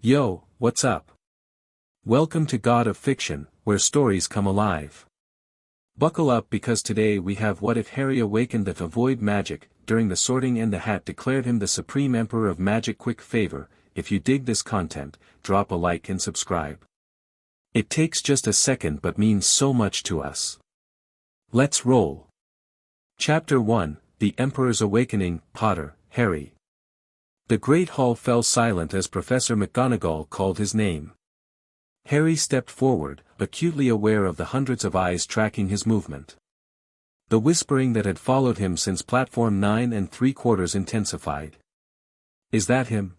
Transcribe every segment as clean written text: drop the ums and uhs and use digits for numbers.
Yo, what's up? Welcome to God of Fiction, where stories come alive. Buckle up because today we have what if Harry awakened to avoid magic, during the sorting and the hat declared him the supreme emperor of magic. Quick favor, if you dig this content, drop a like and subscribe. It takes just a second but means so much to us. Let's roll. Chapter 1, The Emperor's Awakening, Potter, Harry. The Great Hall fell silent as Professor McGonagall called his name. Harry stepped forward, acutely aware of the hundreds of eyes tracking his movement. The whispering that had followed him since platform 9 3/4 intensified. Is that him?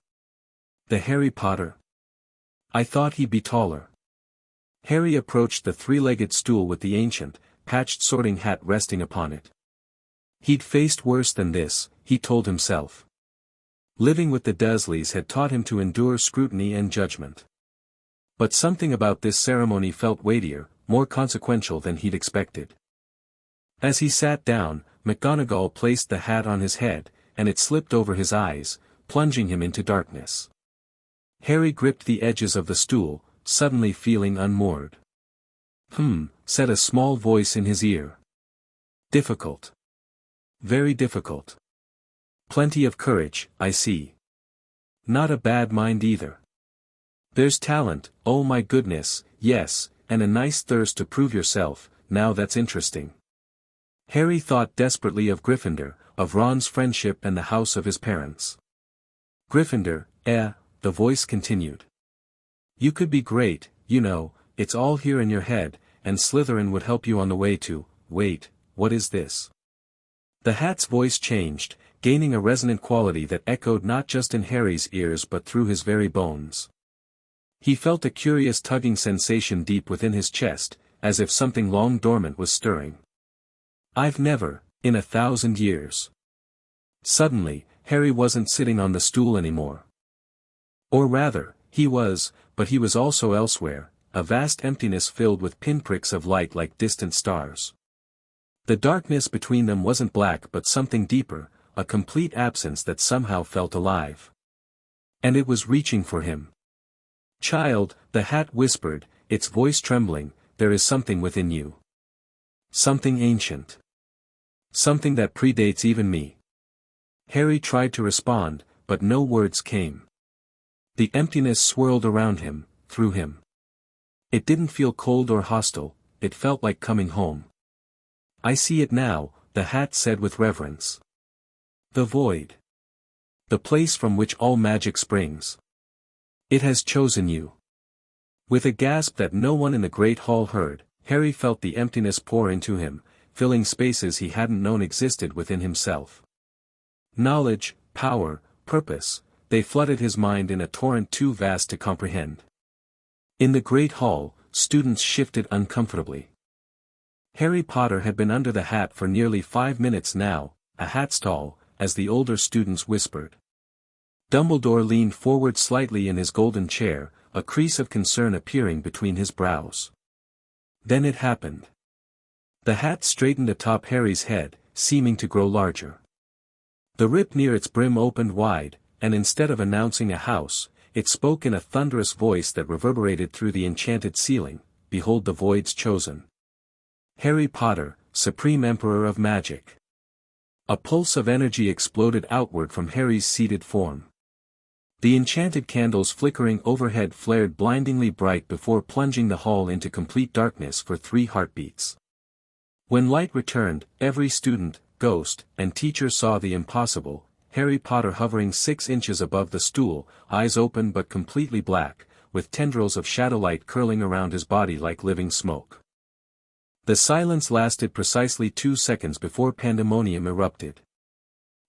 The Harry Potter? I thought he'd be taller. Harry approached the three-legged stool with the ancient, patched sorting hat resting upon it. He'd faced worse than this, he told himself. Living with the Dursleys had taught him to endure scrutiny and judgment. But something about this ceremony felt weightier, more consequential than he'd expected. As he sat down, McGonagall placed the hat on his head, and it slipped over his eyes, plunging him into darkness. Harry gripped the edges of the stool, suddenly feeling unmoored. Said a small voice in his ear. Difficult. Very difficult. Plenty of courage, I see. Not a bad mind either. There's talent, oh my goodness, yes, and a nice thirst to prove yourself. Now that's interesting. Harry thought desperately of Gryffindor, of Ron's friendship and the house of his parents. Gryffindor, the voice continued. You could be great, you know, it's all here in your head, and Slytherin would help you on the way to. Wait, what is this? The hat's voice changed, gaining a resonant quality that echoed not just in Harry's ears but through his very bones. He felt a curious tugging sensation deep within his chest, as if something long dormant was stirring. I've never, in 1,000 years. Suddenly, Harry wasn't sitting on the stool anymore. Or rather, he was, but he was also elsewhere, a vast emptiness filled with pinpricks of light like distant stars. The darkness between them wasn't black but something deeper, a complete absence that somehow felt alive. And it was reaching for him. Child, the hat whispered, its voice trembling, there is something within you. Something ancient. Something that predates even me. Harry tried to respond, but no words came. The emptiness swirled around him, through him. It didn't feel cold or hostile, it felt like coming home. I see it now, the hat said with reverence. The void. The place from which all magic springs. It has chosen you. With a gasp that no one in the Great Hall heard, Harry felt the emptiness pour into him, filling spaces he hadn't known existed within himself. Knowledge, power, purpose, they flooded his mind in a torrent too vast to comprehend. In the Great Hall, students shifted uncomfortably. Harry Potter had been under the hat for nearly 5 minutes now, a hat stall, as the older students whispered. Dumbledore leaned forward slightly in his golden chair, a crease of concern appearing between his brows. Then it happened. The hat straightened atop Harry's head, seeming to grow larger. The rip near its brim opened wide, and instead of announcing a house, it spoke in a thunderous voice that reverberated through the enchanted ceiling, "Behold the void's chosen. Harry Potter, Supreme Emperor of Magic." A pulse of energy exploded outward from Harry's seated form. The enchanted candles flickering overhead flared blindingly bright before plunging the hall into complete darkness for 3 heartbeats. When light returned, every student, ghost, and teacher saw the impossible, Harry Potter hovering 6 inches above the stool, eyes open but completely black, with tendrils of shadowlight curling around his body like living smoke. The silence lasted precisely 2 seconds before pandemonium erupted.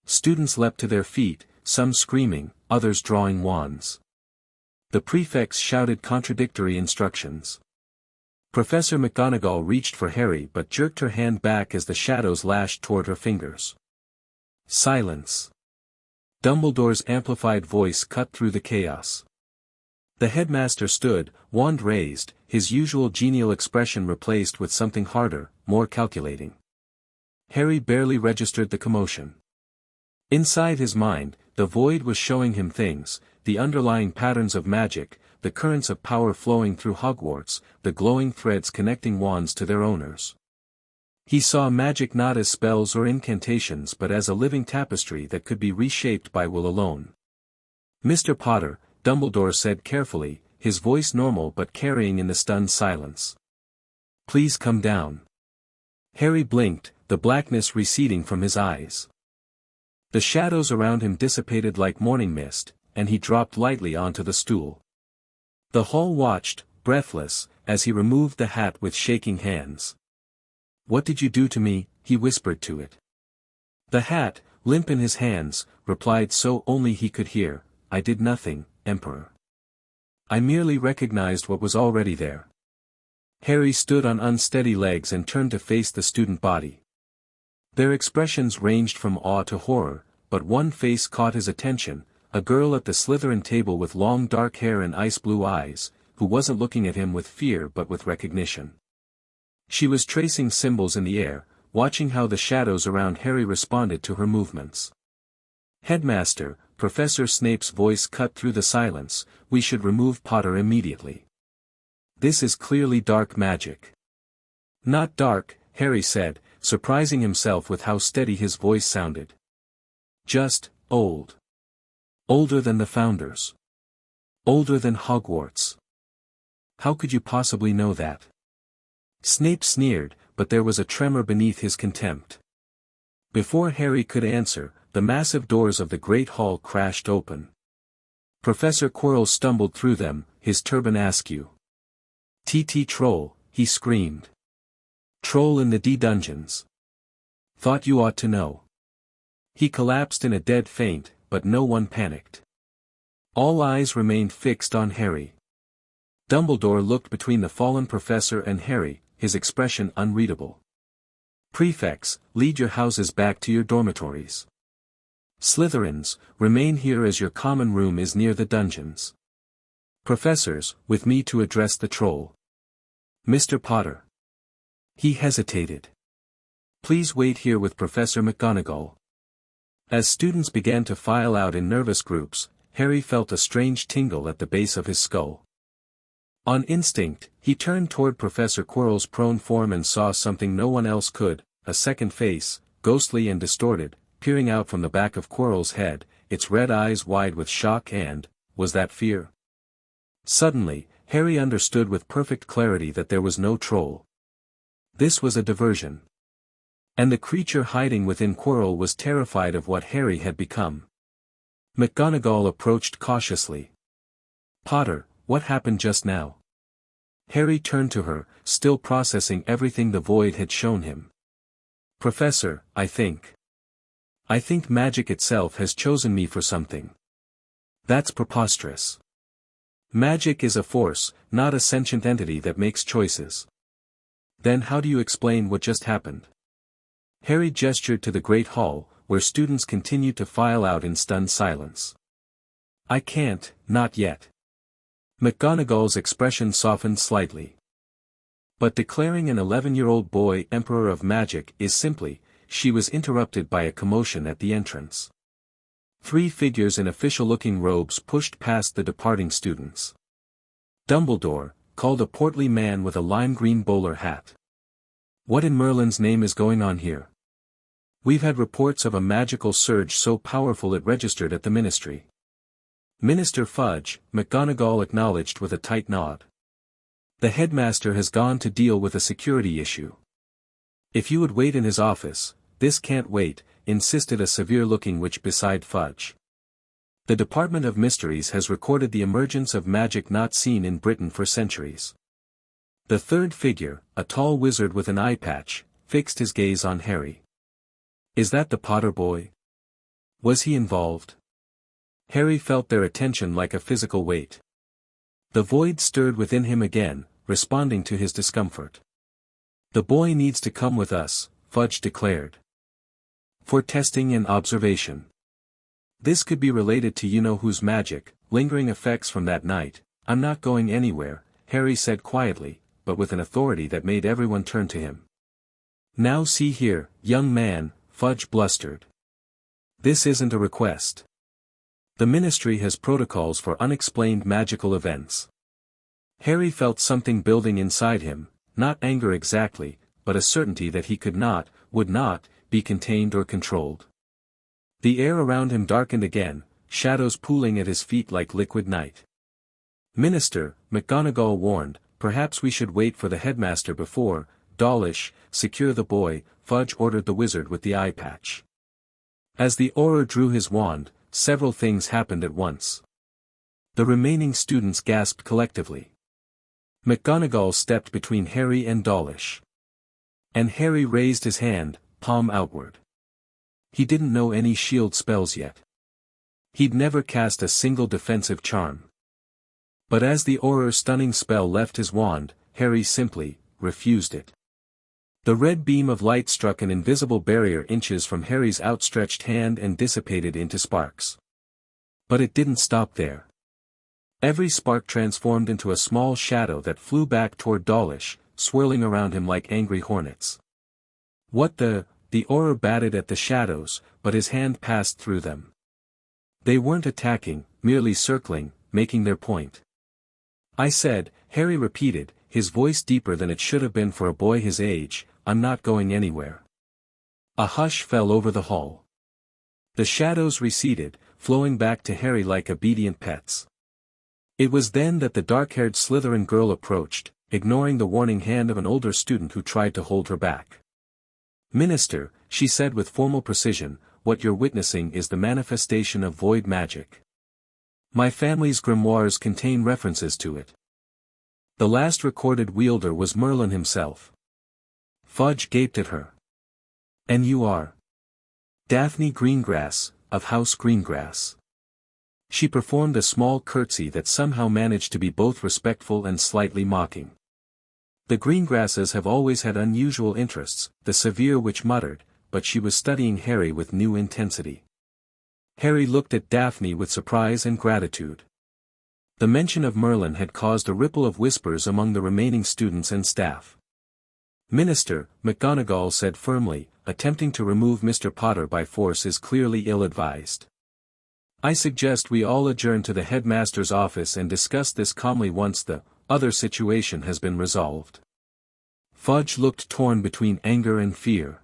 Students leapt to their feet, some screaming, others drawing wands. The prefects shouted contradictory instructions. Professor McGonagall reached for Harry but jerked her hand back as the shadows lashed toward her fingers. Silence. Dumbledore's amplified voice cut through the chaos. The headmaster stood, wand raised, his usual genial expression replaced with something harder, more calculating. Harry barely registered the commotion. Inside his mind, the void was showing him things, the underlying patterns of magic, the currents of power flowing through Hogwarts, the glowing threads connecting wands to their owners. He saw magic not as spells or incantations but as a living tapestry that could be reshaped by will alone. "Mr. Potter," Dumbledore said carefully, his voice normal but carrying in the stunned silence. "Please come down." Harry blinked, the blackness receding from his eyes. The shadows around him dissipated like morning mist, and he dropped lightly onto the stool. The hall watched, breathless, as he removed the hat with shaking hands. "What did you do to me?" he whispered to it. The hat, limp in his hands, replied so only he could hear, "I did nothing, Emperor. I merely recognized what was already there." Harry stood on unsteady legs and turned to face the student body. Their expressions ranged from awe to horror, but one face caught his attention, a girl at the Slytherin table with long dark hair and ice-blue eyes, who wasn't looking at him with fear but with recognition. She was tracing symbols in the air, watching how the shadows around Harry responded to her movements. "Headmaster," Professor Snape's voice cut through the silence, "we should remove Potter immediately. This is clearly dark magic." "Not dark," Harry said, surprising himself with how steady his voice sounded. "Just, old. Older than the Founders. Older than Hogwarts." "How could you possibly know that?" Snape sneered, but there was a tremor beneath his contempt. Before Harry could answer, the massive doors of the great hall crashed open. Professor Quirrell stumbled through them, his turban askew. "TT Troll," he screamed. "Troll in the D-Dungeons. Thought you ought to know." He collapsed in a dead faint, but no one panicked. All eyes remained fixed on Harry. Dumbledore looked between the fallen professor and Harry, his expression unreadable. "Prefects, lead your houses back to your dormitories. Slytherins, remain here as your common room is near the dungeons. Professors, with me to address the troll. Mr. Potter." He hesitated. "Please wait here with Professor McGonagall." As students began to file out in nervous groups, Harry felt a strange tingle at the base of his skull. On instinct, he turned toward Professor Quirrell's prone form and saw something no one else could, a second face, ghostly and distorted, peering out from the back of Quirrell's head, its red eyes wide with shock and, was that fear? Suddenly, Harry understood with perfect clarity that there was no troll. This was a diversion. And the creature hiding within Quirrell was terrified of what Harry had become. McGonagall approached cautiously. "Potter, what happened just now?" Harry turned to her, still processing everything the void had shown him. "Professor, I think magic itself has chosen me for something." "That's preposterous. Magic is a force, not a sentient entity that makes choices." "Then how do you explain what just happened?" Harry gestured to the great hall, where students continued to file out in stunned silence. "I can't, not yet." McGonagall's expression softened slightly. "But declaring an 11-year-old boy Emperor of Magic is simply," she was interrupted by a commotion at the entrance. 3 figures in official-looking robes pushed past the departing students. "Dumbledore," called a portly man with a lime-green bowler hat. "What in Merlin's name is going on here? We've had reports of a magical surge so powerful it registered at the Ministry." "Minister Fudge," McGonagall acknowledged with a tight nod. "The headmaster has gone to deal with a security issue. If you would wait in his office." "This can't wait," insisted a severe-looking witch beside Fudge. "The Department of Mysteries has recorded the emergence of magic not seen in Britain for centuries." The third figure, a tall wizard with an eye patch, fixed his gaze on Harry. "Is that the Potter boy? Was he involved?" Harry felt their attention like a physical weight. The void stirred within him again, responding to his discomfort. "The boy needs to come with us," Fudge declared. "For testing and observation. This could be related to you-know-who's magic, lingering effects from that night." "I'm not going anywhere," Harry said quietly, but with an authority that made everyone turn to him. "Now see here, young man," Fudge blustered. "This isn't a request. The ministry has protocols for unexplained magical events. Harry felt something building inside him, not anger exactly, but a certainty that he could not, would not, be contained or controlled. The air around him darkened again, shadows pooling at his feet like liquid night. "Minister," McGonagall warned, "perhaps we should wait for the headmaster before, Dawlish, secure the boy," Fudge ordered the wizard with the eye patch. As the Auror drew his wand, several things happened at once. The remaining students gasped collectively. McGonagall stepped between Harry and Dawlish. And Harry raised his hand, palm outward. He didn't know any shield spells yet. He'd never cast a single defensive charm. But as the Auror's stunning spell left his wand, Harry simply refused it. The red beam of light struck an invisible barrier inches from Harry's outstretched hand and dissipated into sparks. But it didn't stop there. Every spark transformed into a small shadow that flew back toward Dawlish, swirling around him like angry hornets. "What the Auror batted at the shadows, but his hand passed through them. They weren't attacking, merely circling, making their point. I said," Harry repeated, his voice deeper than it should have been for a boy his age, "I'm not going anywhere." A hush fell over the hall. The shadows receded, flowing back to Harry like obedient pets. It was then that the dark-haired Slytherin girl approached, ignoring the warning hand of an older student who tried to hold her back. "Minister," she said with formal precision, "what you're witnessing is the manifestation of void magic. My family's grimoires contain references to it. The last recorded wielder was Merlin himself." Fudge gaped at her. "And you are?" "Daphne Greengrass, of House Greengrass." She performed a small curtsy that somehow managed to be both respectful and slightly mocking. "The Greengrasses have always had unusual interests," the severe witch muttered, but she was studying Harry with new intensity. Harry looked at Daphne with surprise and gratitude. The mention of Merlin had caused a ripple of whispers among the remaining students and staff. "Minister," McGonagall said firmly, "attempting to remove Mr. Potter by force is clearly ill-advised. I suggest we all adjourn to the headmaster's office and discuss this calmly once the other situation has been resolved." Fudge looked torn between anger and fear.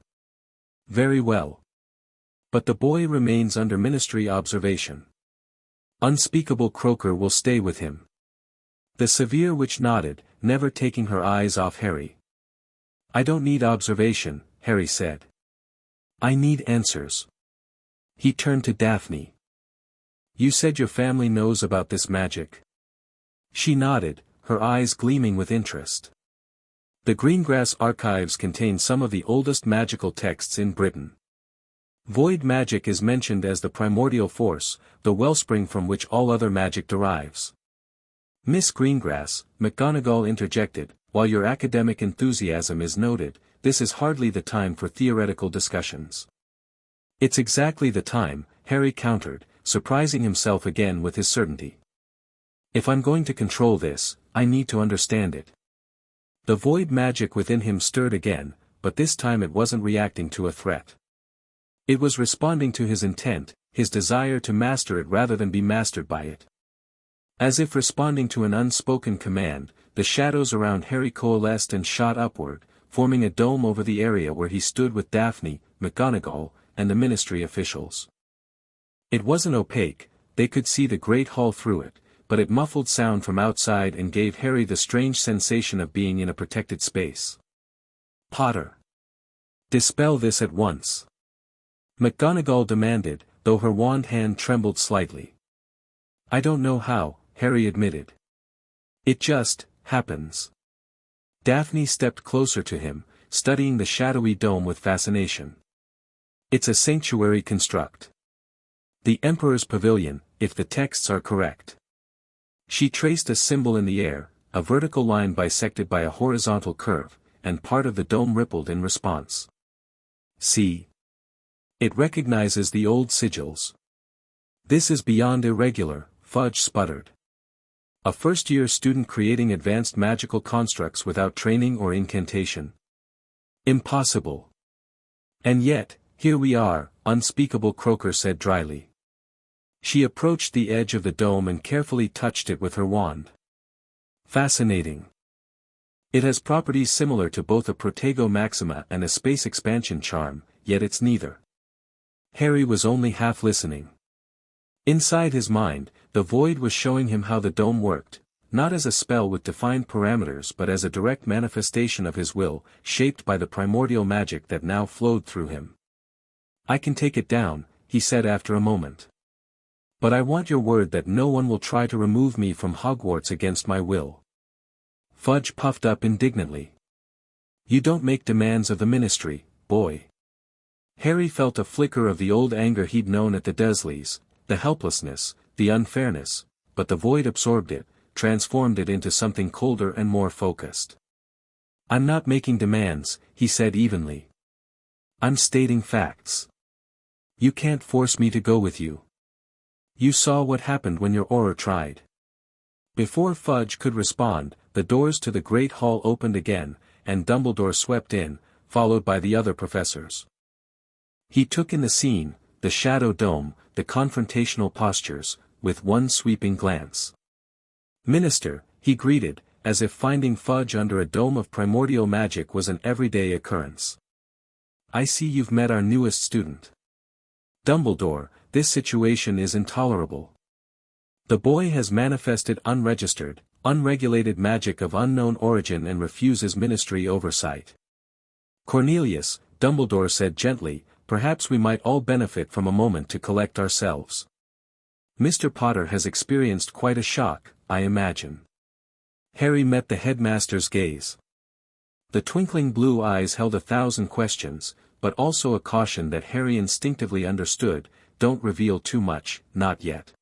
"Very well. But the boy remains under ministry observation. Unspeakable Croaker will stay with him." The severe witch nodded, never taking her eyes off Harry. "I don't need observation," Harry said. "I need answers." He turned to Daphne. "You said your family knows about this magic?" She nodded, her eyes gleaming with interest. "The Greengrass archives contain some of the oldest magical texts in Britain. Void magic is mentioned as the primordial force, the wellspring from which all other magic derives." "Miss Greengrass," McGonagall interjected, "while your academic enthusiasm is noted, this is hardly the time for theoretical discussions." "It's exactly the time," Harry countered, surprising himself again with his certainty. "If I'm going to control this, I need to understand it." The void magic within him stirred again, but this time it wasn't reacting to a threat. It was responding to his intent, his desire to master it rather than be mastered by it. As if responding to an unspoken command, the shadows around Harry coalesced and shot upward, forming a dome over the area where he stood with Daphne, McGonagall, and the ministry officials. It wasn't opaque, they could see the great hall through it, but it muffled sound from outside and gave Harry the strange sensation of being in a protected space. "Potter! Dispel this at once!" McGonagall demanded, though her wand hand trembled slightly. "I don't know how," Harry admitted. "It just happens." Daphne stepped closer to him, studying the shadowy dome with fascination. "It's a sanctuary construct. The Emperor's Pavilion, if the texts are correct." She traced a symbol in the air, a vertical line bisected by a horizontal curve, and part of the dome rippled in response. "See? It recognizes the old sigils." "This is beyond irregular," Fudge sputtered. "A first-year student creating advanced magical constructs without training or incantation. Impossible." "And yet, here we are," Unspeakable Croaker said dryly. She approached the edge of the dome and carefully touched it with her wand. Fascinating. It has properties similar to both a Protego Maxima and a space expansion charm, yet it's neither. Harry was only half listening. Inside his mind, the void was showing him how the dome worked, not as a spell with defined parameters but as a direct manifestation of his will, shaped by the primordial magic that now flowed through him. "I can take it down," he said after a moment. "But I want your word that no one will try to remove me from Hogwarts against my will." Fudge puffed up indignantly. "You don't make demands of the Ministry, boy." Harry felt a flicker of the old anger he'd known at the Dursleys, the helplessness, the unfairness, but the void absorbed it, transformed it into something colder and more focused. "I'm not making demands," he said evenly. "I'm stating facts. You can't force me to go with you. You saw what happened when your aura tried." Before Fudge could respond, the doors to the Great Hall opened again, and Dumbledore swept in, followed by the other professors. He took in the scene, the shadow dome, the confrontational postures, with one sweeping glance. "Minister," he greeted, as if finding Fudge under a dome of primordial magic was an everyday occurrence. "I see you've met our newest student. Dumbledore, this situation is intolerable. The boy has manifested unregistered, unregulated magic of unknown origin and refuses ministry oversight." "Cornelius," Dumbledore said gently, "perhaps we might all benefit from a moment to collect ourselves. Mr. Potter has experienced quite a shock, I imagine." Harry met the headmaster's gaze. The twinkling blue eyes held 1,000 questions, but also a caution that Harry instinctively understood: don't reveal too much, not yet.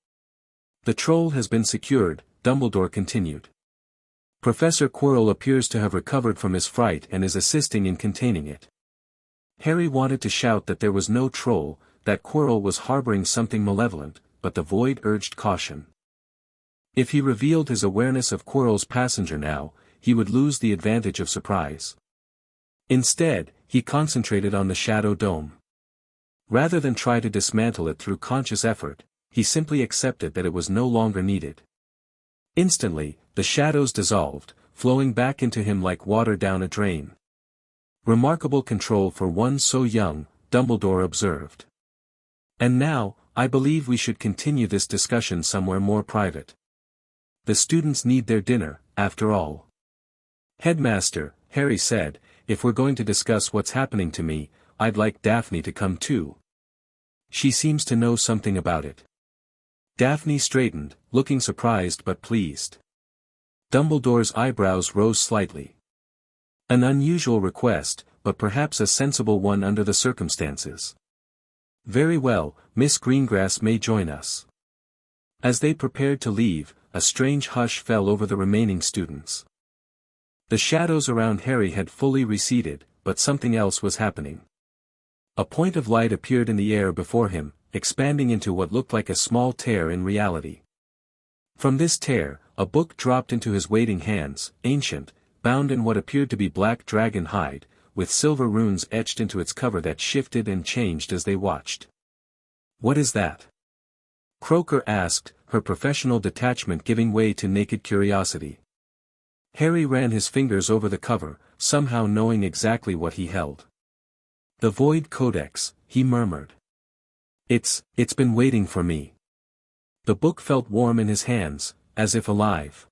"The troll has been secured," Dumbledore continued. "Professor Quirrell appears to have recovered from his fright and is assisting in containing it." Harry wanted to shout that there was no troll, that Quirrell was harboring something malevolent, but the void urged caution. If he revealed his awareness of Quirrell's passenger now, he would lose the advantage of surprise. Instead, he concentrated on the shadow dome. Rather than try to dismantle it through conscious effort, he simply accepted that it was no longer needed. Instantly, the shadows dissolved, flowing back into him like water down a drain. "Remarkable control for one so young," Dumbledore observed. "And now, I believe we should continue this discussion somewhere more private. The students need their dinner, after all." "Headmaster," Harry said, "if we're going to discuss what's happening to me, I'd like Daphne to come too. She seems to know something about it." Daphne straightened, looking surprised but pleased. Dumbledore's eyebrows rose slightly. An unusual request, but perhaps a sensible one under the circumstances. "Very well, Miss Greengrass may join us." As they prepared to leave, a strange hush fell over the remaining students. The shadows around Harry had fully receded, but something else was happening. A point of light appeared in the air before him, expanding into what looked like a small tear in reality. From this tear, a book dropped into his waiting hands, ancient, bound in what appeared to be black dragon hide, with silver runes etched into its cover that shifted and changed as they watched. "What is that?" Croaker asked, her professional detachment giving way to naked curiosity. Harry ran his fingers over the cover, somehow knowing exactly what he held. "The Void Codex," he murmured. It's been waiting for me." The book felt warm in his hands, as if alive.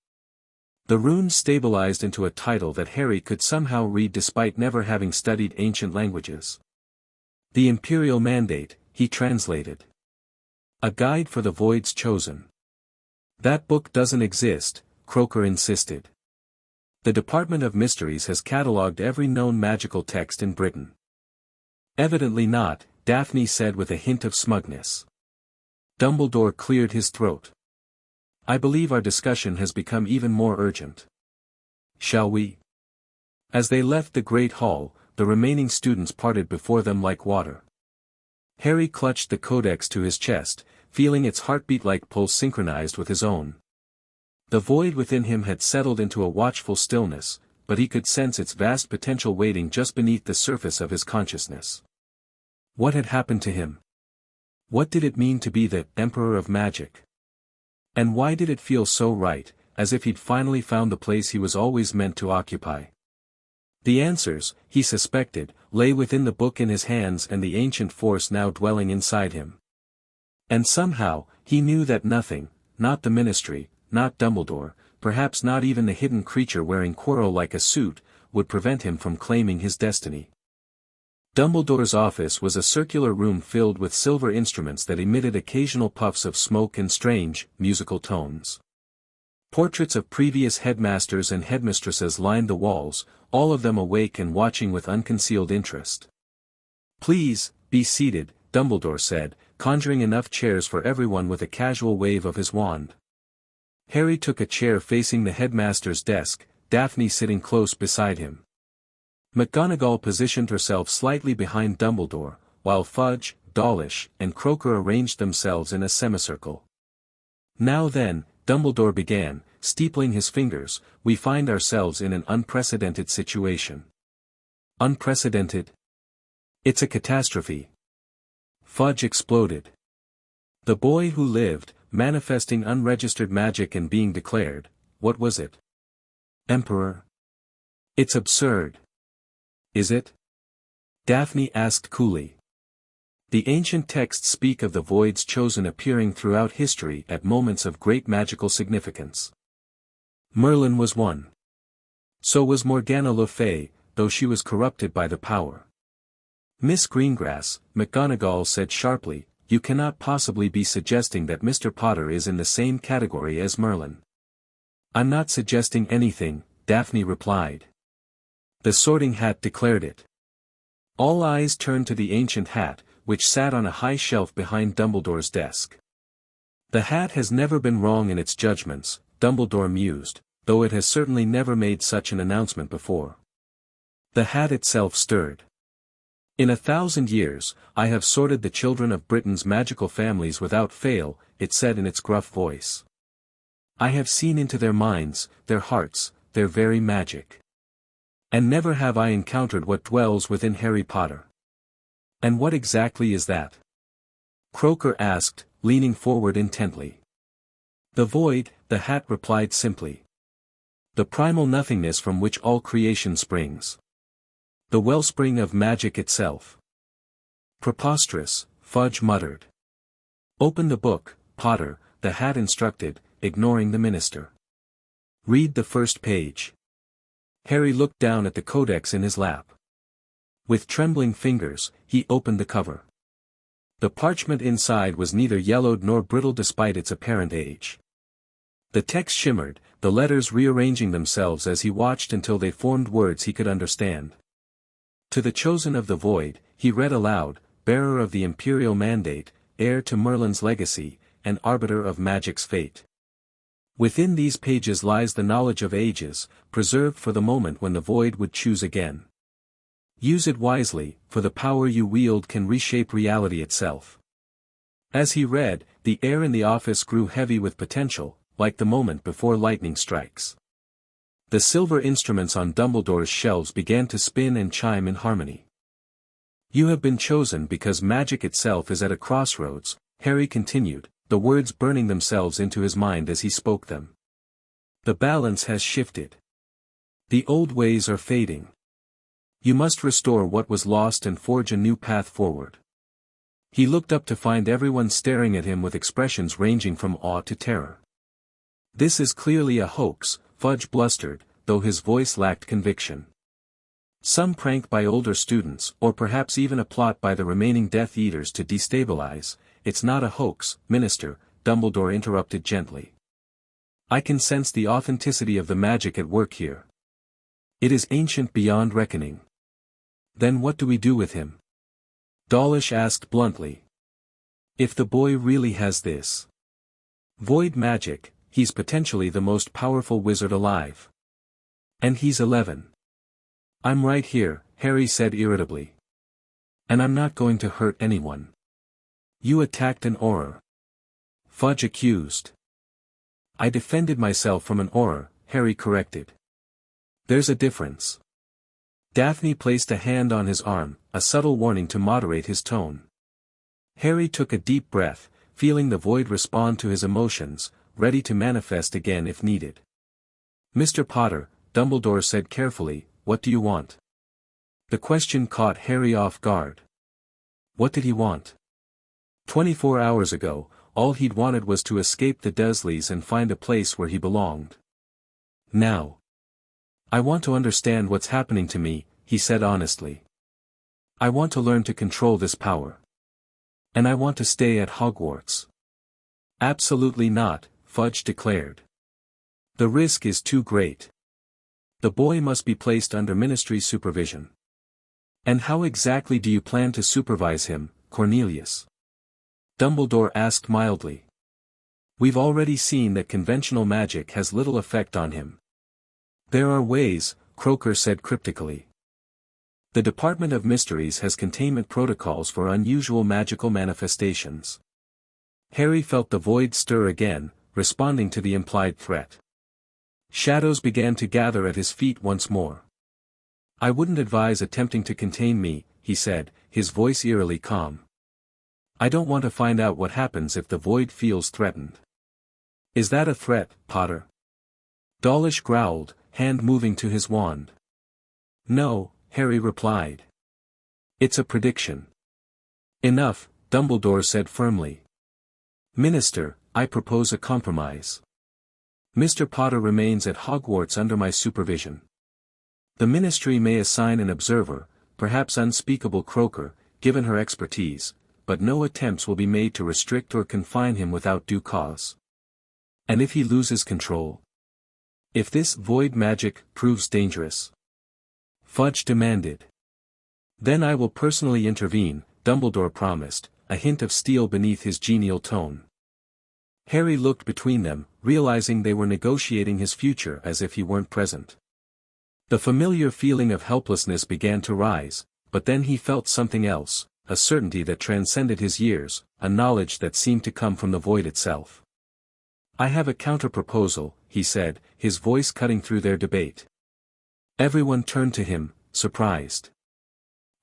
The runes stabilized into a title that Harry could somehow read despite never having studied ancient languages. "The Imperial Mandate," he translated. "A guide for the Void's chosen." "That book doesn't exist," Croaker insisted. "The Department of Mysteries has catalogued every known magical text in Britain." "Evidently not," Daphne said with a hint of smugness. Dumbledore cleared his throat. "I believe our discussion has become even more urgent. Shall we?" As they left the Great Hall, the remaining students parted before them like water. Harry clutched the codex to his chest, feeling its heartbeat-like pulse synchronized with his own. The void within him had settled into a watchful stillness, but he could sense its vast potential waiting just beneath the surface of his consciousness. What had happened to him? What did it mean to be the Emperor of Magic? And why did it feel so right, as if he'd finally found the place he was always meant to occupy? The answers, he suspected, lay within the book in his hands and the ancient force now dwelling inside him. And somehow, he knew that nothing, not the Ministry, not Dumbledore, perhaps not even the hidden creature wearing Quirrell like a suit, would prevent him from claiming his destiny. Dumbledore's office was a circular room filled with silver instruments that emitted occasional puffs of smoke and strange, musical tones. Portraits of previous headmasters and headmistresses lined the walls, all of them awake and watching with unconcealed interest. "Please, be seated," Dumbledore said, conjuring enough chairs for everyone with a casual wave of his wand. Harry took a chair facing the headmaster's desk, Daphne sitting close beside him. McGonagall positioned herself slightly behind Dumbledore, while Fudge, Dawlish, and Croaker arranged themselves in a semicircle. "Now then," Dumbledore began, steepling his fingers, "we find ourselves in an unprecedented situation." "Unprecedented? It's a catastrophe." Fudge exploded. "The boy who lived, manifesting unregistered magic and being declared, what was it? Emperor? It's absurd." "Is it?" Daphne asked coolly. "The ancient texts speak of the void's chosen appearing throughout history at moments of great magical significance. Merlin was one. So was Morgana Le Fay, though she was corrupted by the power." "Miss Greengrass," McGonagall said sharply, "you cannot possibly be suggesting that Mr. Potter is in the same category as Merlin." "I'm not suggesting anything," Daphne replied. "The Sorting Hat declared it." All eyes turned to the ancient hat, which sat on a high shelf behind Dumbledore's desk. "The hat has never been wrong in its judgments," Dumbledore mused, "though it has certainly never made such an announcement before." The hat itself stirred. "In 1,000 years, I have sorted the children of Britain's magical families without fail," it said in its gruff voice. "I have seen into their minds, their hearts, their very magic. And never have I encountered what dwells within Harry Potter." "And what exactly is that?" Croaker asked, leaning forward intently. "The void," the hat replied simply. "The primal nothingness from which all creation springs. The wellspring of magic itself." "Preposterous," Fudge muttered. "Open the book, Potter," the hat instructed, ignoring the minister. "Read the first page." Harry looked down at the codex in his lap. With trembling fingers, he opened the cover. The parchment inside was neither yellowed nor brittle despite its apparent age. The text shimmered, the letters rearranging themselves as he watched until they formed words he could understand. "To the chosen of the void," he read aloud, "bearer of the imperial mandate, heir to Merlin's legacy, and arbiter of magic's fate. Within these pages lies the knowledge of ages, preserved for the moment when the void would choose again. Use it wisely, for the power you wield can reshape reality itself." As he read, the air in the office grew heavy with potential, like the moment before lightning strikes. The silver instruments on Dumbledore's shelves began to spin and chime in harmony. "You have been chosen because magic itself is at a crossroads," Harry continued, the words burning themselves into his mind as he spoke them. "The balance has shifted. The old ways are fading. You must restore what was lost and forge a new path forward." He looked up to find everyone staring at him with expressions ranging from awe to terror. "This is clearly a hoax," Fudge blustered, though his voice lacked conviction. "Some prank by older students, or perhaps even a plot by the remaining Death Eaters to destabilize." "It's not a hoax, Minister," Dumbledore interrupted gently. "I can sense the authenticity of the magic at work here. It is ancient beyond reckoning." "Then what do we do with him?" Dawlish asked bluntly. "If the boy really has this void magic, he's potentially the most powerful wizard alive. And he's 11. "I'm right here," Harry said irritably. "And I'm not going to hurt anyone." "You attacked an Auror," Fudge accused. "I defended myself from an Auror," Harry corrected. "There's a difference." Daphne placed a hand on his arm, a subtle warning to moderate his tone. Harry took a deep breath, feeling the void respond to his emotions, ready to manifest again if needed. "Mr. Potter," Dumbledore said carefully, "what do you want?" The question caught Harry off guard. What did he want? 24 hours ago, all he'd wanted was to escape the Dursleys and find a place where he belonged. Now, "I want to understand what's happening to me," he said honestly. "I want to learn to control this power. And I want to stay at Hogwarts." "Absolutely not," Fudge declared. "The risk is too great. The boy must be placed under Ministry supervision." "And how exactly do you plan to supervise him, Cornelius?" Dumbledore asked mildly. "We've already seen that conventional magic has little effect on him." "There are ways," Croaker said cryptically. "The Department of Mysteries has containment protocols for unusual magical manifestations." Harry felt the void stir again, responding to the implied threat. Shadows began to gather at his feet once more. "I wouldn't advise attempting to contain me," he said, his voice eerily calm. "I don't want to find out what happens if the void feels threatened." "Is that a threat, Potter?" Dawlish growled, hand moving to his wand. "No," Harry replied. "It's a prediction." "Enough," Dumbledore said firmly. "Minister, I propose a compromise. Mr. Potter remains at Hogwarts under my supervision. The Ministry may assign an observer, perhaps unspeakable Croaker, given her expertise, but no attempts will be made to restrict or confine him without due cause." "And if he loses control? If this void magic proves dangerous?" Fudge demanded. "Then I will personally intervene," Dumbledore promised, a hint of steel beneath his genial tone. Harry looked between them, realizing they were negotiating his future as if he weren't present. The familiar feeling of helplessness began to rise, but then he felt something else, a certainty that transcended his years, a knowledge that seemed to come from the void itself. "I have a counter-proposal," he said, his voice cutting through their debate. Everyone turned to him, surprised.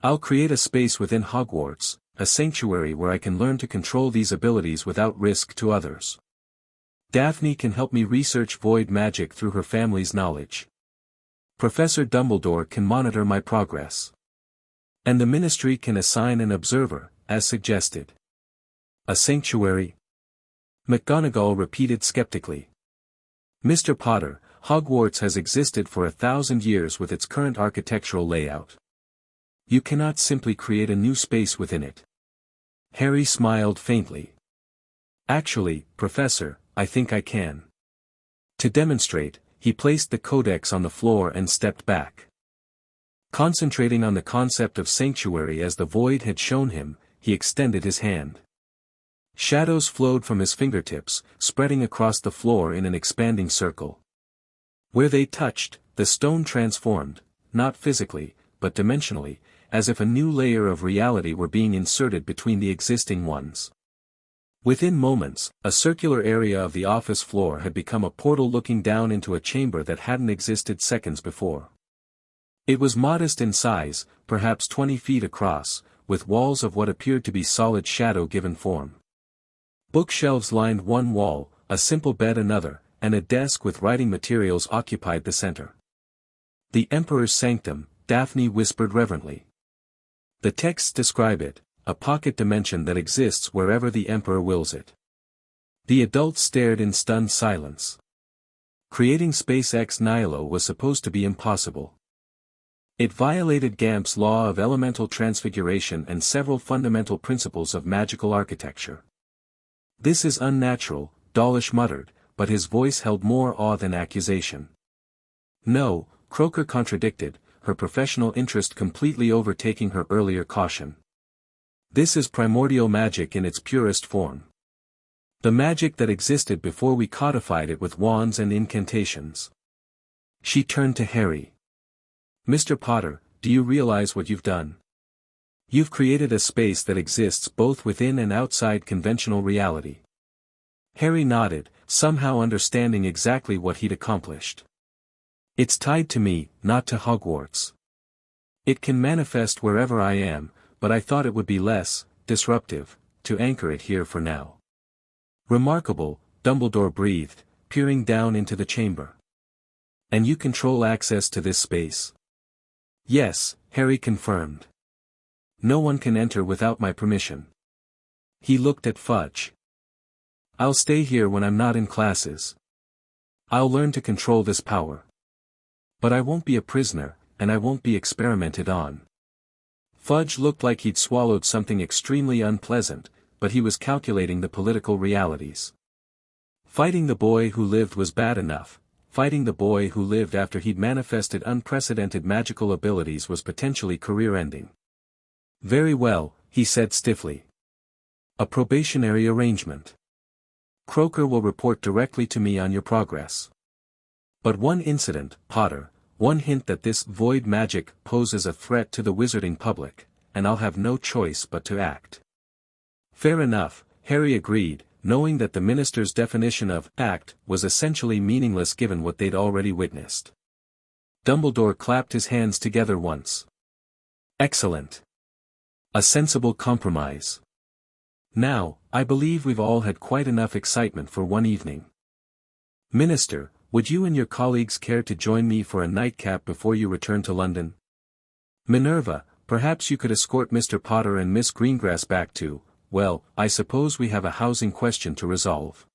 "I'll create a space within Hogwarts, a sanctuary where I can learn to control these abilities without risk to others. Daphne can help me research void magic through her family's knowledge. Professor Dumbledore can monitor my progress. And the Ministry can assign an observer, as suggested." "A sanctuary?" McGonagall repeated skeptically. "Mr. Potter, Hogwarts has existed for 1,000 years with its current architectural layout. You cannot simply create a new space within it." Harry smiled faintly. "Actually, Professor, I think I can." To demonstrate, he placed the codex on the floor and stepped back. Concentrating on the concept of sanctuary as the void had shown him, he extended his hand. Shadows flowed from his fingertips, spreading across the floor in an expanding circle. Where they touched, the stone transformed, not physically, but dimensionally, as if a new layer of reality were being inserted between the existing ones. Within moments, a circular area of the office floor had become a portal looking down into a chamber that hadn't existed seconds before. It was modest in size, perhaps 20 feet across, with walls of what appeared to be solid shadow-given form. Bookshelves lined one wall, a simple bed another, and a desk with writing materials occupied the center. "The Emperor's Sanctum," Daphne whispered reverently. "The texts describe it, a pocket dimension that exists wherever the Emperor wills it." The adults stared in stunned silence. Creating space ex nihilo was supposed to be impossible. It violated Gamp's law of elemental transfiguration and several fundamental principles of magical architecture. "This is unnatural," Dawlish muttered, but his voice held more awe than accusation. "No," Croaker contradicted, her professional interest completely overtaking her earlier caution. "This is primordial magic in its purest form. The magic that existed before we codified it with wands and incantations." She turned to Harry. "Mr. Potter, do you realize what you've done? You've created a space that exists both within and outside conventional reality." Harry nodded, somehow understanding exactly what he'd accomplished. "It's tied to me, not to Hogwarts. It can manifest wherever I am, but I thought it would be less disruptive to anchor it here for now. Remarkable, Dumbledore breathed, peering down into the chamber. And you control access to this space? Yes, Harry confirmed. No one can enter without my permission. He looked at Fudge. I'll stay here when I'm not in classes. I'll learn to control this power. But I won't be a prisoner, and I won't be experimented on. Fudge looked like he'd swallowed something extremely unpleasant, but he was calculating the political realities. Fighting the boy who lived was bad enough. Fighting the boy who lived after he'd manifested unprecedented magical abilities was potentially career-ending. Very well, he said stiffly. A probationary arrangement. Croaker will report directly to me on your progress. But one incident, Potter, one hint that this void magic poses a threat to the wizarding public, and I'll have no choice but to act. Fair enough, Harry agreed, knowing that the minister's definition of act was essentially meaningless given what they'd already witnessed. Dumbledore clapped his hands together once. Excellent. A sensible compromise. Now, I believe we've all had quite enough excitement for one evening. Minister, would you and your colleagues care to join me for a nightcap before you return to London? Minerva, perhaps you could escort Mr. Potter and Miss Greengrass back to, well, I suppose we have a housing question to resolve.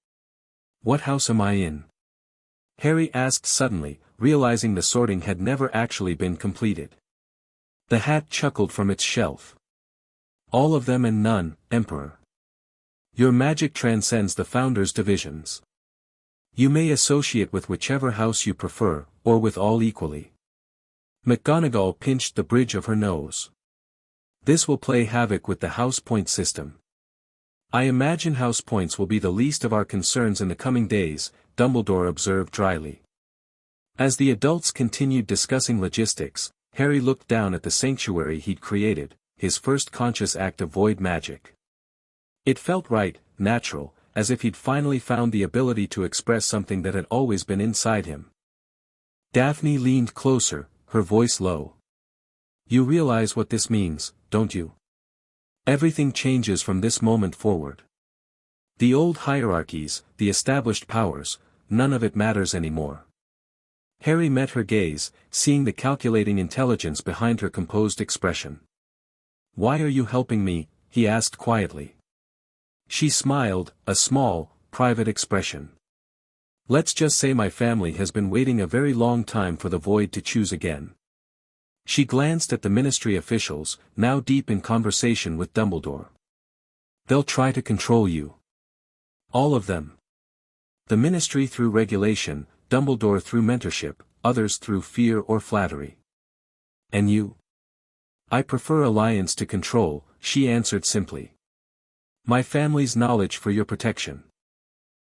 What house am I in? Harry asked suddenly, realizing the sorting had never actually been completed. The hat chuckled from its shelf. All of them and none, Emperor. Your magic transcends the Founder's divisions. You may associate with whichever house you prefer, or with all equally. McGonagall pinched the bridge of her nose. This will play havoc with the house point system. I imagine house points will be the least of our concerns in the coming days, Dumbledore observed dryly. As the adults continued discussing logistics, Harry looked down at the sanctuary he'd created, his first conscious act of void magic. It felt right, natural, as if he'd finally found the ability to express something that had always been inside him. Daphne leaned closer, her voice low. You realize what this means, don't you? Everything changes from this moment forward. The old hierarchies, the established powers, none of it matters anymore. Harry met her gaze, seeing the calculating intelligence behind her composed expression. Why are you helping me? He asked quietly. She smiled, a small, private expression. Let's just say my family has been waiting a very long time for the void to choose again. She glanced at the ministry officials, now deep in conversation with Dumbledore. They'll try to control you. All of them. The ministry through regulation, Dumbledore through mentorship, others through fear or flattery. And you? I prefer alliance to control, she answered simply. My family's knowledge for your protection.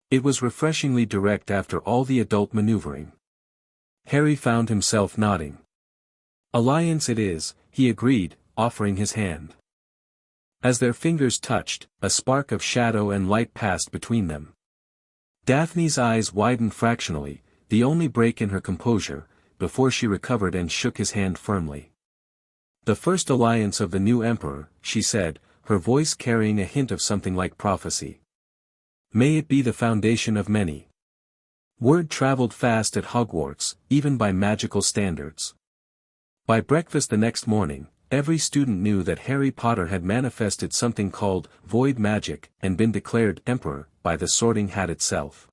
It was refreshingly direct after all the adult maneuvering. Harry found himself nodding. Alliance it is, he agreed, offering his hand. As their fingers touched, a spark of shadow and light passed between them. Daphne's eyes widened fractionally, the only break in her composure, before she recovered and shook his hand firmly. The first alliance of the new emperor, she said, her voice carrying a hint of something like prophecy. May it be the foundation of many. Word traveled fast at Hogwarts, even by magical standards. By breakfast the next morning, every student knew that Harry Potter had manifested something called void magic and been declared emperor by the Sorting Hat itself.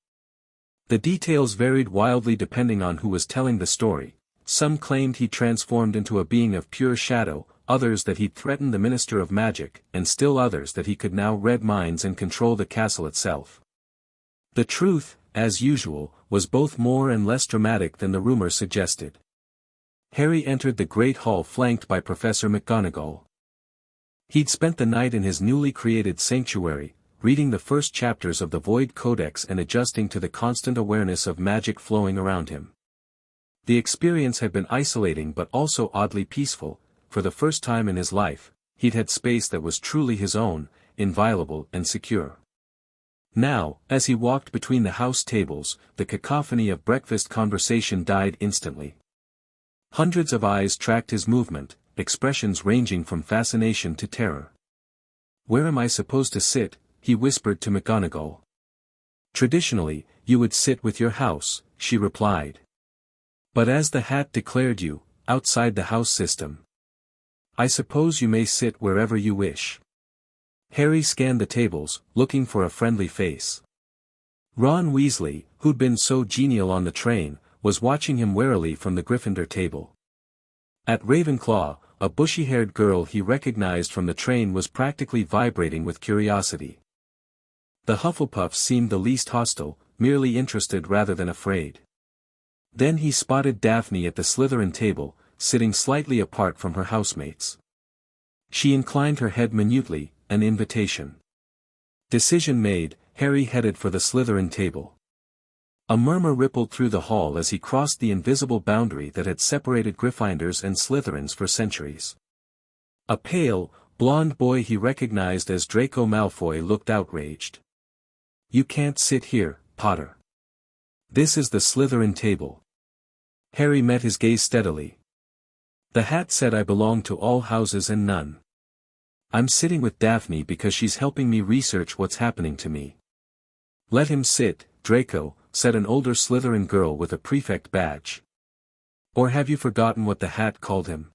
The details varied wildly depending on who was telling the story. Some claimed he transformed into a being of pure shadow, others that he'd threatened the Minister of Magic, and still others that he could now read minds and control the castle itself. The truth, as usual, was both more and less dramatic than the rumor suggested. Harry entered the great hall flanked by Professor McGonagall. He'd spent the night in his newly created sanctuary, reading the first chapters of the Void Codex and adjusting to the constant awareness of magic flowing around him. The experience had been isolating but also oddly peaceful. For the first time in his life, he'd had space that was truly his own, inviolable and secure. Now, as he walked between the house tables, the cacophony of breakfast conversation died instantly. Hundreds of eyes tracked his movement, expressions ranging from fascination to terror. "Where am I supposed to sit?" he whispered to McGonagall. "Traditionally, you would sit with your house," she replied. "But as the hat declared you, outside the house system. I suppose you may sit wherever you wish." Harry scanned the tables, looking for a friendly face. Ron Weasley, who'd been so genial on the train, was watching him warily from the Gryffindor table. At Ravenclaw, a bushy-haired girl he recognized from the train was practically vibrating with curiosity. The Hufflepuffs seemed the least hostile, merely interested rather than afraid. Then he spotted Daphne at the Slytherin table, sitting slightly apart from her housemates. She inclined her head minutely, an invitation. Decision made, Harry headed for the Slytherin table. A murmur rippled through the hall as he crossed the invisible boundary that had separated Gryffindors and Slytherins for centuries. A pale, blond boy he recognized as Draco Malfoy looked outraged. "You can't sit here, Potter. This is the Slytherin table." Harry met his gaze steadily. "The hat said I belong to all houses and none. I'm sitting with Daphne because she's helping me research what's happening to me." "Let him sit, Draco," said an older Slytherin girl with a prefect badge. "Or have you forgotten what the hat called him?"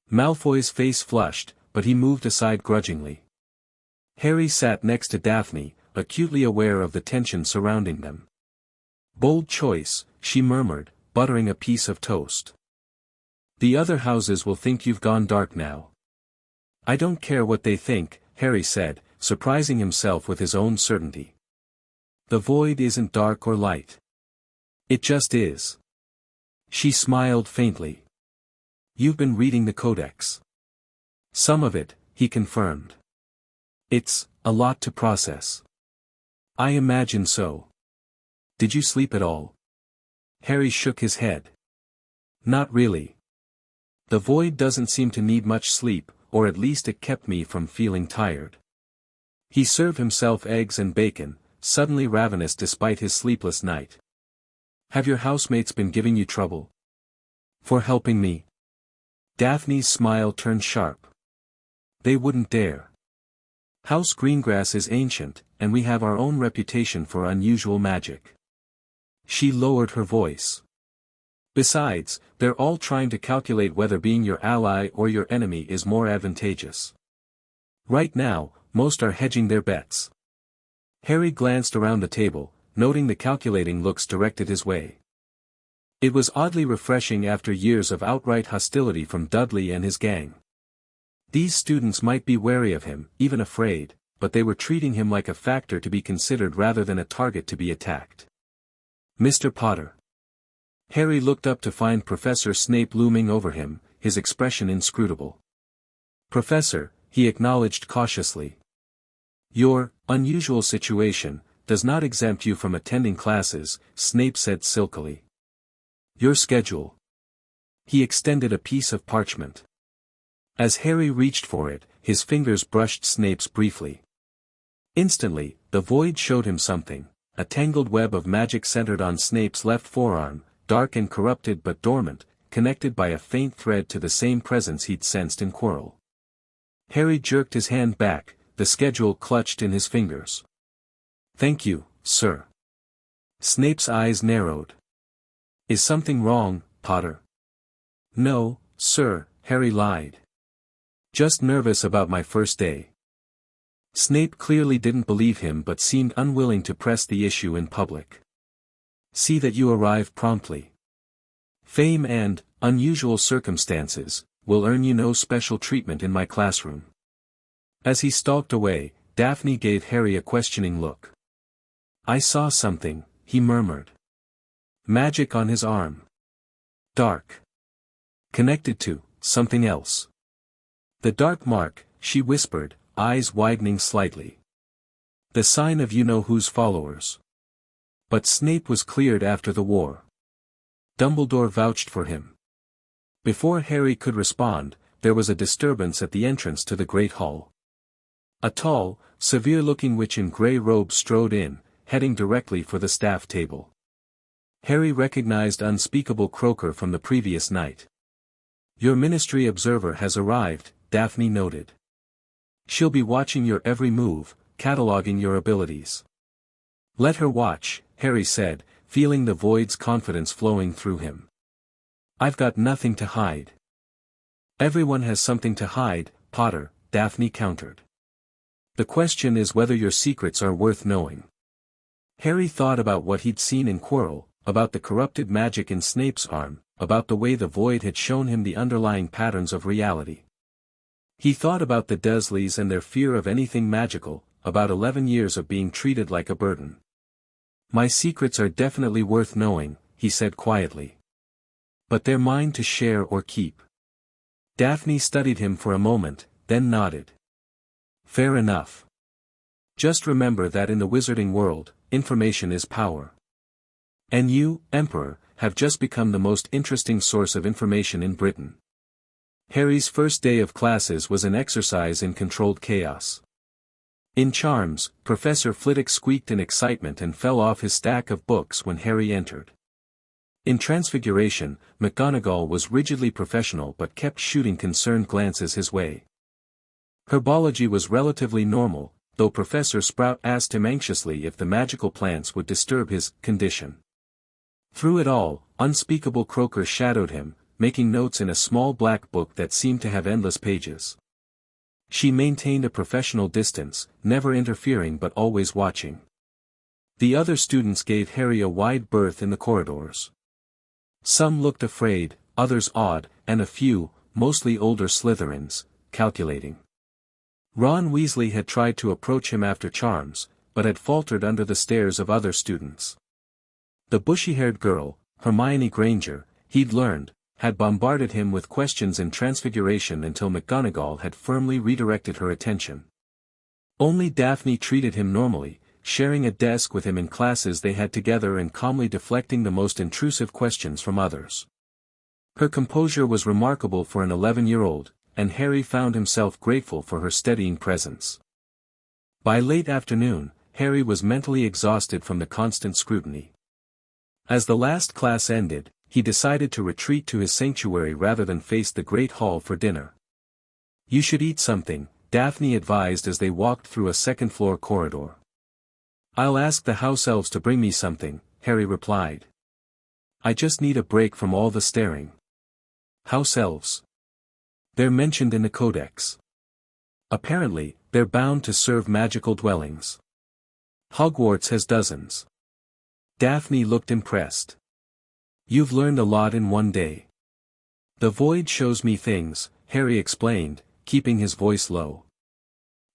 Malfoy's face flushed, but he moved aside grudgingly. Harry sat next to Daphne, acutely aware of the tension surrounding them. "Bold choice," she murmured, buttering a piece of toast. "The other houses will think you've gone dark now." "I don't care what they think," Harry said, surprising himself with his own certainty. "The void isn't dark or light. It just is." She smiled faintly. "You've been reading the Codex." "Some of it," he confirmed. "It's a lot to process." "I imagine so. Did you sleep at all?" Harry shook his head. "Not really. The void doesn't seem to need much sleep, or at least it kept me from feeling tired." He served himself eggs and bacon, suddenly ravenous despite his sleepless night. "Have your housemates been giving you trouble? For helping me?" Daphne's smile turned sharp. "They wouldn't dare. House Greengrass is ancient, and we have our own reputation for unusual magic." She lowered her voice. "Besides, they're all trying to calculate whether being your ally or your enemy is more advantageous. Right now, most are hedging their bets." Harry glanced around the table, noting the calculating looks directed his way. It was oddly refreshing after years of outright hostility from Dudley and his gang. These students might be wary of him, even afraid, but they were treating him like a factor to be considered rather than a target to be attacked. "Mr. Potter." Harry looked up to find Professor Snape looming over him, his expression inscrutable. "Professor," he acknowledged cautiously. "Your unusual situation does not exempt you from attending classes," Snape said silkily. "Your schedule." He extended a piece of parchment. As Harry reached for it, his fingers brushed Snape's briefly. Instantly, the void showed him something, a tangled web of magic centered on Snape's left forearm, dark and corrupted but dormant, connected by a faint thread to the same presence he'd sensed in Quirrell. Harry jerked his hand back, the schedule clutched in his fingers. "Thank you, sir." Snape's eyes narrowed. "Is something wrong, Potter?" "No, sir," Harry lied. "Just nervous about my first day." Snape clearly didn't believe him but seemed unwilling to press the issue in public. "See that you arrive promptly. Fame and unusual circumstances will earn you no special treatment in my classroom." As he stalked away, Daphne gave Harry a questioning look. "I saw something," he murmured. "Magic on his arm. Dark. Connected to something else." "The dark mark," she whispered, eyes widening slightly. "The sign of you-know-who's followers." But Snape was cleared after the war. Dumbledore vouched for him. Before Harry could respond, there was a disturbance at the entrance to the Great Hall. A tall, severe-looking witch in grey robes strode in, heading directly for the staff table. Harry recognized unspeakable Croaker from the previous night. "Your Ministry observer has arrived," Daphne noted. She'll be watching your every move, cataloging your abilities. Let her watch, Harry said, feeling the void's confidence flowing through him. I've got nothing to hide. Everyone has something to hide, Potter, Daphne countered. The question is whether your secrets are worth knowing. Harry thought about what he'd seen in Quirrell, about the corrupted magic in Snape's arm, about the way the void had shown him the underlying patterns of reality. He thought about the Dursleys and their fear of anything magical, about 11 years of being treated like a burden. My secrets are definitely worth knowing, he said quietly. But they're mine to share or keep. Daphne studied him for a moment, then nodded. Fair enough. Just remember that in the wizarding world, information is power. And you, Emperor, have just become the most interesting source of information in Britain. Harry's first day of classes was an exercise in controlled chaos. In Charms, Professor Flitwick squeaked in excitement and fell off his stack of books when Harry entered. In Transfiguration, McGonagall was rigidly professional but kept shooting concerned glances his way. Herbology was relatively normal, though Professor Sprout asked him anxiously if the magical plants would disturb his condition. Through it all, unspeakable Croaker shadowed him, making notes in a small black book that seemed to have endless pages. She maintained a professional distance, never interfering but always watching. The other students gave Harry a wide berth in the corridors. Some looked afraid, others awed, and a few, mostly older Slytherins, calculating. Ron Weasley had tried to approach him after Charms, but had faltered under the stares of other students. The bushy-haired girl, Hermione Granger, he'd learned, had bombarded him with questions in Transfiguration until McGonagall had firmly redirected her attention. Only Daphne treated him normally, sharing a desk with him in classes they had together and calmly deflecting the most intrusive questions from others. Her composure was remarkable for an 11-year-old, and Harry found himself grateful for her steadying presence. By late afternoon, Harry was mentally exhausted from the constant scrutiny. As the last class ended, he decided to retreat to his sanctuary rather than face the Great Hall for dinner. You should eat something, Daphne advised as they walked through a second-floor corridor. I'll ask the house elves to bring me something, Harry replied. I just need a break from all the staring. House elves. They're mentioned in the Codex. Apparently, they're bound to serve magical dwellings. Hogwarts has dozens. Daphne looked impressed. You've learned a lot in one day. The void shows me things, Harry explained, keeping his voice low.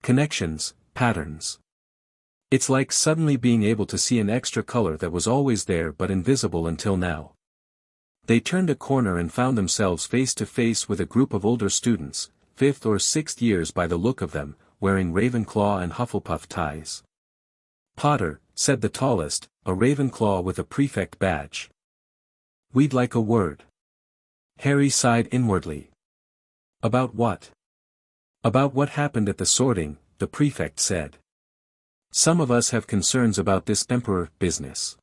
Connections, patterns. It's like suddenly being able to see an extra color that was always there but invisible until now. They turned a corner and found themselves face to face with a group of older students, 5th or 6th years by the look of them, wearing Ravenclaw and Hufflepuff ties. Potter, said the tallest, a Ravenclaw with a prefect badge. We'd like a word. Harry sighed inwardly. About what? About what happened at the sorting, the prefect said. Some of us have concerns about this Emperor business.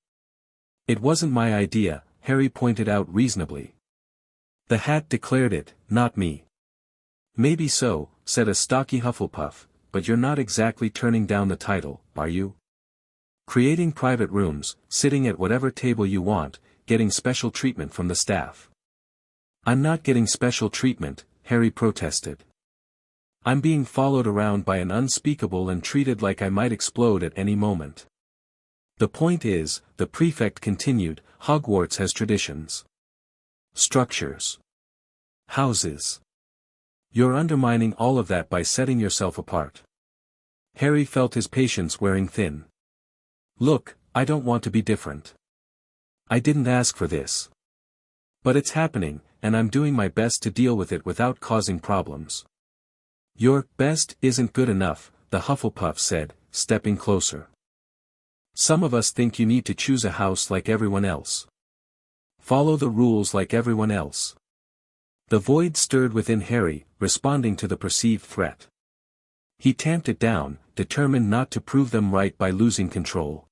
It wasn't my idea, Harry pointed out reasonably. The hat declared it, not me. Maybe so, said a stocky Hufflepuff, but you're not exactly turning down the title, are you? Creating private rooms, sitting at whatever table you want, getting special treatment from the staff. I'm not getting special treatment, Harry protested. I'm being followed around by an unspeakable and treated like I might explode at any moment. The point is, the prefect continued, Hogwarts has traditions. Structures. Houses. You're undermining all of that by setting yourself apart. Harry felt his patience wearing thin. Look, I don't want to be different. I didn't ask for this. But it's happening, and I'm doing my best to deal with it without causing problems. Your best isn't good enough, the Hufflepuff said, stepping closer. Some of us think you need to choose a house like everyone else. Follow the rules like everyone else. The void stirred within Harry, responding to the perceived threat. He tamped it down, determined not to prove them right by losing control.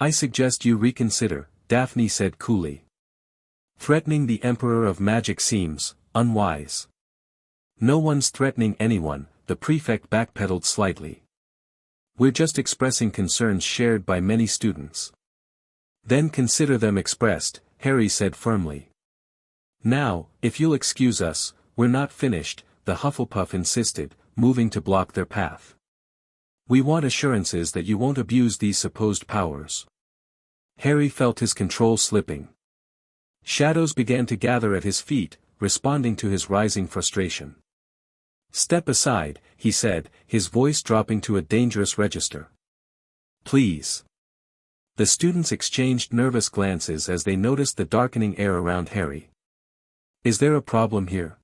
I suggest you reconsider, Daphne said coolly. Threatening the Emperor of Magic seems unwise. No one's threatening anyone, the prefect backpedaled slightly. We're just expressing concerns shared by many students. Then consider them expressed, Harry said firmly. Now, if you'll excuse us, we're not finished, the Hufflepuff insisted, moving to block their path. We want assurances that you won't abuse these supposed powers. Harry felt his control slipping. Shadows began to gather at his feet, responding to his rising frustration. Step aside, he said, his voice dropping to a dangerous register. Please. The students exchanged nervous glances as they noticed the darkening air around Harry. Is there a problem here?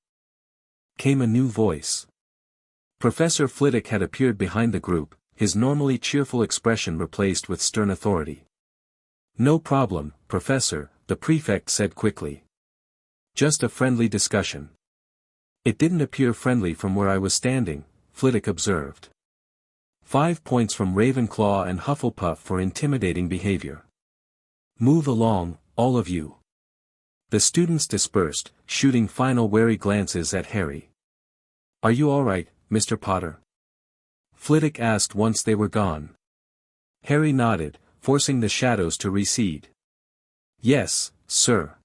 Came a new voice. Professor Flitwick had appeared behind the group, his normally cheerful expression replaced with stern authority. No problem, Professor, the prefect said quickly. Just a friendly discussion. It didn't appear friendly from where I was standing, Flitwick observed. 5 points from Ravenclaw and Hufflepuff for intimidating behavior. Move along, all of you. The students dispersed, shooting final wary glances at Harry. Are you all right, Mr. Potter? Flitwick asked once they were gone. Harry nodded, forcing the shadows to recede. Yes, sir.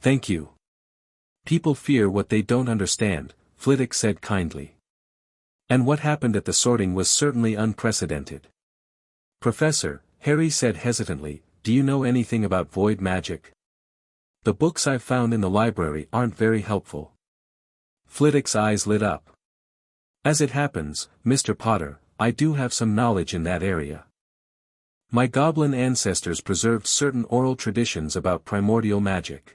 Thank you. People fear what they don't understand, Flitwick said kindly. And what happened at the sorting was certainly unprecedented. Professor, Harry said hesitantly, do you know anything about void magic? The books I've found in the library aren't very helpful. Flitwick's eyes lit up. As it happens, Mr. Potter, I do have some knowledge in that area. My goblin ancestors preserved certain oral traditions about primordial magic.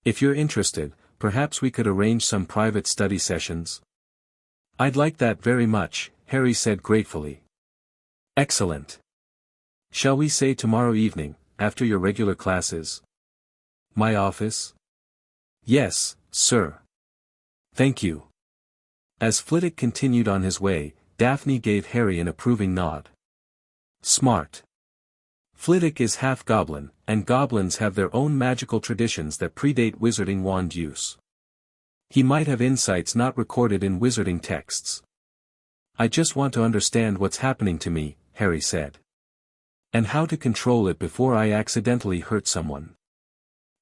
If you're interested, perhaps we could arrange some private study sessions. I'd like that very much, Harry said gratefully. Excellent. Shall we say tomorrow evening, after your regular classes? My office? Yes, sir. Thank you. As Flitwick continued on his way, Daphne gave Harry an approving nod. Smart. Flitwick is half goblin, and goblins have their own magical traditions that predate wizarding wand use. He might have insights not recorded in wizarding texts. I just want to understand what's happening to me, Harry said. And how to control it before I accidentally hurt someone.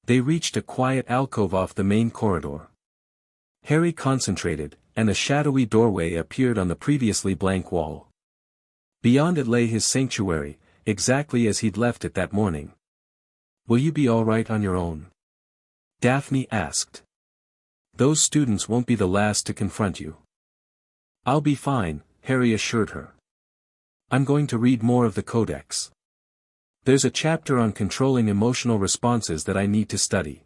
They reached a quiet alcove off the main corridor. Harry concentrated, and a shadowy doorway appeared on the previously blank wall. Beyond it lay his sanctuary, exactly as he'd left it that morning. Will you be all right on your own? Daphne asked. Those students won't be the last to confront you. I'll be fine, Harry assured her. I'm going to read more of the Codex. There's a chapter on controlling emotional responses that I need to study.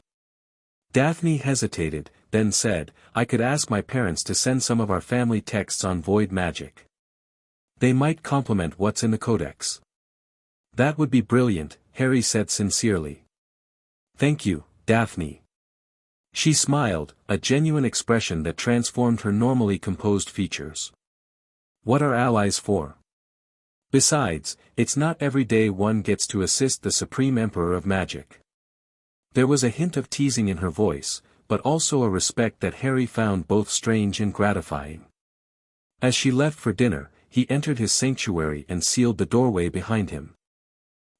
Daphne hesitated, then said, I could ask my parents to send some of our family texts on void magic. They might complement what's in the Codex. That would be brilliant, Harry said sincerely. Thank you, Daphne. She smiled, a genuine expression that transformed her normally composed features. What are allies for? Besides, it's not every day one gets to assist the Supreme Emperor of Magic. There was a hint of teasing in her voice, but also a respect that Harry found both strange and gratifying. As she left for dinner, he entered his sanctuary and sealed the doorway behind him.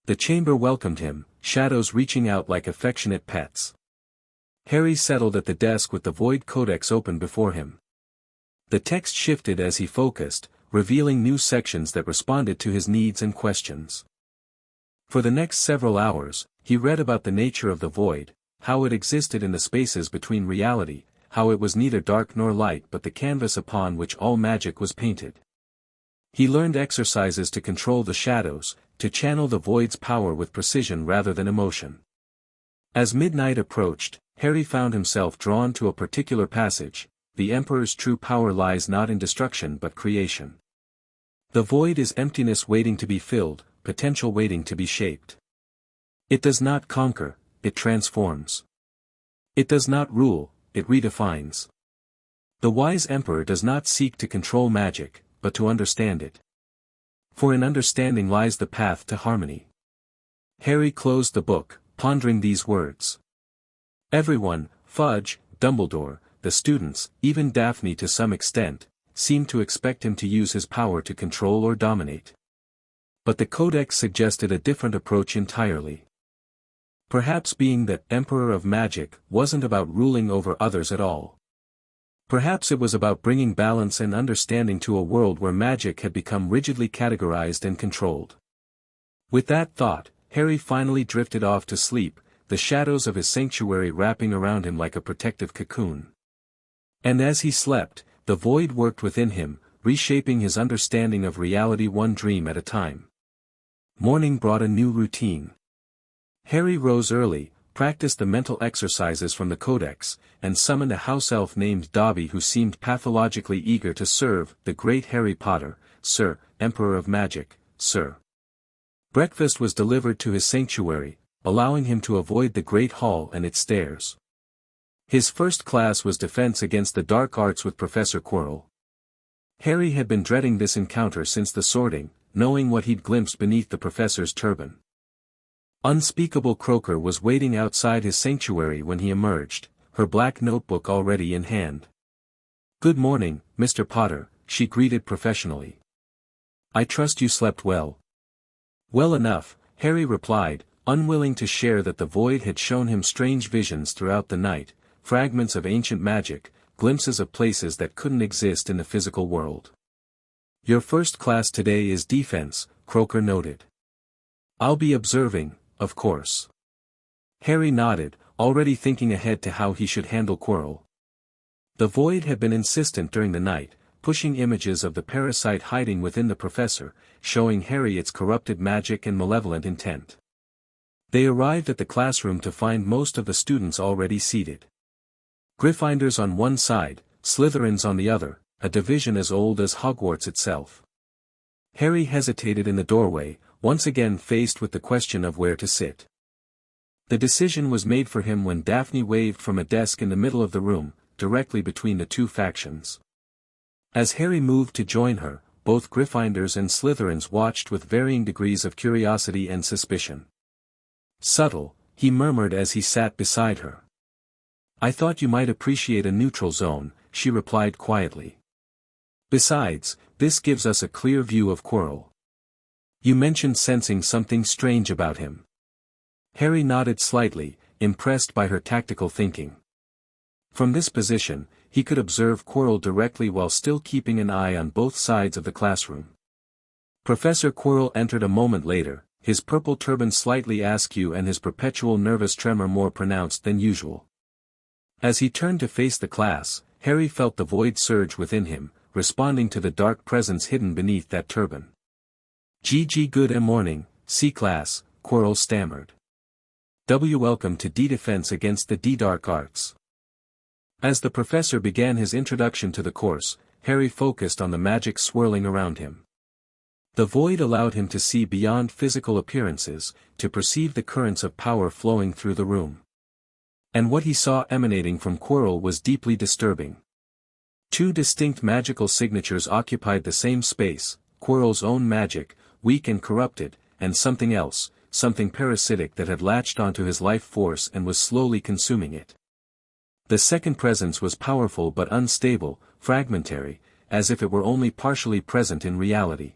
The chamber welcomed him, shadows reaching out like affectionate pets. Harry settled at the desk with the Void Codex open before him. The text shifted as he focused, revealing new sections that responded to his needs and questions. For the next several hours, he read about the nature of the void, how it existed in the spaces between reality, how it was neither dark nor light but the canvas upon which all magic was painted. He learned exercises to control the shadows, to channel the void's power with precision rather than emotion. As midnight approached, Harry found himself drawn to a particular passage. The Emperor's true power lies not in destruction but creation. The void is emptiness waiting to be filled, potential waiting to be shaped. It does not conquer, it transforms. It does not rule, it redefines. The wise Emperor does not seek to control magic, but to understand it. For in understanding lies the path to harmony. Harry closed the book, pondering these words. Everyone, Fudge, Dumbledore, the students, even Daphne to some extent, seemed to expect him to use his power to control or dominate. But the Codex suggested a different approach entirely. Perhaps being the Emperor of Magic wasn't about ruling over others at all. Perhaps it was about bringing balance and understanding to a world where magic had become rigidly categorized and controlled. With that thought, Harry finally drifted off to sleep, the shadows of his sanctuary wrapping around him like a protective cocoon. And as he slept, the void worked within him, reshaping his understanding of reality one dream at a time. Morning brought a new routine. Harry rose early, practiced the mental exercises from the Codex, and summoned a house elf named Dobby who seemed pathologically eager to serve the great Harry Potter, Sir, Emperor of Magic, Sir. Breakfast was delivered to his sanctuary, allowing him to avoid the Great Hall and its stairs. His first class was Defense Against the Dark Arts with Professor Quirrell. Harry had been dreading this encounter since the sorting, knowing what he'd glimpsed beneath the professor's turban. Unspeakable Croaker was waiting outside his sanctuary when he emerged, her black notebook already in hand. "Good morning, Mr. Potter," she greeted professionally. "I trust you slept well." "Well enough," Harry replied, unwilling to share that the void had shown him strange visions throughout the night, fragments of ancient magic, glimpses of places that couldn't exist in the physical world. "Your first class today is defense," Croaker noted. "I'll be observing, of course." Harry nodded, already thinking ahead to how he should handle Quirrell. The void had been insistent during the night, pushing images of the parasite hiding within the professor, showing Harry its corrupted magic and malevolent intent. They arrived at the classroom to find most of the students already seated. Gryffindors on one side, Slytherins on the other, a division as old as Hogwarts itself. Harry hesitated in the doorway, once again faced with the question of where to sit. The decision was made for him when Daphne waved from a desk in the middle of the room, directly between the two factions. As Harry moved to join her, both Gryffindors and Slytherins watched with varying degrees of curiosity and suspicion. "Subtle," he murmured as he sat beside her. "I thought you might appreciate a neutral zone," she replied quietly. "Besides, this gives us a clear view of Quirrell. You mentioned sensing something strange about him." Harry nodded slightly, impressed by her tactical thinking. From this position, he could observe Quirrell directly while still keeping an eye on both sides of the classroom. Professor Quirrell entered a moment later, his purple turban slightly askew and his perpetual nervous tremor more pronounced than usual. As he turned to face the class, Harry felt the void surge within him, responding to the dark presence hidden beneath that turban. Good morning, C-class," Quirrell stammered. Welcome to Defense Against the Dark Arts." As the professor began his introduction to the course, Harry focused on the magic swirling around him. The void allowed him to see beyond physical appearances, to perceive the currents of power flowing through the room. And what he saw emanating from Quirrell was deeply disturbing. Two distinct magical signatures occupied the same space, Quirrell's own magic, weak and corrupted, and something else, something parasitic that had latched onto his life force and was slowly consuming it. The second presence was powerful but unstable, fragmentary, as if it were only partially present in reality.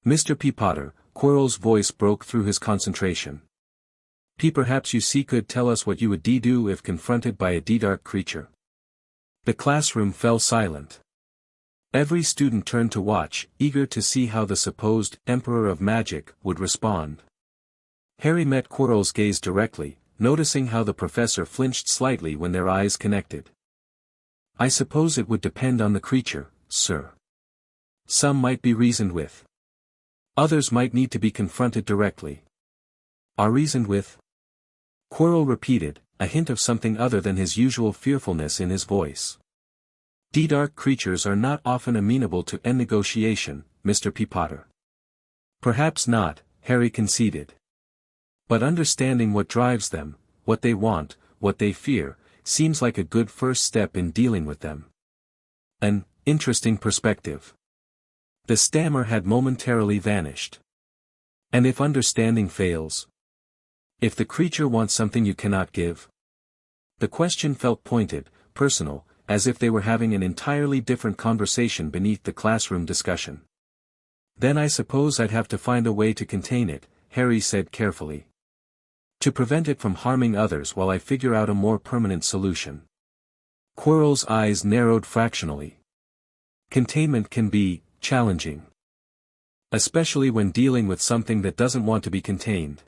"Mr. P. Potter," Quirrell's voice broke through his concentration. Perhaps you could tell us what you would do if confronted by a dark creature." The classroom fell silent. Every student turned to watch, eager to see how the supposed Emperor of Magic would respond. Harry met Quirrell's gaze directly, noticing how the professor flinched slightly when their eyes connected. "I suppose it would depend on the creature, sir. Some might be reasoned with. Others might need to be confronted directly." "Are reasoned with?" Quirrell repeated, a hint of something other than his usual fearfulness in his voice. "Dark creatures are not often amenable to negotiation, Mr. P. Potter." "Perhaps not," Harry conceded. "But understanding what drives them, what they want, what they fear, seems like a good first step in dealing with them." An interesting perspective. The stammer had momentarily vanished. "And if understanding fails? If the creature wants something you cannot give?" The question felt pointed, personal, as if they were having an entirely different conversation beneath the classroom discussion. Then I suppose I'd have to find a way to contain it, Harry said carefully. To prevent it from harming others while I figure out a more permanent solution. Quirrell's eyes narrowed fractionally. Containment can be challenging. Especially when dealing with something that doesn't want to be contained.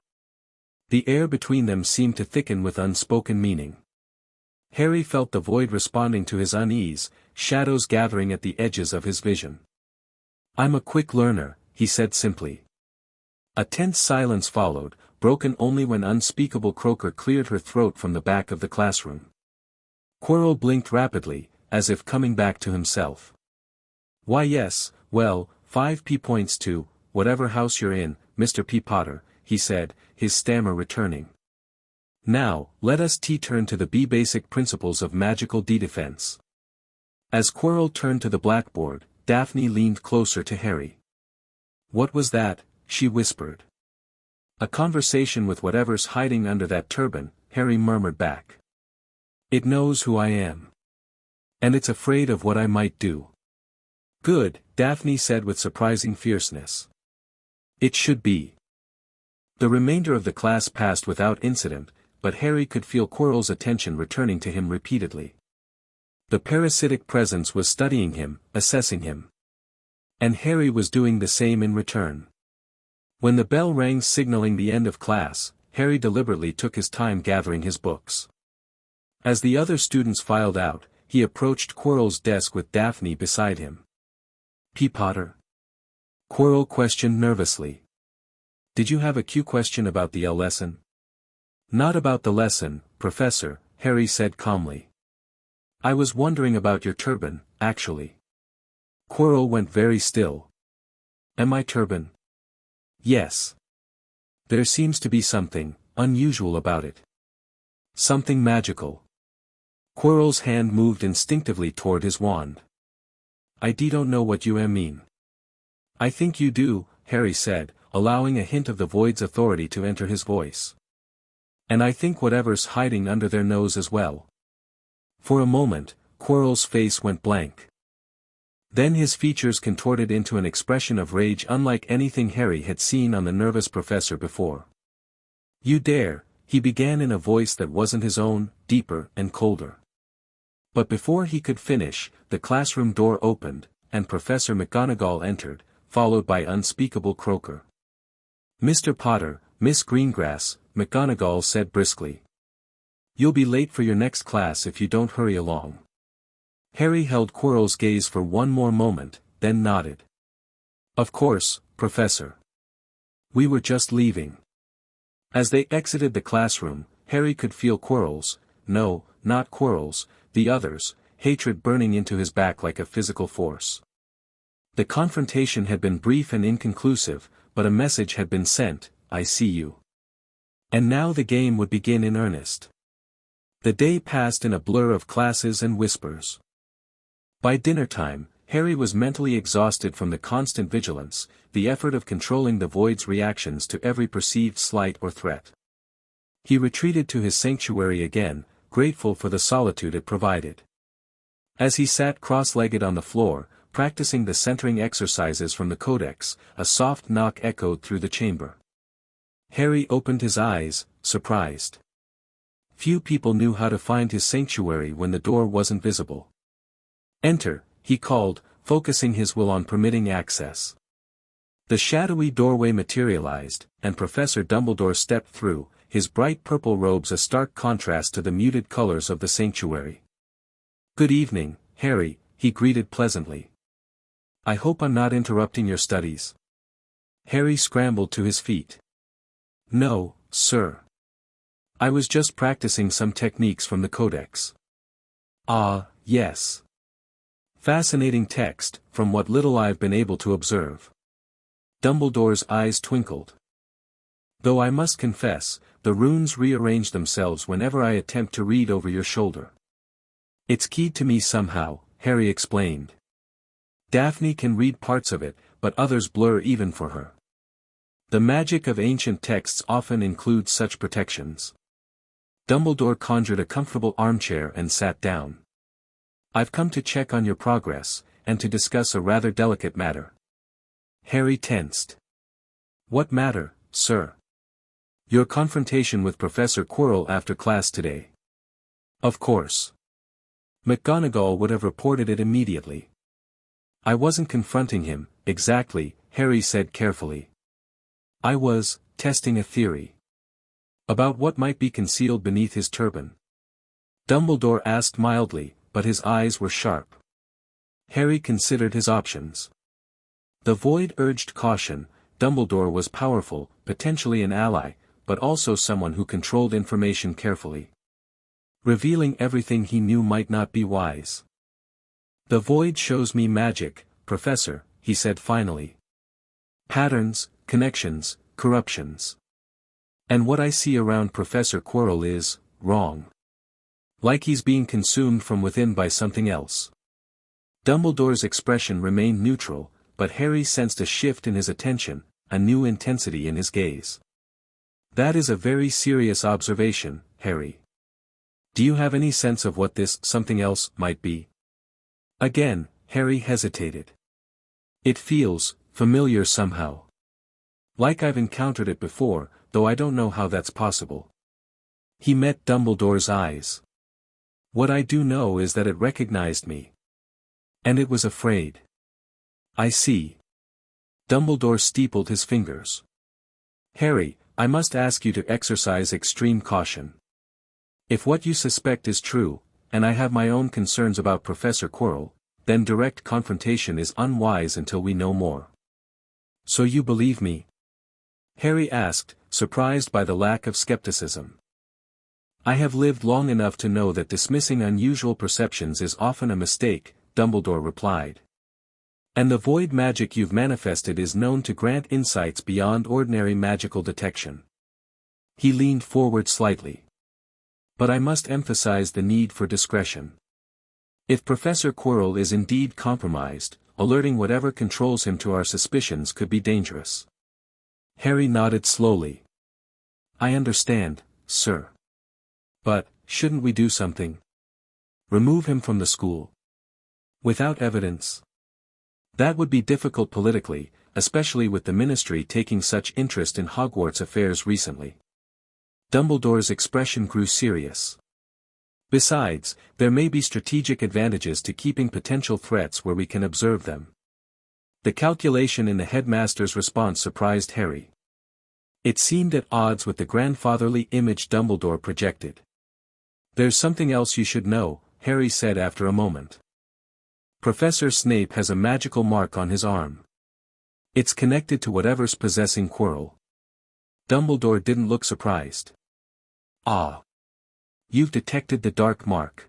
The air between them seemed to thicken with unspoken meaning. Harry felt the void responding to his unease, shadows gathering at the edges of his vision. I'm a quick learner, he said simply. A tense silence followed, broken only when unspeakable croaker cleared her throat from the back of the classroom. Quirrell blinked rapidly, as if coming back to himself. Why yes, well, 5p points to, whatever house you're in, Mr. P. Potter, he said, his stammer returning. Now, let us turn to the B basic principles of magical defense. As Quirrell turned to the blackboard, Daphne leaned closer to Harry. What was that? She whispered. A conversation with whatever's hiding under that turban, Harry murmured back. It knows who I am. And it's afraid of what I might do. Good, Daphne said with surprising fierceness. It should be. The remainder of the class passed without incident, but Harry could feel Quirrell's attention returning to him repeatedly. The parasitic presence was studying him, assessing him. And Harry was doing the same in return. When the bell rang signaling the end of class, Harry deliberately took his time gathering his books. As the other students filed out, he approached Quirrell's desk with Daphne beside him. P. Potter? Quirrell questioned nervously. Did you have a Q question about the L lesson? Not about the lesson, Professor, Harry said calmly. I was wondering about your turban, actually. Quirrell went very still. Am I turban? Yes. There seems to be something unusual about it. Something magical. Quirrell's hand moved instinctively toward his wand. I don't know what you mean. I think you do, Harry said, allowing a hint of the void's authority to enter his voice. And I think whatever's hiding under their nose as well. For a moment, Quirrell's face went blank. Then his features contorted into an expression of rage unlike anything Harry had seen on the nervous professor before. You dare, he began in a voice that wasn't his own, deeper and colder. But before he could finish, the classroom door opened, and Professor McGonagall entered, followed by unspeakable croaker. Mr. Potter, Miss Greengrass, McGonagall said briskly. You'll be late for your next class if you don't hurry along. Harry held Quirrell's gaze for one more moment, then nodded. Of course, Professor. We were just leaving. As they exited the classroom, Harry could feel Quirrell's, no, not Quirrell's, the others, hatred burning into his back like a physical force. The confrontation had been brief and inconclusive, but a message had been sent, I see you. And now the game would begin in earnest. The day passed in a blur of classes and whispers. By dinner time, Harry was mentally exhausted from the constant vigilance, the effort of controlling the void's reactions to every perceived slight or threat. He retreated to his sanctuary again, grateful for the solitude it provided. As he sat cross-legged on the floor, practicing the centering exercises from the Codex, a soft knock echoed through the chamber. Harry opened his eyes, surprised. Few people knew how to find his sanctuary when the door wasn't visible. Enter, he called, focusing his will on permitting access. The shadowy doorway materialized, and Professor Dumbledore stepped through, his bright purple robes a stark contrast to the muted colors of the sanctuary. Good evening, Harry, he greeted pleasantly. I hope I'm not interrupting your studies. Harry scrambled to his feet. No, sir. I was just practicing some techniques from the Codex. Ah, yes. Fascinating text, from what little I've been able to observe. Dumbledore's eyes twinkled. Though I must confess, the runes rearrange themselves whenever I attempt to read over your shoulder. It's keyed to me somehow, Harry explained. Daphne can read parts of it, but others blur even for her. The magic of ancient texts often includes such protections. Dumbledore conjured a comfortable armchair and sat down. I've come to check on your progress, and to discuss a rather delicate matter. Harry tensed. What matter, sir? Your confrontation with Professor Quirrell after class today. Of course. McGonagall would have reported it immediately. I wasn't confronting him, exactly, Harry said carefully. I was testing a theory. About what might be concealed beneath his turban. Dumbledore asked mildly, but his eyes were sharp. Harry considered his options. The void urged caution. Dumbledore was powerful, potentially an ally, but also someone who controlled information carefully. Revealing everything he knew might not be wise. The void shows me magic, Professor, he said finally. Patterns, connections, corruptions. And what I see around Professor Quirrell is wrong. Like he's being consumed from within by something else. Dumbledore's expression remained neutral, but Harry sensed a shift in his attention, a new intensity in his gaze. That is a very serious observation, Harry. Do you have any sense of what this something else might be? Again, Harry hesitated. It feels familiar somehow. Like I've encountered it before, though I don't know how that's possible. He met Dumbledore's eyes. What I do know is that it recognized me. And it was afraid. I see. Dumbledore steepled his fingers. Harry, I must ask you to exercise extreme caution. If what you suspect is true, and I have my own concerns about Professor Quirrell, then direct confrontation is unwise until we know more. So you believe me? Harry asked, surprised by the lack of skepticism. I have lived long enough to know that dismissing unusual perceptions is often a mistake, Dumbledore replied. And the void magic you've manifested is known to grant insights beyond ordinary magical detection. He leaned forward slightly. But I must emphasize the need for discretion. If Professor Quirrell is indeed compromised, alerting whatever controls him to our suspicions could be dangerous. Harry nodded slowly. I understand, sir. But, shouldn't we do something? Remove him from the school. Without evidence. That would be difficult politically, especially with the Ministry taking such interest in Hogwarts affairs recently. Dumbledore's expression grew serious. Besides, there may be strategic advantages to keeping potential threats where we can observe them. The calculation in the headmaster's response surprised Harry. It seemed at odds with the grandfatherly image Dumbledore projected. There's something else you should know, Harry said after a moment. Professor Snape has a magical mark on his arm. It's connected to whatever's possessing Quirrell. Dumbledore didn't look surprised. Ah. You've detected the dark mark.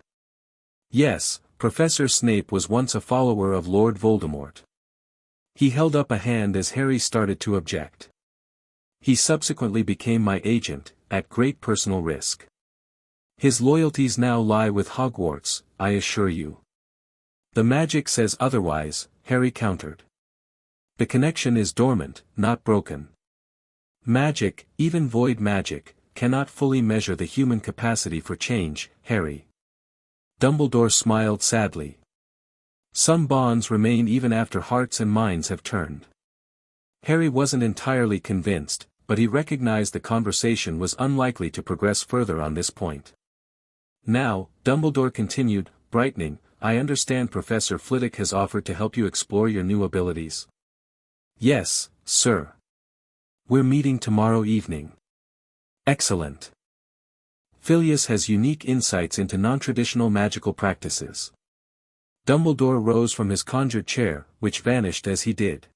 Yes, Professor Snape was once a follower of Lord Voldemort. He held up a hand as Harry started to object. He subsequently became my agent, at great personal risk. His loyalties now lie with Hogwarts, I assure you. The magic says otherwise, Harry countered. The connection is dormant, not broken. Magic, even void magic, cannot fully measure the human capacity for change, Harry. Dumbledore smiled sadly. Some bonds remain even after hearts and minds have turned. Harry wasn't entirely convinced, but he recognized the conversation was unlikely to progress further on this point. Now, Dumbledore continued, brightening, I understand Professor Flitwick has offered to help you explore your new abilities. Yes, sir. We're meeting tomorrow evening. Excellent. Phileas has unique insights into non-traditional magical practices. Dumbledore rose from his conjured chair, which vanished as he did.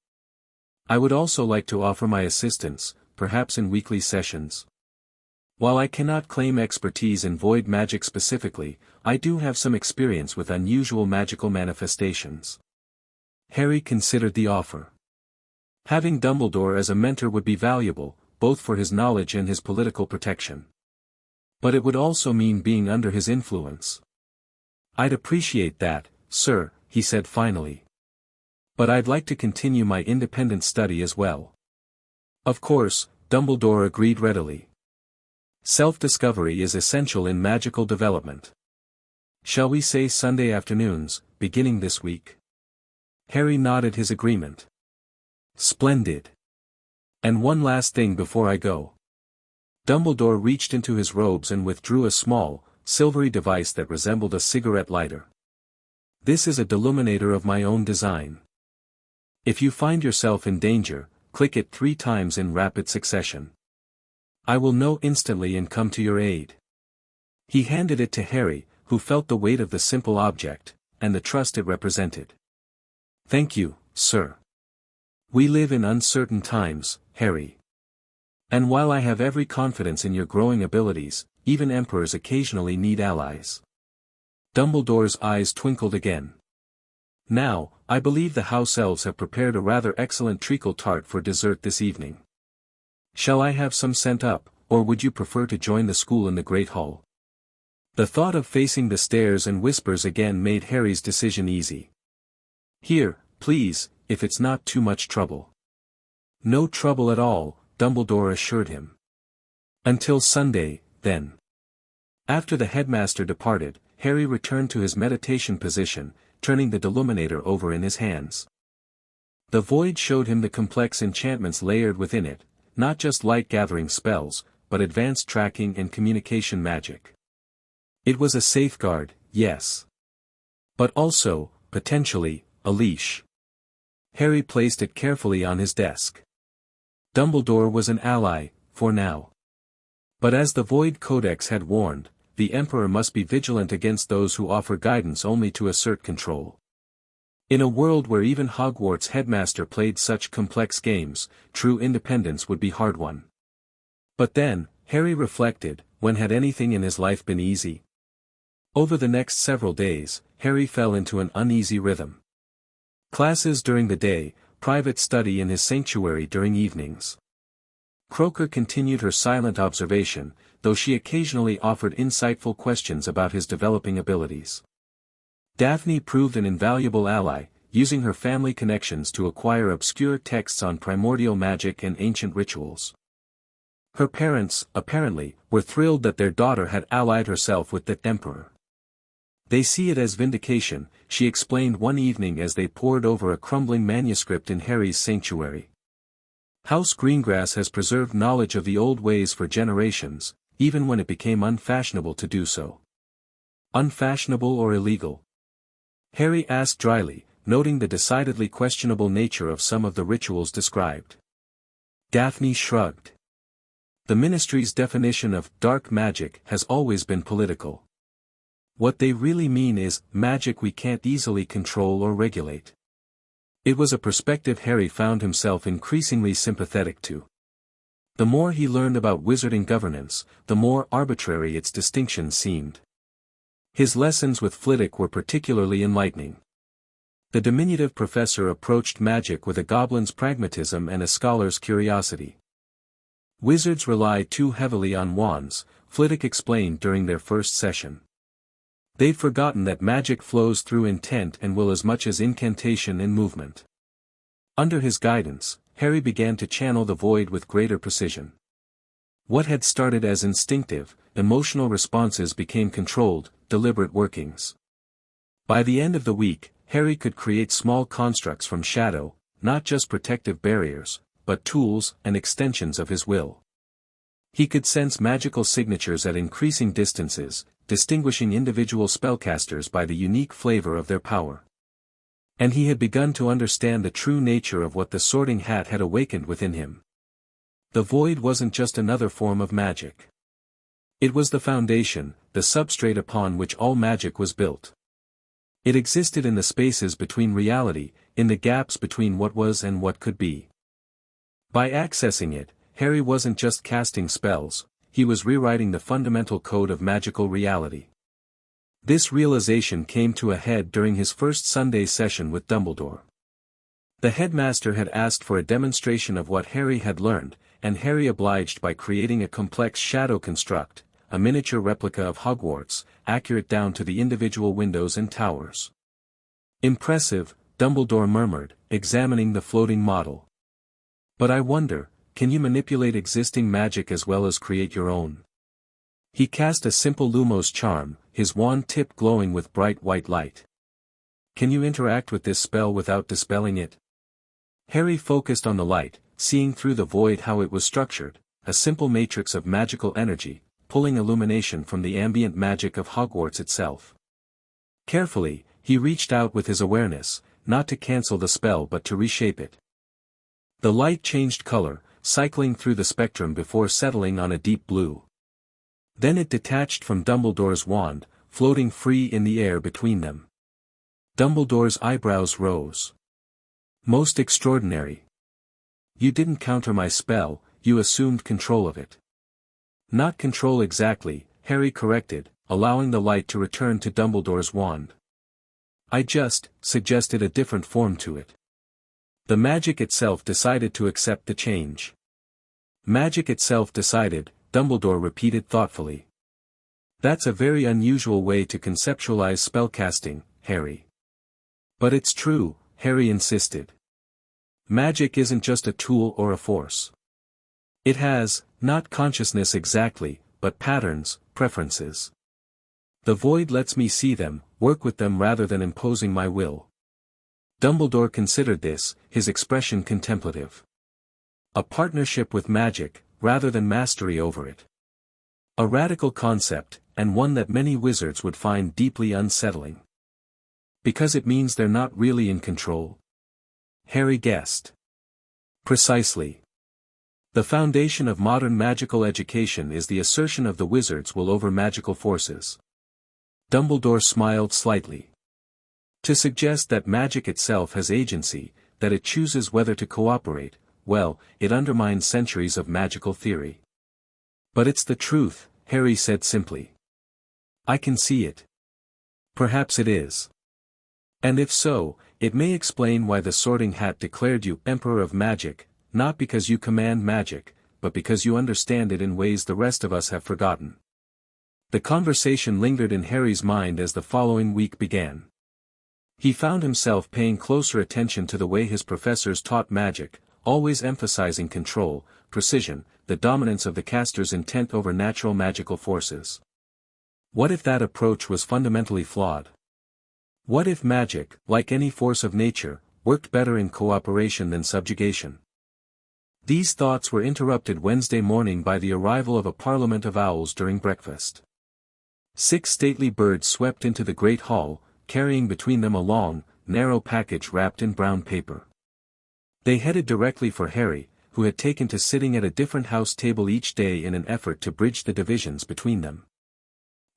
I would also like to offer my assistance, perhaps in weekly sessions. While I cannot claim expertise in void magic specifically, I do have some experience with unusual magical manifestations. Harry considered the offer. Having Dumbledore as a mentor would be valuable, both for his knowledge and his political protection. But it would also mean being under his influence. I'd appreciate that, sir, he said finally. But I'd like to continue my independent study as well. Of course, Dumbledore agreed readily. Self-discovery is essential in magical development. Shall we say Sunday afternoons, beginning this week? Harry nodded his agreement. Splendid. And one last thing before I go. Dumbledore reached into his robes and withdrew a small, silvery device that resembled a cigarette lighter. This is a deluminator of my own design. If you find yourself in danger, click it 3 times in rapid succession. I will know instantly and come to your aid. He handed it to Harry, who felt the weight of the simple object, and the trust it represented. Thank you, sir. We live in uncertain times, Harry. And while I have every confidence in your growing abilities, even emperors occasionally need allies. Dumbledore's eyes twinkled again. Now, I believe the house elves have prepared a rather excellent treacle tart for dessert this evening. Shall I have some sent up, or would you prefer to join the school in the Great Hall? The thought of facing the stares and whispers again made Harry's decision easy. Here, please, if it's not too much trouble. No trouble at all, Dumbledore assured him. Until Sunday, then. After the headmaster departed, Harry returned to his meditation position, turning the deluminator over in his hands. The void showed him the complex enchantments layered within it, not just light-gathering spells, but advanced tracking and communication magic. It was a safeguard, yes. But also, potentially, a leash. Harry placed it carefully on his desk. Dumbledore was an ally, for now. But as the Void Codex had warned, the Emperor must be vigilant against those who offer guidance only to assert control. In a world where even Hogwarts' headmaster played such complex games, true independence would be hard won. But then, Harry reflected, when had anything in his life been easy? Over the next several days, Harry fell into an uneasy rhythm. Classes during the day, private study in his sanctuary during evenings. Croaker continued her silent observation, though she occasionally offered insightful questions about his developing abilities. Daphne proved an invaluable ally, using her family connections to acquire obscure texts on primordial magic and ancient rituals. Her parents, apparently, were thrilled that their daughter had allied herself with the Emperor. They see it as vindication, she explained one evening as they pored over a crumbling manuscript in Harry's sanctuary. House Greengrass has preserved knowledge of the old ways for generations, even when it became unfashionable to do so. Unfashionable or illegal? Harry asked dryly, noting the decidedly questionable nature of some of the rituals described. Daphne shrugged. The Ministry's definition of dark magic has always been political. What they really mean is magic we can't easily control or regulate. It was a perspective Harry found himself increasingly sympathetic to. The more he learned about wizarding governance, the more arbitrary its distinctions seemed. His lessons with Flitwick were particularly enlightening. The diminutive professor approached magic with a goblin's pragmatism and a scholar's curiosity. Wizards rely too heavily on wands, Flitwick explained during their first session. They've forgotten that magic flows through intent and will as much as incantation and movement. Under his guidance, Harry began to channel the void with greater precision. What had started as instinctive, emotional responses became controlled, deliberate workings. By the end of the week, Harry could create small constructs from shadow, not just protective barriers, but tools and extensions of his will. He could sense magical signatures at increasing distances, distinguishing individual spellcasters by the unique flavor of their power. And he had begun to understand the true nature of what the Sorting Hat had awakened within him. The void wasn't just another form of magic. It was the foundation, the substrate upon which all magic was built. It existed in the spaces between reality, in the gaps between what was and what could be. By accessing it, Harry wasn't just casting spells, he was rewriting the fundamental code of magical reality. This realization came to a head during his first Sunday session with Dumbledore. The headmaster had asked for a demonstration of what Harry had learned, and Harry obliged by creating a complex shadow construct, a miniature replica of Hogwarts, accurate down to the individual windows and towers. Impressive, Dumbledore murmured, examining the floating model. But I wonder, can you manipulate existing magic as well as create your own? He cast a simple Lumos charm, his wand tip glowing with bright white light. Can you interact with this spell without dispelling it? Harry focused on the light, seeing through the void how it was structured, a simple matrix of magical energy, pulling illumination from the ambient magic of Hogwarts itself. Carefully, he reached out with his awareness, not to cancel the spell but to reshape it. The light changed color, cycling through the spectrum before settling on a deep blue. Then it detached from Dumbledore's wand, floating free in the air between them. Dumbledore's eyebrows rose. Most extraordinary. You didn't counter my spell, you assumed control of it. Not control exactly, Harry corrected, allowing the light to return to Dumbledore's wand. I just suggested a different form to it. The magic itself decided to accept the change. Magic itself decided, Dumbledore repeated thoughtfully. That's a very unusual way to conceptualize spellcasting, Harry. But it's true, Harry insisted. Magic isn't just a tool or a force. It has, not consciousness exactly, but patterns, preferences. The void lets me see them, work with them rather than imposing my will. Dumbledore considered this, his expression contemplative. A partnership with magic, rather than mastery over it. A radical concept, and one that many wizards would find deeply unsettling. Because it means they're not really in control? Harry guessed. Precisely. The foundation of modern magical education is the assertion of the wizards will over magical forces. Dumbledore smiled slightly. To suggest that magic itself has agency, that it chooses whether to cooperate, well, it undermines centuries of magical theory. But it's the truth, Harry said simply. I can see it. Perhaps it is. And if so, it may explain why the Sorting Hat declared you Emperor of Magic, not because you command magic, but because you understand it in ways the rest of us have forgotten. The conversation lingered in Harry's mind as the following week began. He found himself paying closer attention to the way his professors taught magic, always emphasizing control, precision, the dominance of the caster's intent over natural magical forces. What if that approach was fundamentally flawed? What if magic, like any force of nature, worked better in cooperation than subjugation? These thoughts were interrupted Wednesday morning by the arrival of a parliament of owls during breakfast. 6 stately birds swept into the great hall, carrying between them a long, narrow package wrapped in brown paper. They headed directly for Harry, who had taken to sitting at a different house table each day in an effort to bridge the divisions between them.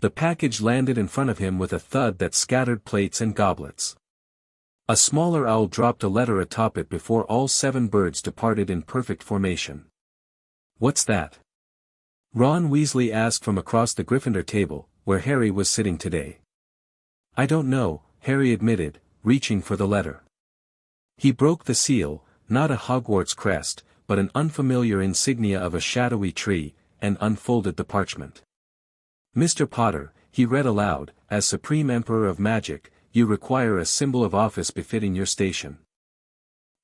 The package landed in front of him with a thud that scattered plates and goblets. A smaller owl dropped a letter atop it before all 7 birds departed in perfect formation. What's that? Ron Weasley asked from across the Gryffindor table, where Harry was sitting today. I don't know, Harry admitted, reaching for the letter. He broke the seal, not a Hogwarts crest, but an unfamiliar insignia of a shadowy tree, and unfolded the parchment. Mr. Potter, he read aloud, as Supreme Emperor of Magic, you require a symbol of office befitting your station.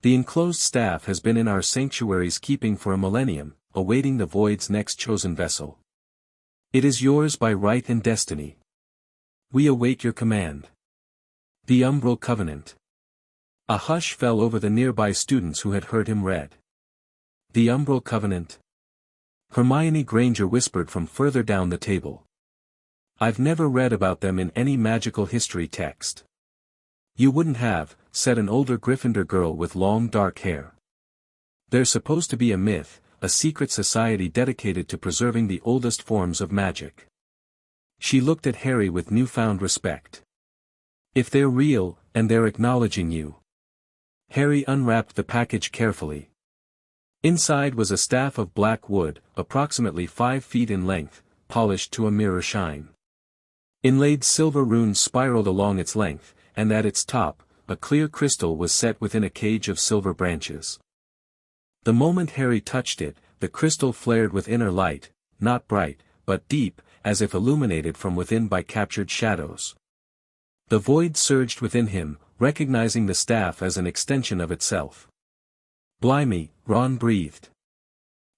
The enclosed staff has been in our sanctuary's keeping for a millennium, awaiting the void's next chosen vessel. It is yours by right and destiny. We await your command. The Umbral Covenant. A hush fell over the nearby students who had heard him read. The Umbral Covenant? Hermione Granger whispered from further down the table. I've never read about them in any magical history text. You wouldn't have, said an older Gryffindor girl with long dark hair. They're supposed to be a myth, a secret society dedicated to preserving the oldest forms of magic. She looked at Harry with newfound respect. If they're real, and they're acknowledging you. Harry unwrapped the package carefully. Inside was a staff of black wood, approximately 5 feet in length, polished to a mirror shine. Inlaid silver runes spiraled along its length, and at its top, a clear crystal was set within a cage of silver branches. The moment Harry touched it, the crystal flared with inner light, not bright, but deep, as if illuminated from within by captured shadows. The void surged within him, recognizing the staff as an extension of itself. Blimey, Ron breathed.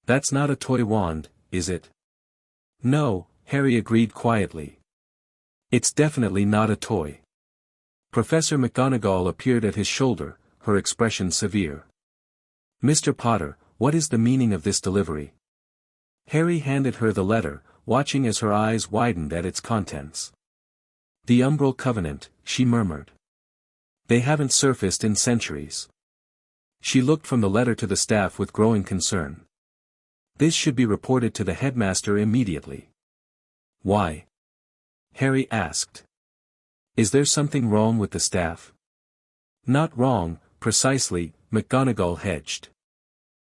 That's not a toy wand, is it? No, Harry agreed quietly. It's definitely not a toy. Professor McGonagall appeared at his shoulder, her expression severe. Mr. Potter, what is the meaning of this delivery? Harry handed her the letter, watching as her eyes widened at its contents. The Umbral Covenant, she murmured. They haven't surfaced in centuries. She looked from the letter to the staff with growing concern. This should be reported to the headmaster immediately. Why? Harry asked. Is there something wrong with the staff? Not wrong, precisely, McGonagall hedged.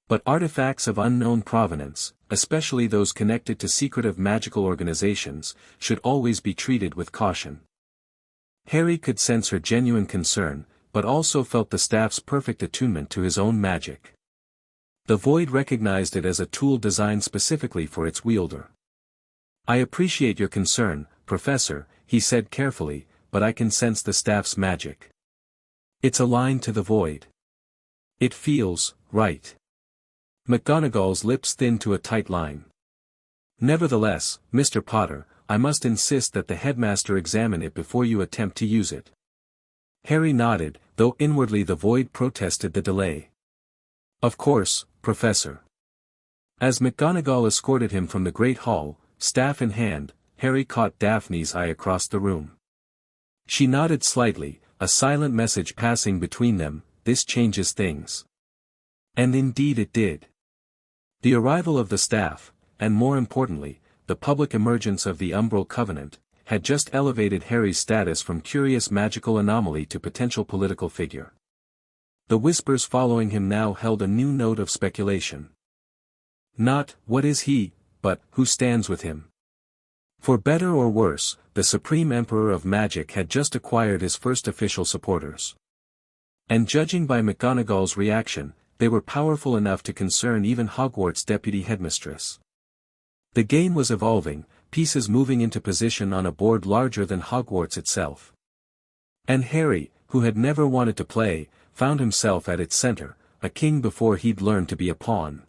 But artifacts of unknown provenance, especially those connected to secretive magical organizations, should always be treated with caution. Harry could sense her genuine concern, but also felt the staff's perfect attunement to his own magic. The Void recognized it as a tool designed specifically for its wielder. I appreciate your concern, Professor, he said carefully, but I can sense the staff's magic. It's aligned to the Void. It feels right. McGonagall's lips thinned to a tight line. Nevertheless, Mr. Potter, I must insist that the headmaster examine it before you attempt to use it. Harry nodded, though inwardly the Void protested the delay. Of course, Professor. As McGonagall escorted him from the Great Hall, staff in hand, Harry caught Daphne's eye across the room. She nodded slightly, a silent message passing between them, this changes things. And indeed it did. The arrival of the staff, and more importantly, the public emergence of the Umbral Covenant, had just elevated Harry's status from curious magical anomaly to potential political figure. The whispers following him now held a new note of speculation. Not, what is he, but, who stands with him? For better or worse, the Supreme Emperor of Magic had just acquired his first official supporters. And judging by McGonagall's reaction, they were powerful enough to concern even Hogwarts' deputy headmistress. The game was evolving, pieces moving into position on a board larger than Hogwarts itself. And Harry, who had never wanted to play, found himself at its center, a king before he'd learned to be a pawn.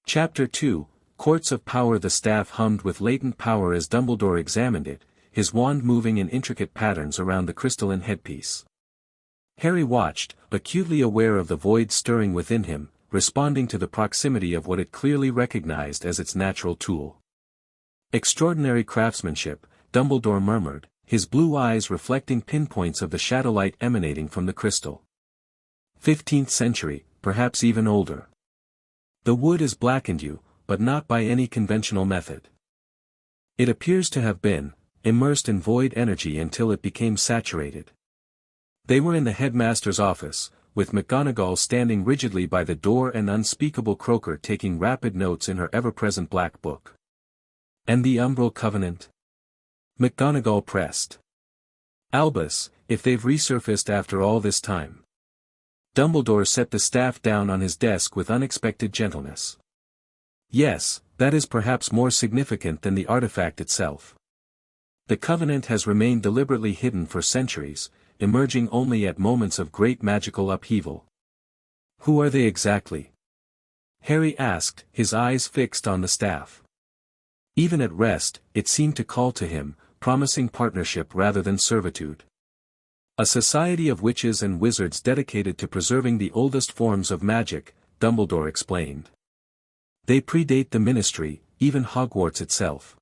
Chapter 2, Courts of Power. The staff hummed with latent power as Dumbledore examined it, his wand moving in intricate patterns around the crystalline headpiece. Harry watched, acutely aware of the void stirring within him, responding to the proximity of what it clearly recognized as its natural tool. Extraordinary craftsmanship, Dumbledore murmured, his blue eyes reflecting pinpoints of the shadowlight emanating from the crystal. 15th century, perhaps even older. The wood is blackened but not by any conventional method. It appears to have been immersed in void energy until it became saturated. They were in the headmaster's office, with McGonagall standing rigidly by the door and unspeakable Croaker taking rapid notes in her ever-present black book. And the Umbral Covenant? McGonagall pressed. Albus, if they've resurfaced after all this time. Dumbledore set the staff down on his desk with unexpected gentleness. Yes, that is perhaps more significant than the artifact itself. The Covenant has remained deliberately hidden for centuries, emerging only at moments of great magical upheaval. Who are they exactly? Harry asked, his eyes fixed on the staff. Even at rest, it seemed to call to him, promising partnership rather than servitude. A society of witches and wizards dedicated to preserving the oldest forms of magic, Dumbledore explained. They predate the Ministry, even Hogwarts itself.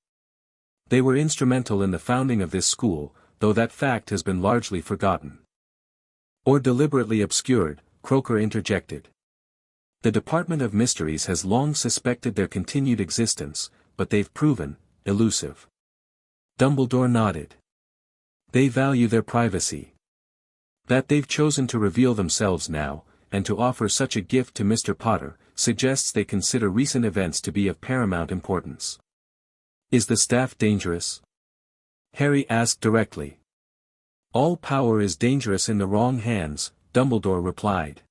They were instrumental in the founding of this school, though that fact has been largely forgotten. Or deliberately obscured, Croaker interjected. The Department of Mysteries has long suspected their continued existence, but they've proven elusive. Dumbledore nodded. They value their privacy. That they've chosen to reveal themselves now, and to offer such a gift to Mr. Potter, suggests they consider recent events to be of paramount importance. Is the staff dangerous? Harry asked directly. All power is dangerous in the wrong hands, Dumbledore replied.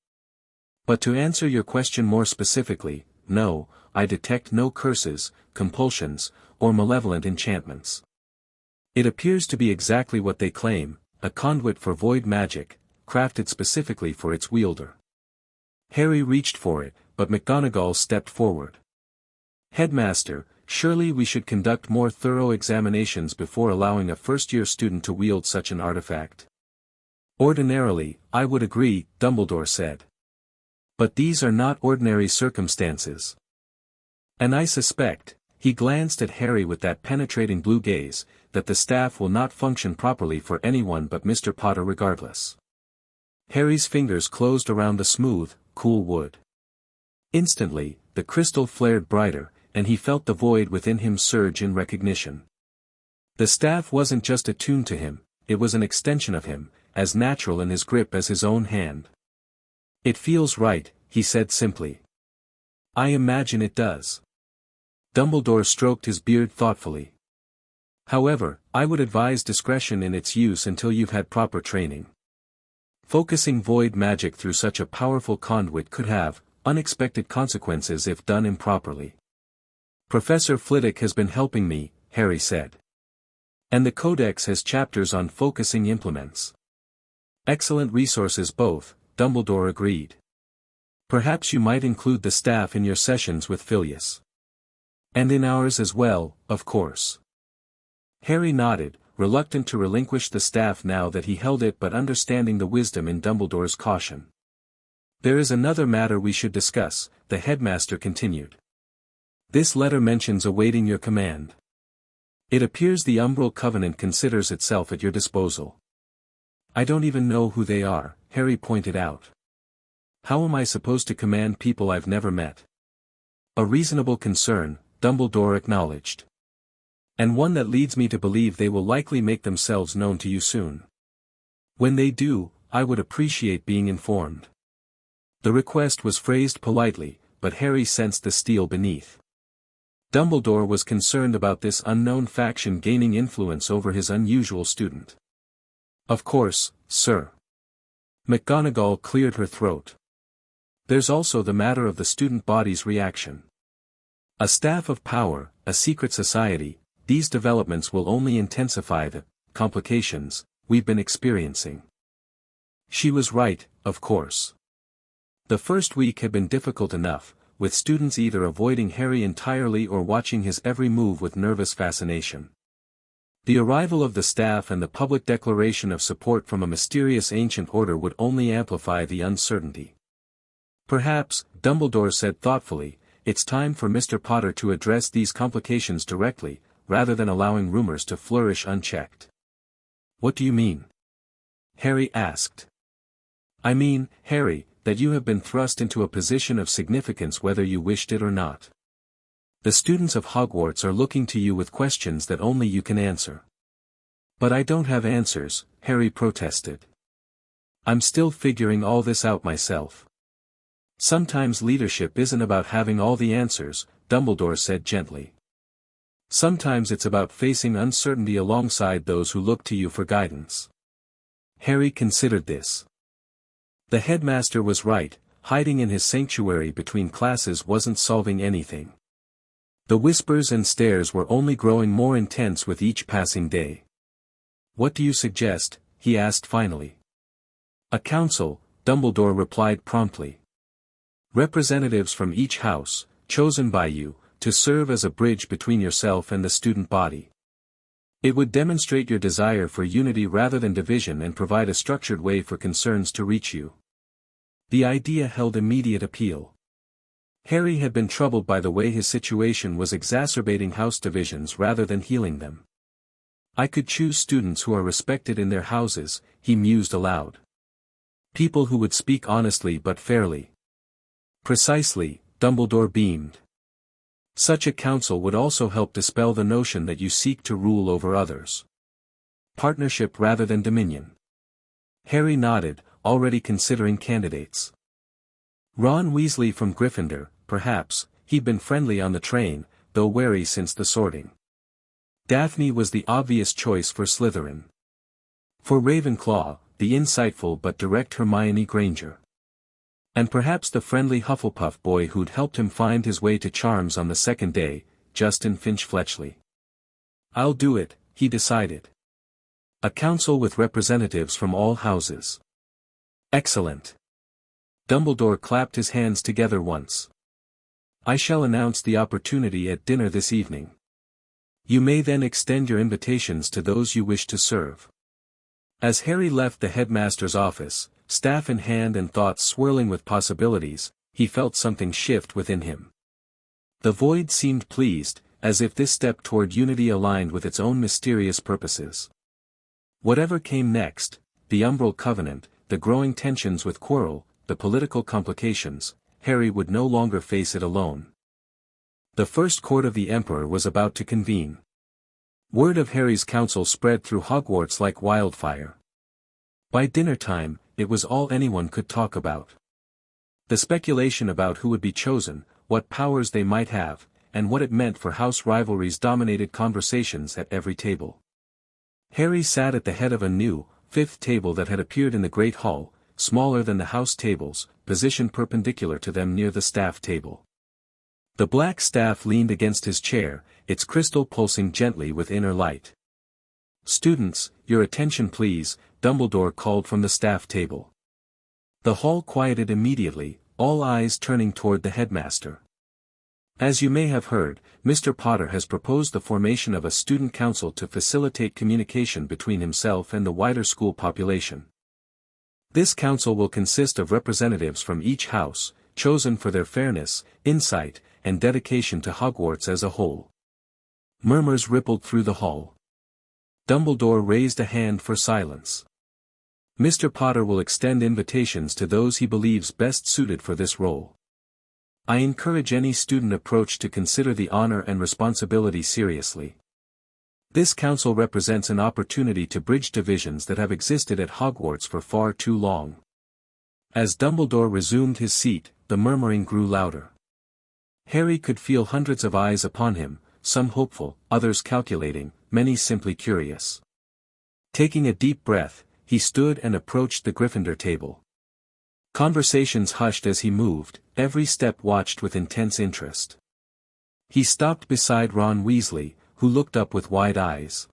But to answer your question more specifically, no, I detect no curses, compulsions, or malevolent enchantments. It appears to be exactly what they claim, a conduit for void magic, crafted specifically for its wielder. Harry reached for it, but McGonagall stepped forward. Headmaster, Surely we should conduct more thorough examinations before allowing a first-year student to wield such an artifact. Ordinarily, I would agree, Dumbledore said. But these are not ordinary circumstances. And I suspect, he glanced at Harry with that penetrating blue gaze, that the staff will not function properly for anyone but Mr. Potter regardless. Harry's fingers closed around the smooth, cool wood. Instantly, the crystal flared brighter, and he felt the void within him surge in recognition. The staff wasn't just attuned to him, it was an extension of him, as natural in his grip as his own hand. It feels right, he said simply. I imagine it does. Dumbledore stroked his beard thoughtfully. However, I would advise discretion in its use until you've had proper training. Focusing void magic through such a powerful conduit could have unexpected consequences if done improperly. Professor Flitwick has been helping me, Harry said. And the Codex has chapters on focusing implements. Excellent resources both, Dumbledore agreed. Perhaps you might include the staff in your sessions with Filius. And in ours as well, of course. Harry nodded, reluctant to relinquish the staff now that he held it but understanding the wisdom in Dumbledore's caution. There is another matter we should discuss, the headmaster continued. This letter mentions awaiting your command. It appears the Umbral Covenant considers itself at your disposal. I don't even know who they are, Harry pointed out. How am I supposed to command people I've never met? A reasonable concern, Dumbledore acknowledged. And one that leads me to believe they will likely make themselves known to you soon. When they do, I would appreciate being informed. The request was phrased politely, but Harry sensed the steel beneath. Dumbledore was concerned about this unknown faction gaining influence over his unusual student. Of course, sir. McGonagall cleared her throat. There's also the matter of the student body's reaction. A staff of power, a secret society, these developments will only intensify the complications we've been experiencing. She was right, of course. The first week had been difficult enough, with students either avoiding Harry entirely or watching his every move with nervous fascination. The arrival of the staff and the public declaration of support from a mysterious ancient order would only amplify the uncertainty. Perhaps, Dumbledore said thoughtfully, it's time for Mr. Potter to address these complications directly, rather than allowing rumors to flourish unchecked. What do you mean? Harry asked. I mean, Harry, that you have been thrust into a position of significance whether you wished it or not. The students of Hogwarts are looking to you with questions that only you can answer. But I don't have answers, Harry protested. I'm still figuring all this out myself. Sometimes leadership isn't about having all the answers, Dumbledore said gently. Sometimes it's about facing uncertainty alongside those who look to you for guidance. Harry considered this. The headmaster was right, hiding in his sanctuary between classes wasn't solving anything. The whispers and stares were only growing more intense with each passing day. What do you suggest? He asked finally. A council, Dumbledore replied promptly. Representatives from each house, chosen by you, to serve as a bridge between yourself and the student body. It would demonstrate your desire for unity rather than division and provide a structured way for concerns to reach you. The idea held immediate appeal. Harry had been troubled by the way his situation was exacerbating house divisions rather than healing them. I could choose students who are respected in their houses, he mused aloud. People who would speak honestly but fairly. Precisely, Dumbledore beamed. Such a council would also help dispel the notion that you seek to rule over others. Partnership rather than dominion. Harry nodded, already considering candidates. Ron Weasley from Gryffindor, perhaps, he'd been friendly on the train, though wary since the sorting. Daphne was the obvious choice for Slytherin. For Ravenclaw, the insightful but direct Hermione Granger. And perhaps the friendly Hufflepuff boy who'd helped him find his way to charms on the second day, Justin Finch-Fletchley. I'll do it, he decided. A council with representatives from all houses. Excellent. Dumbledore clapped his hands together once. I shall announce the opportunity at dinner this evening. You may then extend your invitations to those you wish to serve. As Harry left the headmaster's office, staff in hand and thoughts swirling with possibilities, he felt something shift within him. The void seemed pleased, as if this step toward unity aligned with its own mysterious purposes. Whatever came next, the umbral covenant, the growing tensions with Quirrell, the political complications, Harry would no longer face it alone. The first court of the Emperor was about to convene. Word of Harry's counsel spread through Hogwarts like wildfire. By dinner time, it was all anyone could talk about. The speculation about who would be chosen, what powers they might have, and what it meant for house rivalries dominated conversations at every table. Harry sat at the head of a new, fifth table that had appeared in the Great Hall, smaller than the house tables, positioned perpendicular to them near the staff table. The black staff leaned against his chair, its crystal pulsing gently with inner light. "Students, your attention please," Dumbledore called from the staff table. The hall quieted immediately, all eyes turning toward the headmaster. "As you may have heard, Mr. Potter has proposed the formation of a student council to facilitate communication between himself and the wider school population. This council will consist of representatives from each house, chosen for their fairness, insight, and dedication to Hogwarts as a whole." Murmurs rippled through the hall. Dumbledore raised a hand for silence. "Mr. Potter will extend invitations to those he believes best suited for this role. I encourage any student approach to consider the honor and responsibility seriously. This council represents an opportunity to bridge divisions that have existed at Hogwarts for far too long." As Dumbledore resumed his seat, the murmuring grew louder. Harry could feel hundreds of eyes upon him, some hopeful, others calculating, many simply curious. Taking a deep breath, he stood and approached the Gryffindor table. Conversations hushed as he moved, every step watched with intense interest. He stopped beside Ron Weasley, who looked up with wide eyes.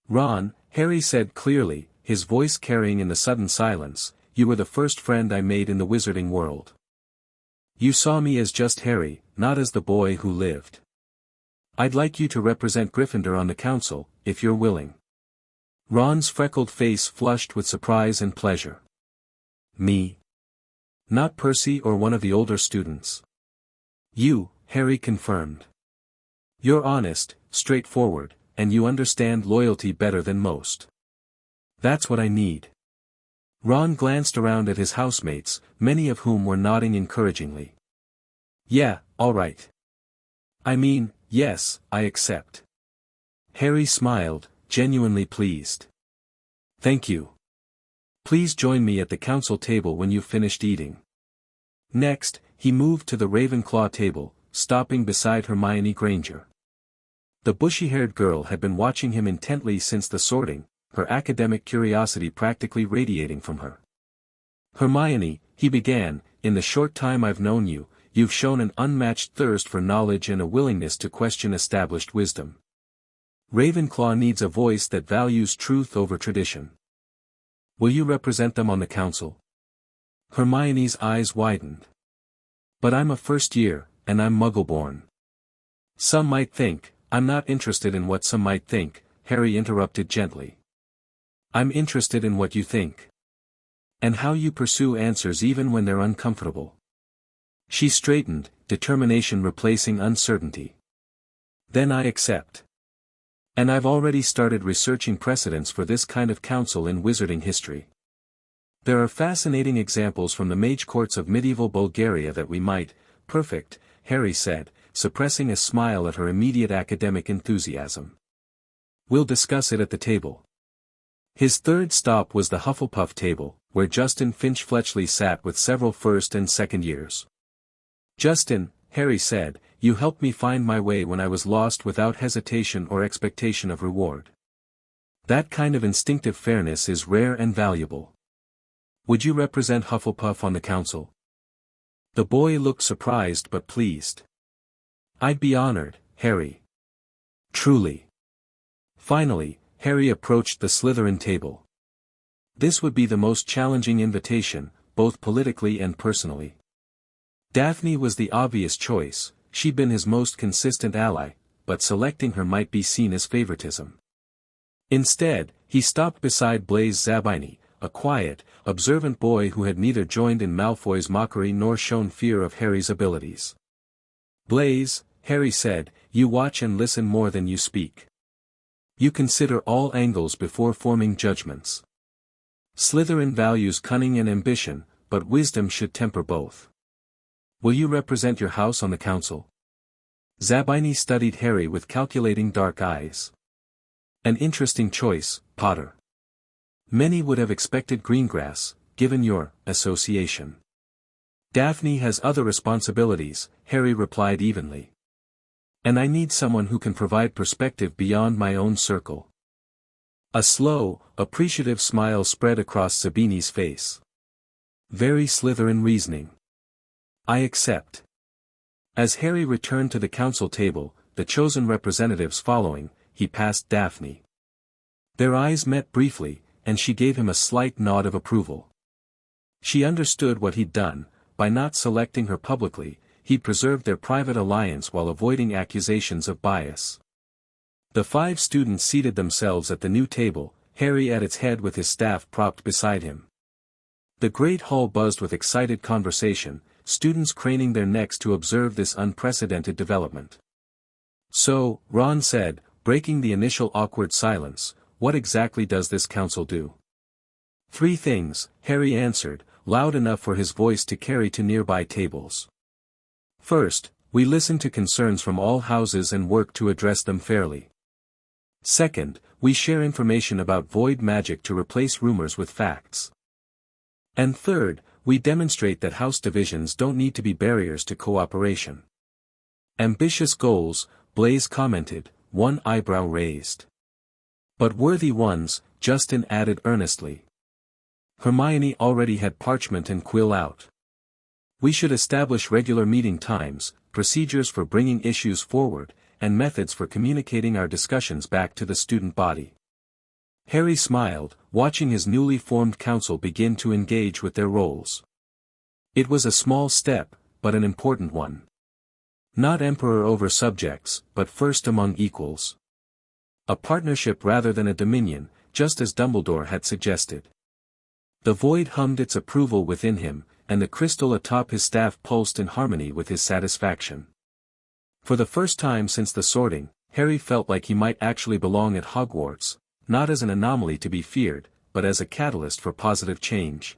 "Ron," Harry said clearly, his voice carrying in the sudden silence, "you were the first friend I made in the wizarding world. You saw me as just Harry, not as the boy who lived. I'd like you to represent Gryffindor on the council, if you're willing." Ron's freckled face flushed with surprise and pleasure. "Me? Not Percy or one of the older students?" "You," Harry confirmed. "You're honest, straightforward, and you understand loyalty better than most. That's what I need." Ron glanced around at his housemates, many of whom were nodding encouragingly. "Yeah, all right. I mean, yes, I accept." Harry smiled, genuinely pleased. "Thank you. Please join me at the council table when you've finished eating." Next, he moved to the Ravenclaw table, stopping beside Hermione Granger. The bushy-haired girl had been watching him intently since the sorting, her academic curiosity practically radiating from her. "Hermione," he began, "in the short time I've known you, you've shown an unmatched thirst for knowledge and a willingness to question established wisdom. Ravenclaw needs a voice that values truth over tradition. Will you represent them on the council?" Hermione's eyes widened. "But I'm a first year, and I'm Muggle-born." "Some might think, I'm not interested in what some might think," Harry interrupted gently. "I'm interested in what you think. And how you pursue answers even when they're uncomfortable." She straightened, determination replacing uncertainty. "Then I accept. And I've already started researching precedents for this kind of council in wizarding history. There are fascinating examples from the mage courts of medieval Bulgaria that we might, perfect," Harry said, suppressing a smile at her immediate academic enthusiasm. "We'll discuss it at the table." His third stop was the Hufflepuff table, where Justin Finch-Fletchley sat with several first and second years. "Justin," Harry said, "you helped me find my way when I was lost without hesitation or expectation of reward. That kind of instinctive fairness is rare and valuable. Would you represent Hufflepuff on the council?" The boy looked surprised but pleased. "I'd be honored, Harry. Truly." Finally, Harry approached the Slytherin table. This would be the most challenging invitation, both politically and personally. Daphne was the obvious choice, she'd been his most consistent ally, but selecting her might be seen as favoritism. Instead, he stopped beside Blaise Zabini, a quiet, observant boy who had neither joined in Malfoy's mockery nor shown fear of Harry's abilities. "Blaise," Harry said, "you watch and listen more than you speak. You consider all angles before forming judgments. Slytherin values cunning and ambition, but wisdom should temper both. Will you represent your house on the council?" Zabini studied Harry with calculating dark eyes. "An interesting choice, Potter. Many would have expected Greengrass, given your association." "Daphne has other responsibilities," Harry replied evenly. "And I need someone who can provide perspective beyond my own circle." A slow, appreciative smile spread across Zabini's face. "Very Slytherin reasoning. I accept." As Harry returned to the council table, the chosen representatives following, he passed Daphne. Their eyes met briefly, and she gave him a slight nod of approval. She understood what he'd done. By not selecting her publicly, he'd preserved their private alliance while avoiding accusations of bias. The 5 students seated themselves at the new table, Harry at its head with his staff propped beside him. The great hall buzzed with excited conversation, students craning their necks to observe this unprecedented development. "So," Ron said, breaking the initial awkward silence, "what exactly does this council do?" "3 things," Harry answered, loud enough for his voice to carry to nearby tables. "First, we listen to concerns from all houses and work to address them fairly. Second, we share information about void magic to replace rumors with facts. And third, we demonstrate that house divisions don't need to be barriers to cooperation." "Ambitious goals," Blaise commented, one eyebrow raised. "But worthy ones," Justin added earnestly. Hermione already had parchment and quill out. "We should establish regular meeting times, procedures for bringing issues forward, and methods for communicating our discussions back to the student body." Harry smiled, watching his newly formed council begin to engage with their roles. It was a small step, but an important one. Not emperor over subjects, but first among equals. A partnership rather than a dominion, just as Dumbledore had suggested. The void hummed its approval within him, and the crystal atop his staff pulsed in harmony with his satisfaction. For the first time since the sorting, Harry felt like he might actually belong at Hogwarts, not as an anomaly to be feared, but as a catalyst for positive change.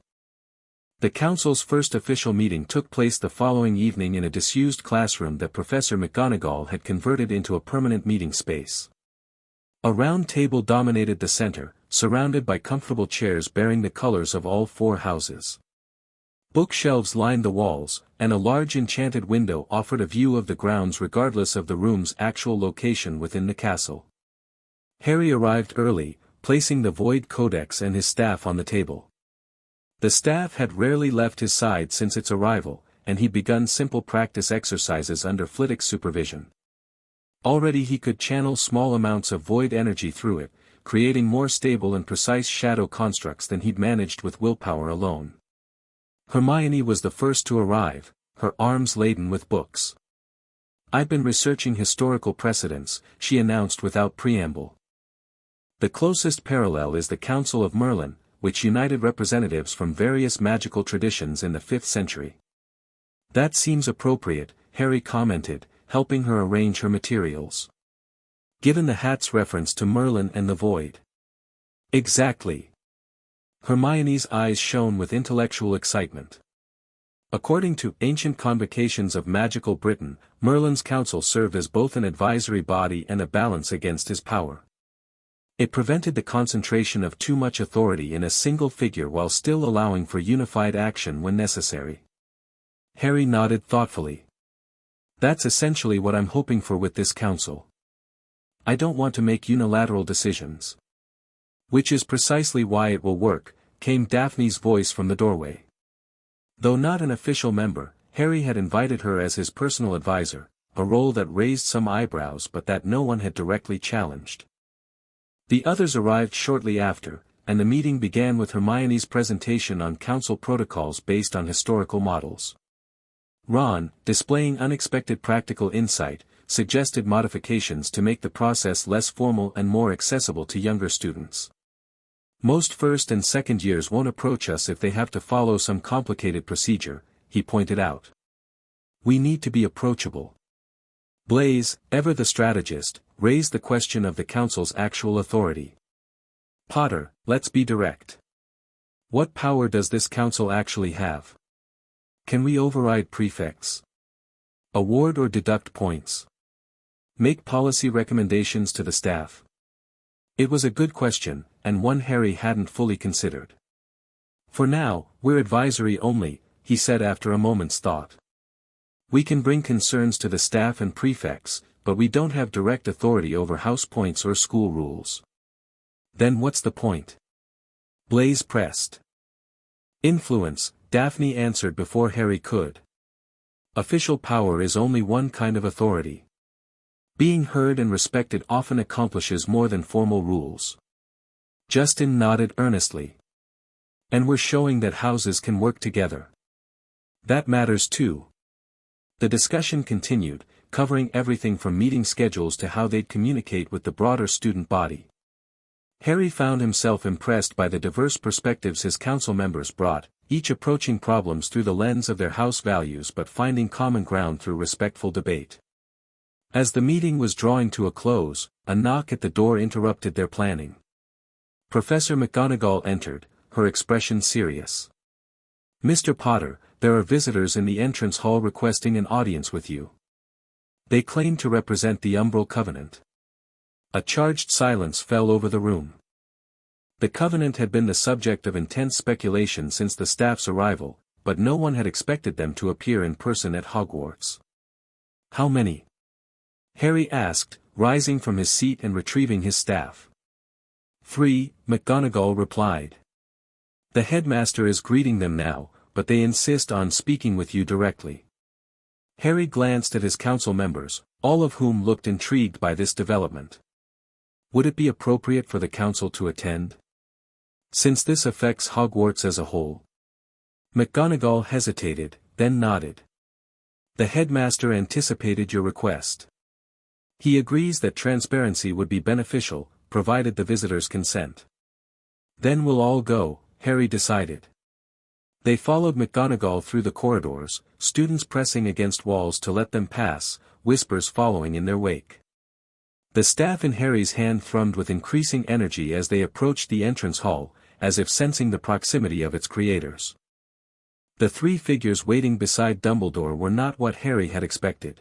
The council's first official meeting took place the following evening in a disused classroom that Professor McGonagall had converted into a permanent meeting space. A round table dominated the center, surrounded by comfortable chairs bearing the colors of all 4 houses. Bookshelves lined the walls, and a large enchanted window offered a view of the grounds regardless of the room's actual location within the castle. Harry arrived early, placing the Void Codex and his staff on the table. The staff had rarely left his side since its arrival, and he'd begun simple practice exercises under Flitwick's supervision. Already he could channel small amounts of void energy through it, creating more stable and precise shadow constructs than he'd managed with willpower alone. Hermione was the first to arrive, her arms laden with books. "I've been researching historical precedents," she announced without preamble. "The closest parallel is the Council of Merlin, which united representatives from various magical traditions in the 5th century. "That seems appropriate," Harry commented, helping her arrange her materials. "Given the hat's reference to Merlin and the Void." "Exactly." Hermione's eyes shone with intellectual excitement. According to Ancient Convocations of Magical Britain, Merlin's council served as both an advisory body and a balance against his power. It prevented the concentration of too much authority in a single figure while still allowing for unified action when necessary. Harry nodded thoughtfully. "That's essentially what I'm hoping for with this council. I don't want to make unilateral decisions." "Which is precisely why it will work," came Daphne's voice from the doorway. Though not an official member, Harry had invited her as his personal advisor, a role that raised some eyebrows but that no one had directly challenged. The others arrived shortly after, and the meeting began with Hermione's presentation on council protocols based on historical models. Ron, displaying unexpected practical insight, suggested modifications to make the process less formal and more accessible to younger students. Most first and second years won't approach us if they have to follow some complicated procedure, he pointed out. We need to be approachable. Blaze, ever the strategist, raised the question of the council's actual authority. Potter, let's be direct. What power does this council actually have? Can we override prefects? Award or deduct points? Make policy recommendations to the staff? It was a good question, and one Harry hadn't fully considered. For now, we're advisory only, he said after a moment's thought. We can bring concerns to the staff and prefects, but we don't have direct authority over house points or school rules. Then what's the point? Blaze pressed. Influence, Daphne answered before Harry could. Official power is only one kind of authority. Being heard and respected often accomplishes more than formal rules. Justin nodded earnestly. And we're showing that houses can work together. That matters too. The discussion continued, covering everything from meeting schedules to how they'd communicate with the broader student body. Harry found himself impressed by the diverse perspectives his council members brought, each approaching problems through the lens of their house values but finding common ground through respectful debate. As the meeting was drawing to a close, a knock at the door interrupted their planning. Professor McGonagall entered, her expression serious. Mr. Potter, there are visitors in the entrance hall requesting an audience with you. They claim to represent the Umbral Covenant. A charged silence fell over the room. The Covenant had been the subject of intense speculation since the staff's arrival, but no one had expected them to appear in person at Hogwarts. How many? Harry asked, rising from his seat and retrieving his staff. 3, McGonagall replied. The headmaster is greeting them now, but they insist on speaking with you directly. Harry glanced at his council members, all of whom looked intrigued by this development. Would it be appropriate for the council to attend? Since this affects Hogwarts as a whole. McGonagall hesitated, then nodded. The headmaster anticipated your request. He agrees that transparency would be beneficial, provided the visitors consent. Then we'll all go, Harry decided. They followed McGonagall through the corridors, students pressing against walls to let them pass, whispers following in their wake. The staff in Harry's hand thrummed with increasing energy as they approached the entrance hall, as if sensing the proximity of its creators. The 3 figures waiting beside Dumbledore were not what Harry had expected.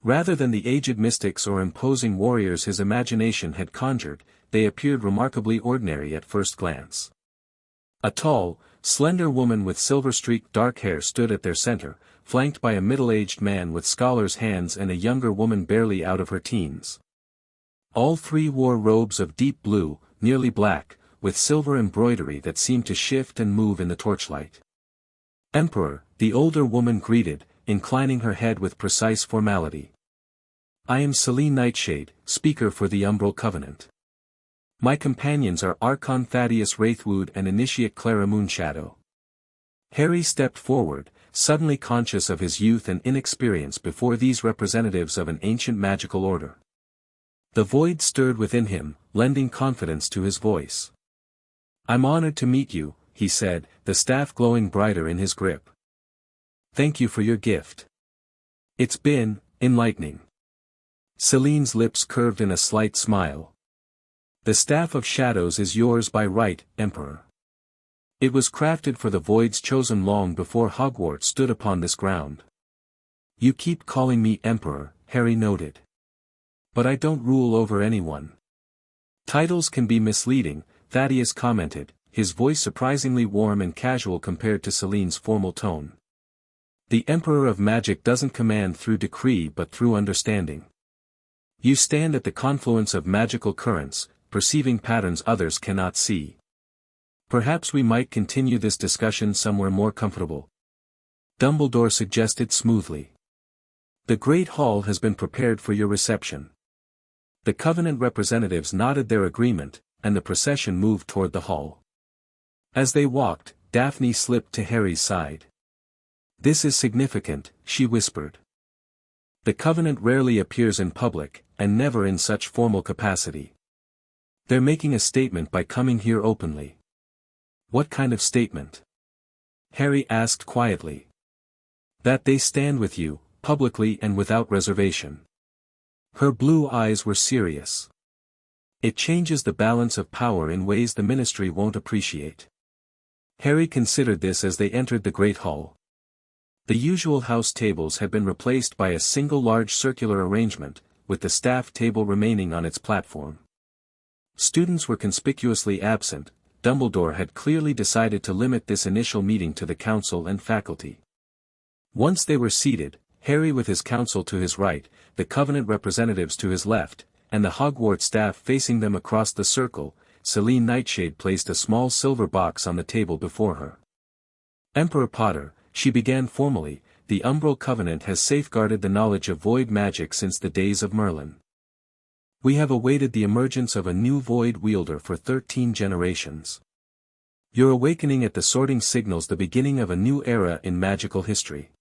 Rather than the aged mystics or imposing warriors his imagination had conjured, they appeared remarkably ordinary at first glance. A tall, slender woman with silver-streaked dark hair stood at their center, flanked by a middle-aged man with scholar's hands and a younger woman barely out of her teens. All 3 wore robes of deep blue, nearly black, with silver embroidery that seemed to shift and move in the torchlight. Emperor, the older woman greeted, inclining her head with precise formality. I am Celine Nightshade, speaker for the Umbral Covenant. My companions are Archon Thaddeus Wraithwood and Initiate Clara Moonshadow. Harry stepped forward, suddenly conscious of his youth and inexperience before these representatives of an ancient magical order. The void stirred within him, lending confidence to his voice. I'm honored to meet you, he said, the staff glowing brighter in his grip. Thank you for your gift. It's been enlightening. Celine's lips curved in a slight smile. The Staff of Shadows is yours by right, Emperor. It was crafted for the voids chosen long before Hogwarts stood upon this ground. You keep calling me Emperor, Harry noted. But I don't rule over anyone. Titles can be misleading, Thaddeus commented, his voice surprisingly warm and casual compared to Celine's formal tone. The Emperor of Magic doesn't command through decree but through understanding. You stand at the confluence of magical currents, perceiving patterns others cannot see. Perhaps we might continue this discussion somewhere more comfortable. Dumbledore suggested smoothly. The Great Hall has been prepared for your reception. The Covenant representatives nodded their agreement, and the procession moved toward the hall. As they walked, Daphne slipped to Harry's side. "This is significant," she whispered. "The Covenant rarely appears in public, and never in such formal capacity. They're making a statement by coming here openly." "What kind of statement?" Harry asked quietly. "That they stand with you, publicly and without reservation." Her blue eyes were serious. "It changes the balance of power in ways the ministry won't appreciate." Harry considered this as they entered the great hall. The usual house tables had been replaced by a single large circular arrangement, with the staff table remaining on its platform. Students were conspicuously absent. Dumbledore had clearly decided to limit this initial meeting to the council and faculty. Once they were seated, Harry with his council to his right, the Covenant representatives to his left, and the Hogwarts staff facing them across the circle, Celine Nightshade placed a small silver box on the table before her. "Emperor Potter," she began formally, "the Umbral Covenant has safeguarded the knowledge of void magic since the days of Merlin. We have awaited the emergence of a new void wielder for 13 generations. Your awakening at the sorting signals the beginning of a new era in magical history."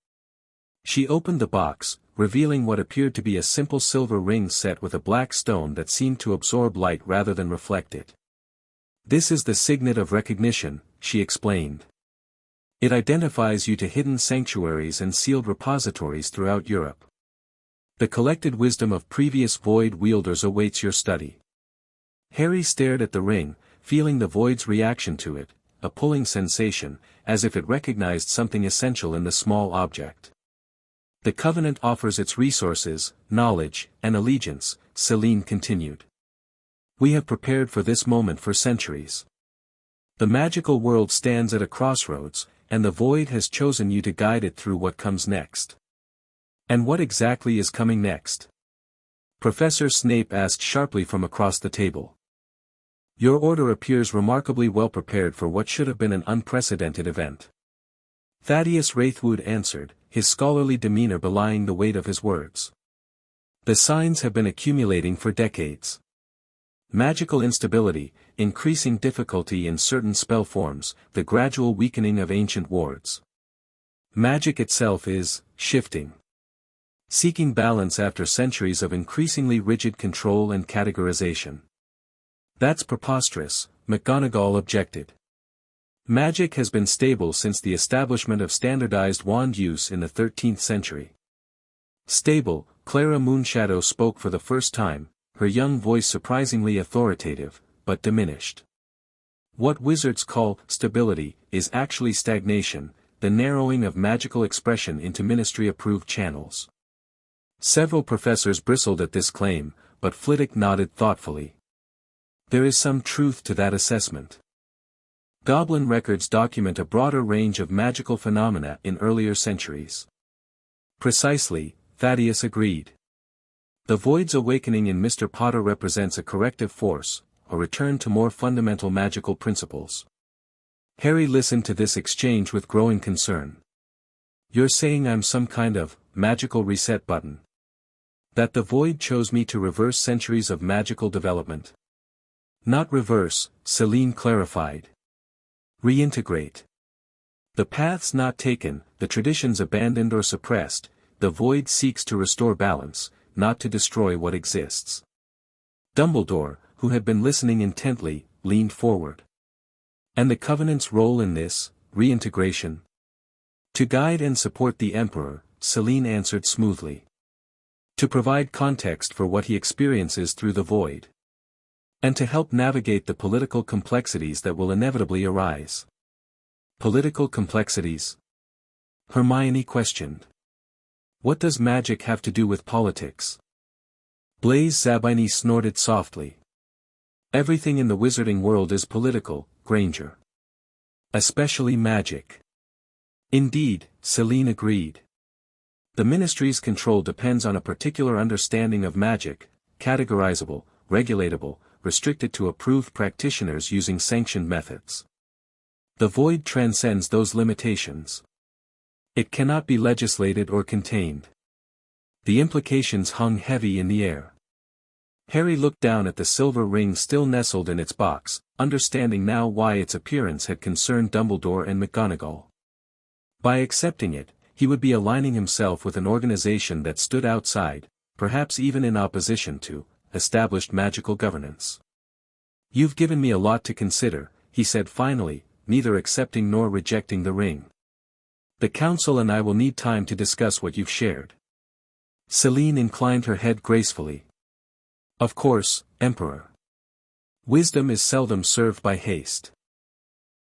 She opened the box, revealing what appeared to be a simple silver ring set with a black stone that seemed to absorb light rather than reflect it. "This is the signet of recognition," she explained. "It identifies you to hidden sanctuaries and sealed repositories throughout Europe. The collected wisdom of previous void wielders awaits your study." Harry stared at the ring, feeling the void's reaction to it, a pulling sensation, as if it recognized something essential in the small object. "The Covenant offers its resources, knowledge, and allegiance," Celine continued. "We have prepared for this moment for centuries. The magical world stands at a crossroads, and the void has chosen you to guide it through what comes next." "And what exactly is coming next?" Professor Snape asked sharply from across the table. "Your order appears remarkably well prepared for what should have been an unprecedented event." Thaddeus Wraithwood answered, his scholarly demeanor belying the weight of his words. "The signs have been accumulating for decades. Magical instability, increasing difficulty in certain spell forms, the gradual weakening of ancient wards. Magic itself is shifting. Seeking balance after centuries of increasingly rigid control and categorization." "That's preposterous," McGonagall objected. "Magic has been stable since the establishment of standardized wand use in the 13th century. Stable, Clara Moonshadow spoke for the first time, her young voice surprisingly authoritative, but diminished. "What wizards call stability is actually stagnation, the narrowing of magical expression into ministry-approved channels." Several professors bristled at this claim, but Flitwick nodded thoughtfully. "There is some truth to that assessment. Goblin records document a broader range of magical phenomena in earlier centuries." "Precisely," Thaddeus agreed. "The void's awakening in Mr. Potter represents a corrective force, a return to more fundamental magical principles." Harry listened to this exchange with growing concern. "You're saying I'm some kind of magical reset button? That the void chose me to reverse centuries of magical development?" "Not reverse," Celine clarified. "Reintegrate. The paths not taken, the traditions abandoned or suppressed, the void seeks to restore balance, not to destroy what exists." Dumbledore, who had been listening intently, leaned forward. "And the Covenant's role in this reintegration?" "To guide and support the Emperor," Celine answered smoothly. "To provide context for what he experiences through the void. And to help navigate the political complexities that will inevitably arise." "Political complexities?" Hermione questioned. "What does magic have to do with politics?" Blaise Zabini snorted softly. "Everything in the wizarding world is political, Granger. Especially magic." "Indeed," Celine agreed. "The ministry's control depends on a particular understanding of magic, categorizable, regulatable, restricted to approved practitioners using sanctioned methods. The void transcends those limitations. It cannot be legislated or contained." The implications hung heavy in the air. Harry looked down at the silver ring still nestled in its box, understanding now why its appearance had concerned Dumbledore and McGonagall. By accepting it, he would be aligning himself with an organization that stood outside, perhaps even in opposition to, established magical governance. "You've given me a lot to consider," he said finally, neither accepting nor rejecting the ring. "The council and I will need time to discuss what you've shared." Celine inclined her head gracefully. "Of course, Emperor. Wisdom is seldom served by haste."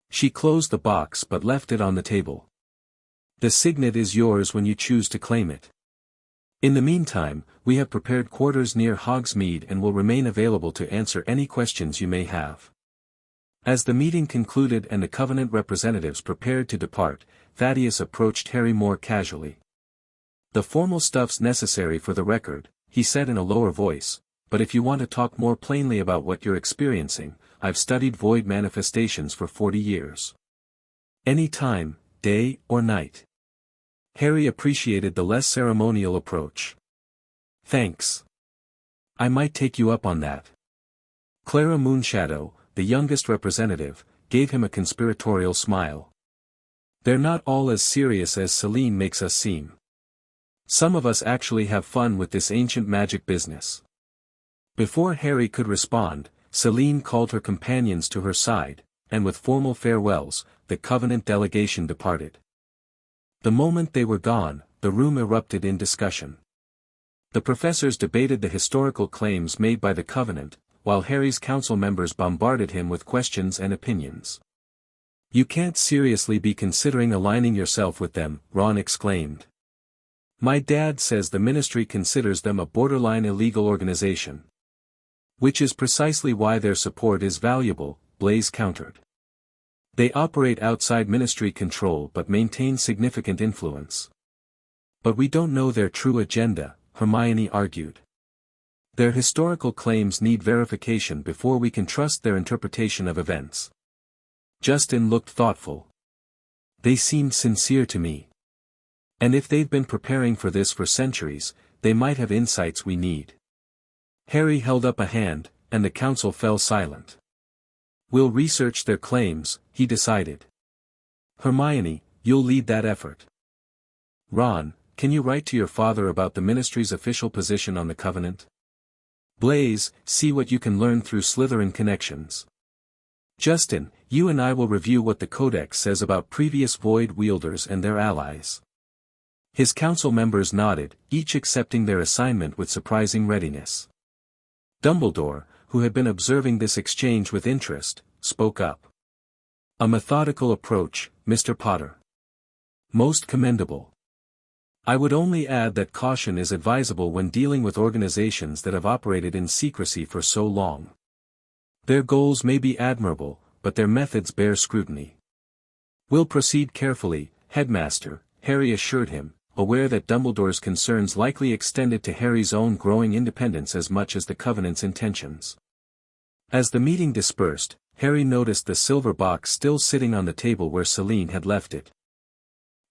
She closed the box but left it on the table. "The signet is yours when you choose to claim it. In the meantime, we have prepared quarters near Hogsmeade and will remain available to answer any questions you may have." As the meeting concluded and the Covenant representatives prepared to depart, Thaddeus approached Harry more casually. "The formal stuff's necessary for the record," he said in a lower voice, "but if you want to talk more plainly about what you're experiencing, I've studied void manifestations for 40 years. Any time, day or night." Harry appreciated the less ceremonial approach. "Thanks. I might take you up on that." Clara Moonshadow, the youngest representative, gave him a conspiratorial smile. "They're not all as serious as Celine makes us seem. Some of us actually have fun with this ancient magic business." Before Harry could respond, Celine called her companions to her side, and with formal farewells, the Covenant delegation departed. The moment they were gone, the room erupted in discussion. The professors debated the historical claims made by the Covenant, while Harry's council members bombarded him with questions and opinions. "You can't seriously be considering aligning yourself with them," Ron exclaimed. "My dad says the ministry considers them a borderline illegal organization." "Which is precisely why their support is valuable," Blaise countered. "They operate outside ministry control but maintain significant influence." "But we don't know their true agenda," Hermione argued. "Their historical claims need verification before we can trust their interpretation of events." Justin looked thoughtful. "They seemed sincere to me. And if they've been preparing for this for centuries, they might have insights we need." Harry held up a hand, and the council fell silent. "We'll research their claims," he decided. "Hermione, you'll lead that effort. Ron, can you write to your father about the ministry's official position on the Covenant? Blaise, see what you can learn through Slytherin connections. Justin, you and I will review what the Codex says about previous void wielders and their allies." His council members nodded, each accepting their assignment with surprising readiness. Dumbledore, who had been observing this exchange with interest, spoke up. "A methodical approach, Mr. Potter. Most commendable. I would only add that caution is advisable when dealing with organizations that have operated in secrecy for so long. Their goals may be admirable, but their methods bear scrutiny." "We'll proceed carefully, Headmaster," Harry assured him, aware that Dumbledore's concerns likely extended to Harry's own growing independence as much as the Covenant's intentions. As the meeting dispersed, Harry noticed the silver box still sitting on the table where Celine had left it.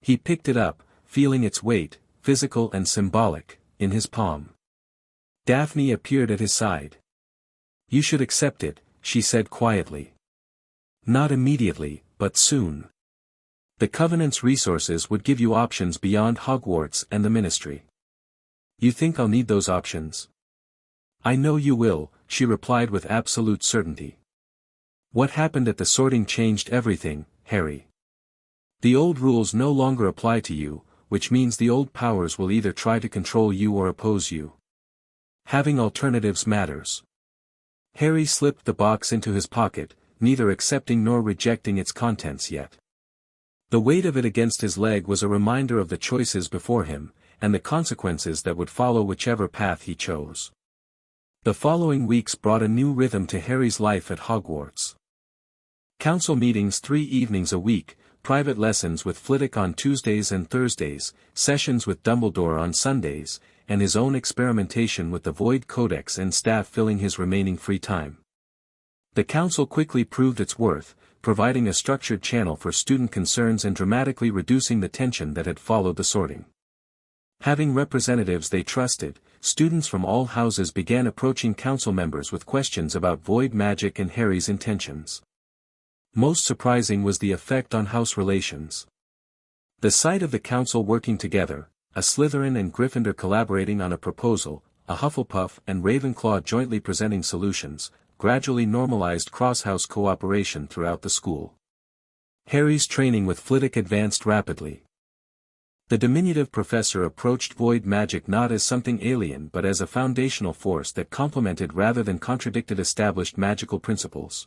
He picked it up, feeling its weight, physical and symbolic, in his palm. Daphne appeared at his side. "You should accept it," she said quietly. "Not immediately, but soon. The Covenant's resources would give you options beyond Hogwarts and the Ministry." "You think I'll need those options?" "I know you will," she replied with absolute certainty. "What happened at the sorting changed everything, Harry. The old rules no longer apply to you, which means the old powers will either try to control you or oppose you. Having alternatives matters." Harry slipped the box into his pocket, neither accepting nor rejecting its contents yet. The weight of it against his leg was a reminder of the choices before him, and the consequences that would follow whichever path he chose. The following weeks brought a new rhythm to Harry's life at Hogwarts. Council meetings 3 evenings a week, private lessons with Flitwick on Tuesdays and Thursdays, sessions with Dumbledore on Sundays, and his own experimentation with the Void Codex and staff filling his remaining free time. The council quickly proved its worth, providing a structured channel for student concerns and dramatically reducing the tension that had followed the sorting. Having representatives they trusted, students from all houses began approaching council members with questions about void magic and Harry's intentions. Most surprising was the effect on house relations. The sight of the council working together, a Slytherin and Gryffindor collaborating on a proposal, a Hufflepuff and Ravenclaw jointly presenting solutions, gradually normalized cross-house cooperation throughout the school. Harry's training with Flitwick advanced rapidly. The diminutive professor approached void magic not as something alien but as a foundational force that complemented rather than contradicted established magical principles.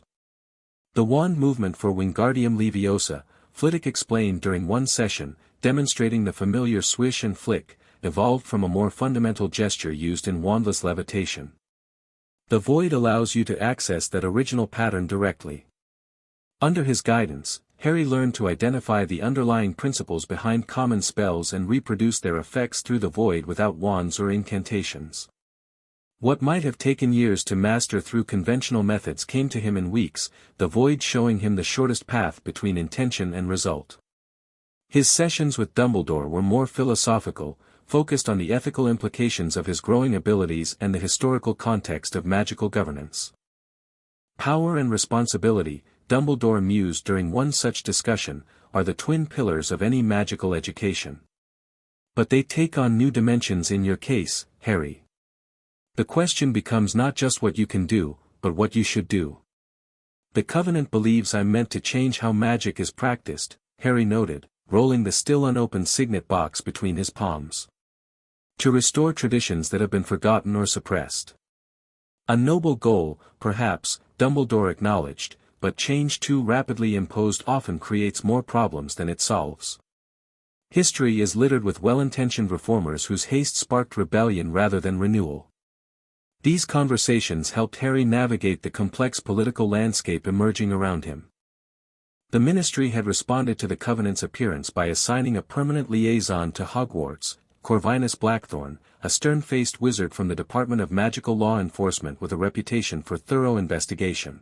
The wand movement for Wingardium Leviosa, Flitwick explained during one session, demonstrating the familiar swish and flick, evolved from a more fundamental gesture used in wandless levitation. The void allows you to access that original pattern directly. Under his guidance, Harry learned to identify the underlying principles behind common spells and reproduce their effects through the void without wands or incantations. What might have taken years to master through conventional methods came to him in weeks, the void showing him the shortest path between intention and result. His sessions with Dumbledore were more philosophical, focused on the ethical implications of his growing abilities and the historical context of magical governance. Power and responsibility, Dumbledore mused during one such discussion, are the twin pillars of any magical education. But they take on new dimensions in your case, Harry. The question becomes not just what you can do, but what you should do. The Covenant believes I'm meant to change how magic is practiced, Harry noted, rolling the still unopened signet box between his palms. To restore traditions that have been forgotten or suppressed. A noble goal, perhaps, Dumbledore acknowledged, but change too rapidly imposed often creates more problems than it solves. History is littered with well-intentioned reformers whose haste sparked rebellion rather than renewal. These conversations helped Harry navigate the complex political landscape emerging around him. The Ministry had responded to the Covenant's appearance by assigning a permanent liaison to Hogwarts, Corvinus Blackthorn, a stern-faced wizard from the Department of Magical Law Enforcement with a reputation for thorough investigation.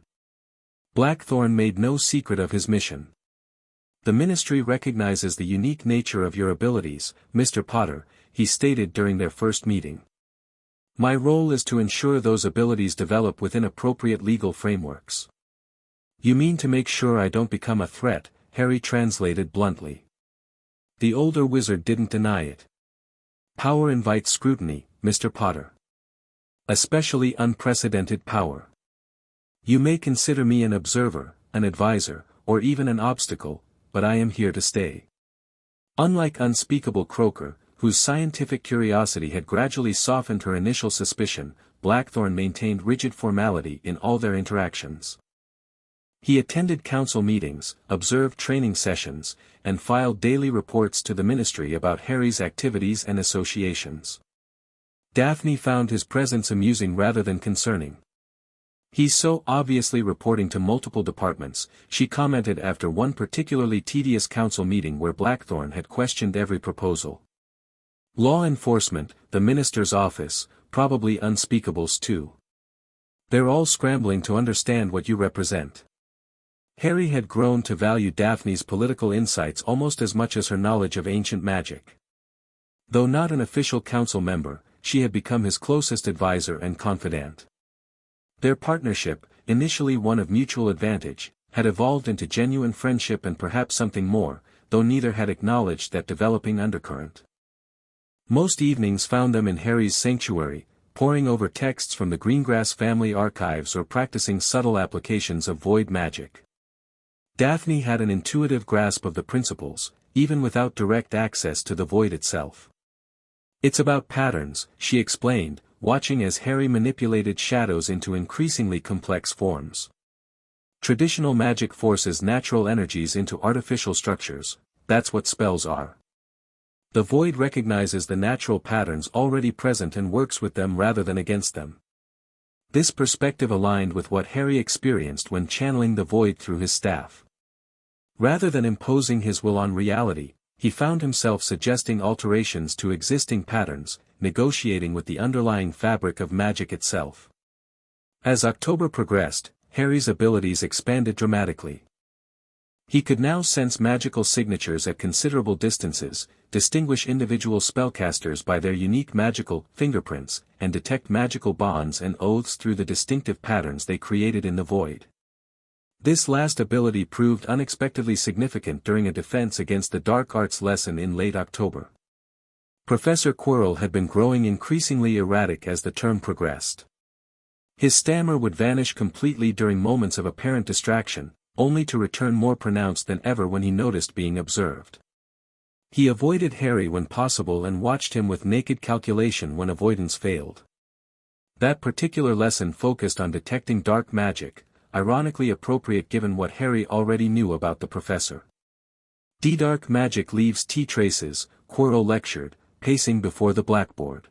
Blackthorn made no secret of his mission. The Ministry recognizes the unique nature of your abilities, Mr. Potter, he stated during their first meeting. My role is to ensure those abilities develop within appropriate legal frameworks. You mean to make sure I don't become a threat, Harry translated bluntly. The older wizard didn't deny it. Power invites scrutiny, Mr. Potter. Especially unprecedented power. You may consider me an observer, an advisor, or even an obstacle, but I am here to stay. Unlike unspeakable Croaker, whose scientific curiosity had gradually softened her initial suspicion, Blackthorn maintained rigid formality in all their interactions. He attended council meetings, observed training sessions, and filed daily reports to the Ministry about Harry's activities and associations. Daphne found his presence amusing rather than concerning. He's so obviously reporting to multiple departments, she commented after one particularly tedious council meeting where Blackthorn had questioned every proposal. Law enforcement, the minister's office, probably unspeakables too. They're all scrambling to understand what you represent. Harry had grown to value Daphne's political insights almost as much as her knowledge of ancient magic. Though not an official council member, she had become his closest advisor and confidant. Their partnership, initially one of mutual advantage, had evolved into genuine friendship and perhaps something more, though neither had acknowledged that developing undercurrent. Most evenings found them in Harry's sanctuary, poring over texts from the Greengrass family archives or practicing subtle applications of void magic. Daphne had an intuitive grasp of the principles, even without direct access to the void itself. It's about patterns, she explained, watching as Harry manipulated shadows into increasingly complex forms. Traditional magic forces natural energies into artificial structures, that's what spells are. The void recognizes the natural patterns already present and works with them rather than against them. This perspective aligned with what Harry experienced when channeling the void through his staff. Rather than imposing his will on reality, he found himself suggesting alterations to existing patterns, negotiating with the underlying fabric of magic itself. As October progressed, Harry's abilities expanded dramatically. He could now sense magical signatures at considerable distances, distinguish individual spellcasters by their unique magical fingerprints, and detect magical bonds and oaths through the distinctive patterns they created in the void. This last ability proved unexpectedly significant during a defense against the dark arts lesson in late October. Professor Quirrell had been growing increasingly erratic as the term progressed. His stammer would vanish completely during moments of apparent distraction, only to return more pronounced than ever when he noticed being observed. He avoided Harry when possible and watched him with naked calculation when avoidance failed. That particular lesson focused on detecting dark magic, ironically appropriate given what Harry already knew about the professor. Dark magic leaves traces, Quirrell lectured, pacing before the blackboard.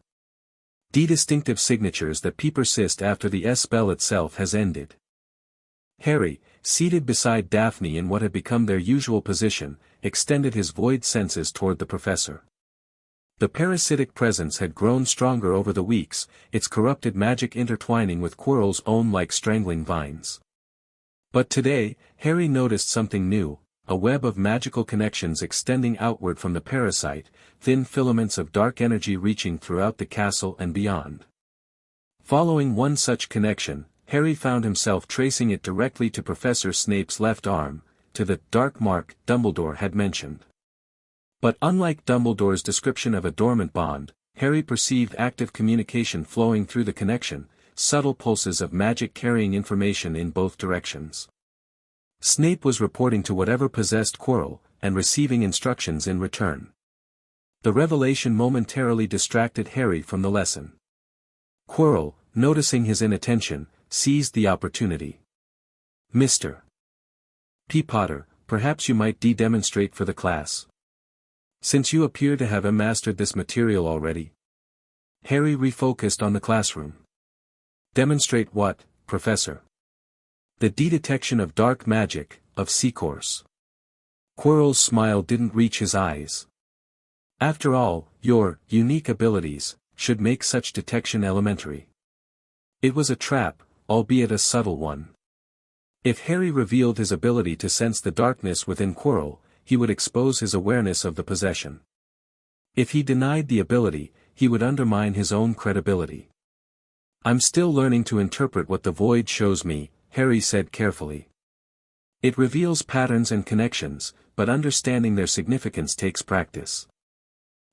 Distinctive signatures that persist after the spell itself has ended. Harry, seated beside Daphne in what had become their usual position, extended his void senses toward the professor. The parasitic presence had grown stronger over the weeks, its corrupted magic intertwining with Quirrell's own like strangling vines. But today, Harry noticed something new, a web of magical connections extending outward from the parasite, thin filaments of dark energy reaching throughout the castle and beyond. Following one such connection, Harry found himself tracing it directly to Professor Snape's left arm, to the dark mark Dumbledore had mentioned. But unlike Dumbledore's description of a dormant bond, Harry perceived active communication flowing through the connection, subtle pulses of magic carrying information in both directions. Snape was reporting to whatever possessed Quirrell, and receiving instructions in return. The revelation momentarily distracted Harry from the lesson. Quirrell, noticing his inattention, seized the opportunity. Mr. P. Potter, perhaps you might demonstrate for the class. Since you appear to have mastered this material already. Harry refocused on the classroom. Demonstrate what, Professor? The detection of dark magic, of C-course. Quirrell's smile didn't reach his eyes. After all, your unique abilities should make such detection elementary. It was a trap, albeit a subtle one. If Harry revealed his ability to sense the darkness within Quirrell, he would expose his awareness of the possession. If he denied the ability, he would undermine his own credibility. I'm still learning to interpret what the void shows me, Harry said carefully. It reveals patterns and connections, but understanding their significance takes practice.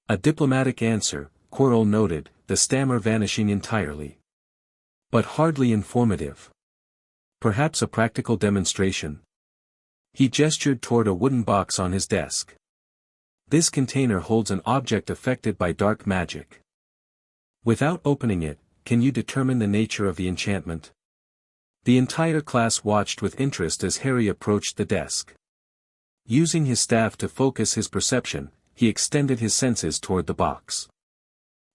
A diplomatic answer, Quirrell noted, the stammer vanishing entirely. But hardly informative. Perhaps a practical demonstration. He gestured toward a wooden box on his desk. This container holds an object affected by dark magic. Without opening it, can you determine the nature of the enchantment? The entire class watched with interest as Harry approached the desk. Using his staff to focus his perception, he extended his senses toward the box.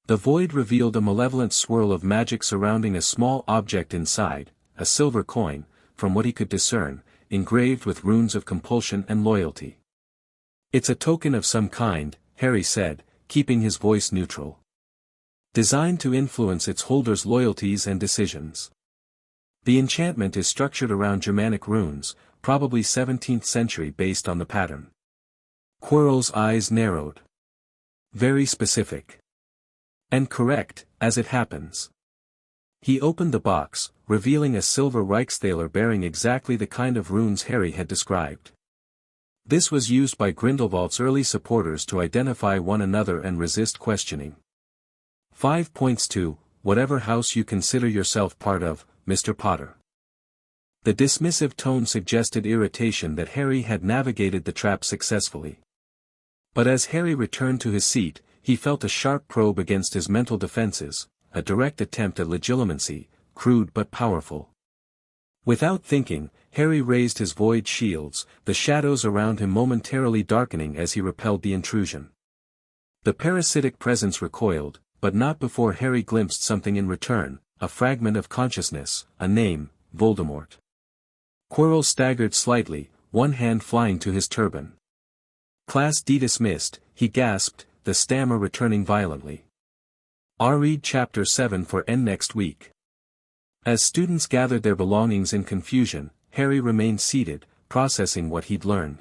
The void revealed a malevolent swirl of magic surrounding a small object inside, a silver coin, from what he could discern, engraved with runes of compulsion and loyalty. It's a token of some kind, Harry said, keeping his voice neutral. Designed to influence its holder's loyalties and decisions. The enchantment is structured around Germanic runes, probably 17th century based on the pattern. Quirrell's eyes narrowed. Very specific. And correct, as it happens. He opened the box, revealing a silver Reichsthaler bearing exactly the kind of runes Harry had described. This was used by Grindelwald's early supporters to identify one another and resist questioning. 5.2, whatever house you consider yourself part of, Mr. Potter. The dismissive tone suggested irritation that Harry had navigated the trap successfully. But as Harry returned to his seat, he felt a sharp probe against his mental defenses, a direct attempt at legitimacy, crude but powerful. Without thinking, Harry raised his void shields, the shadows around him momentarily darkening as he repelled the intrusion. The parasitic presence recoiled, but not before Harry glimpsed something in return, a fragment of consciousness, a name, Voldemort. Quirrell staggered slightly, one hand flying to his turban. Class D dismissed, he gasped, the stammer returning violently. I'll read Chapter 7 for N next week. As students gathered their belongings in confusion, Harry remained seated, processing what he'd learned.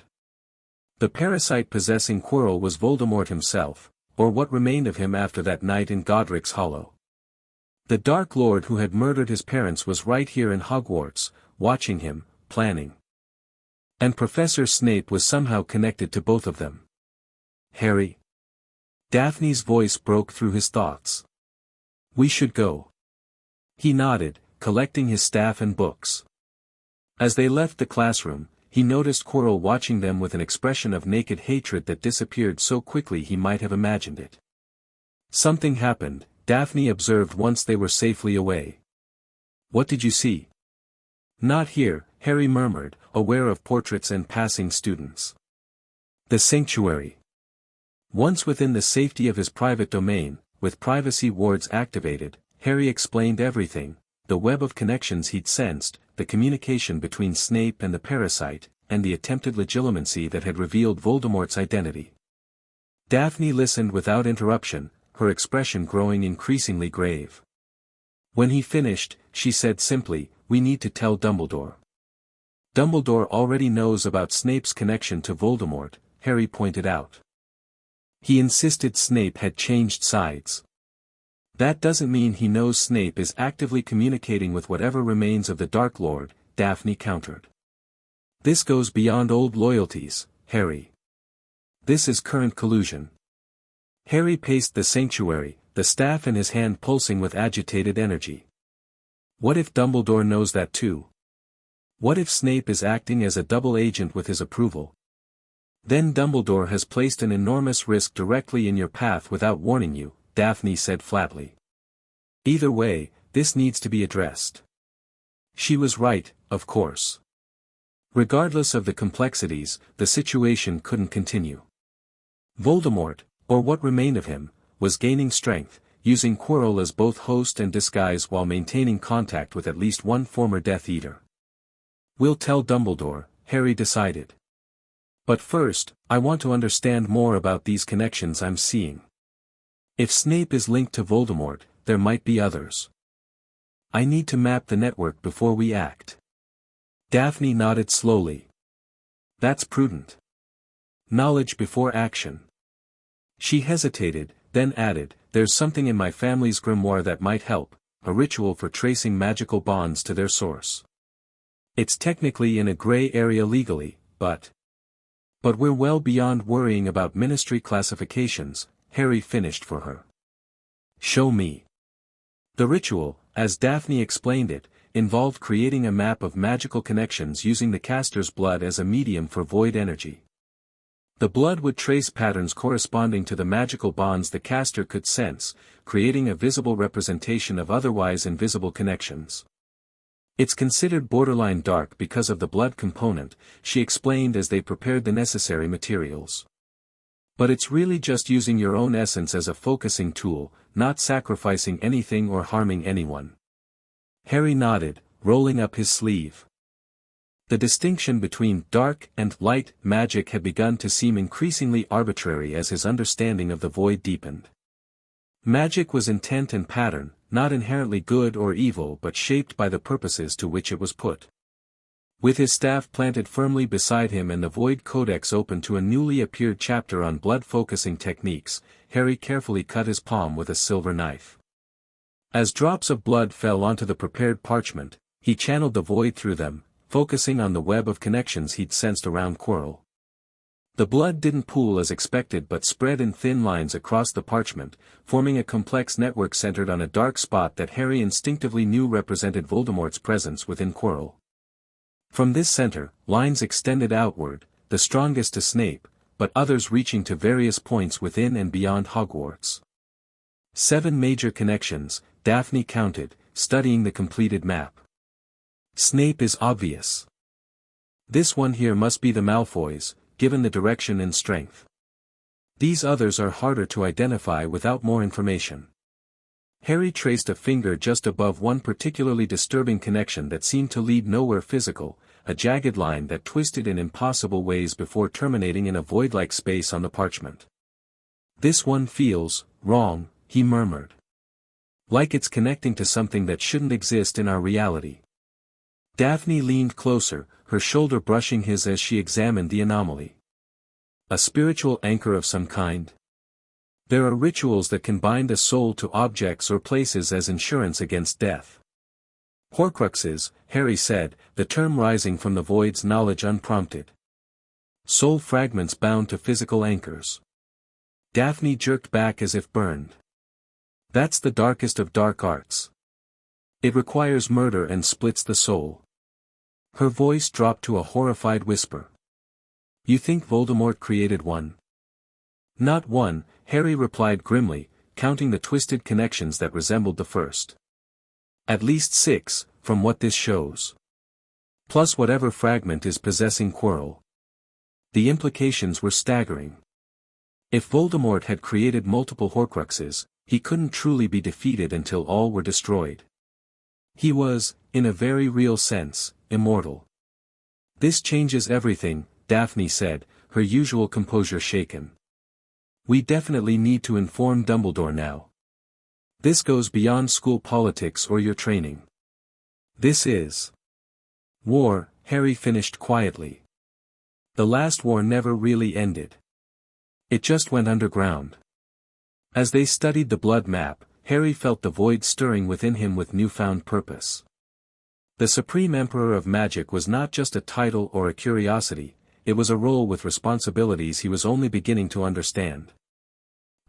The parasite possessing Quirrell was Voldemort himself, or what remained of him after that night in Godric's Hollow. The Dark Lord who had murdered his parents was right here in Hogwarts, watching him, planning. And Professor Snape was somehow connected to both of them. Harry? Daphne's voice broke through his thoughts. We should go. He nodded, collecting his staff and books. As they left the classroom, he noticed Quirrell watching them with an expression of naked hatred that disappeared so quickly he might have imagined it. Something happened, Daphne observed once they were safely away. What did you see? Not here, Harry murmured, aware of portraits and passing students. The sanctuary. Once within the safety of his private domain, with privacy wards activated, Harry explained everything, the web of connections he'd sensed, the communication between Snape and the parasite, and the attempted legitimacy that had revealed Voldemort's identity. Daphne listened without interruption, her expression growing increasingly grave. When he finished, she said simply, "We need to tell Dumbledore." Dumbledore already knows about Snape's connection to Voldemort, Harry pointed out. He insisted Snape had changed sides. That doesn't mean he knows Snape is actively communicating with whatever remains of the Dark Lord, Daphne countered. This goes beyond old loyalties, Harry. This is current collusion. Harry paced the sanctuary, the staff in his hand pulsing with agitated energy. What if Dumbledore knows that too? What if Snape is acting as a double agent with his approval? Then Dumbledore has placed an enormous risk directly in your path without warning you, Daphne said flatly. Either way, this needs to be addressed. She was right, of course. Regardless of the complexities, the situation couldn't continue. Voldemort, or what remained of him, was gaining strength, using Quirrell as both host and disguise while maintaining contact with at least one former Death Eater. We'll tell Dumbledore, Harry decided. But first, I want to understand more about these connections I'm seeing. If Snape is linked to Voldemort, there might be others. I need to map the network before we act. Daphne nodded slowly. That's prudent. Knowledge before action. She hesitated, then added, there's something in my family's grimoire that might help, a ritual for tracing magical bonds to their source. It's technically in a gray area legally, but we're well beyond worrying about ministry classifications, Harry finished for her. Show me. The ritual, as Daphne explained it, involved creating a map of magical connections using the caster's blood as a medium for void energy. The blood would trace patterns corresponding to the magical bonds the caster could sense, creating a visible representation of otherwise invisible connections. It's considered borderline dark because of the blood component, she explained as they prepared the necessary materials. But it's really just using your own essence as a focusing tool, not sacrificing anything or harming anyone. Harry nodded, rolling up his sleeve. The distinction between dark and light magic had begun to seem increasingly arbitrary as his understanding of the void deepened. Magic was intent and pattern, not inherently good or evil but shaped by the purposes to which it was put. With his staff planted firmly beside him and the Void Codex open to a newly appeared chapter on blood-focusing techniques, Harry carefully cut his palm with a silver knife. As drops of blood fell onto the prepared parchment, he channeled the void through them, focusing on the web of connections he'd sensed around Quirrell. The blood didn't pool as expected but spread in thin lines across the parchment, forming a complex network centered on a dark spot that Harry instinctively knew represented Voldemort's presence within Quirrell. From this center, lines extended outward, the strongest to Snape, but others reaching to various points within and beyond Hogwarts. 7 major connections, Daphne counted, studying the completed map. Snape is obvious. This one here must be the Malfoys, given the direction and strength. These others are harder to identify without more information. Harry traced a finger just above one particularly disturbing connection that seemed to lead nowhere physical, a jagged line that twisted in impossible ways before terminating in a void-like space on the parchment. This one feels wrong, he murmured. Like it's connecting to something that shouldn't exist in our reality. Daphne leaned closer, her shoulder brushing his as she examined the anomaly. A spiritual anchor of some kind? There are rituals that can bind a soul to objects or places as insurance against death. Horcruxes, Harry said, the term rising from the void's knowledge unprompted. Soul fragments bound to physical anchors. Daphne jerked back as if burned. That's the darkest of dark arts. It requires murder and splits the soul. Her voice dropped to a horrified whisper. You think Voldemort created one? Not one, Harry replied grimly, counting the twisted connections that resembled the first. At least 6, from what this shows. Plus whatever fragment is possessing Quirrell. The implications were staggering. If Voldemort had created multiple Horcruxes, he couldn't truly be defeated until all were destroyed. He was, in a very real sense, immortal. This changes everything, Daphne said, her usual composure shaken. We definitely need to inform Dumbledore now. This goes beyond school politics or your training. This is war, Harry finished quietly. The last war never really ended. It just went underground. As they studied the blood map, Harry felt the void stirring within him with newfound purpose. The Supreme Emperor of Magic was not just a title or a curiosity, it was a role with responsibilities he was only beginning to understand.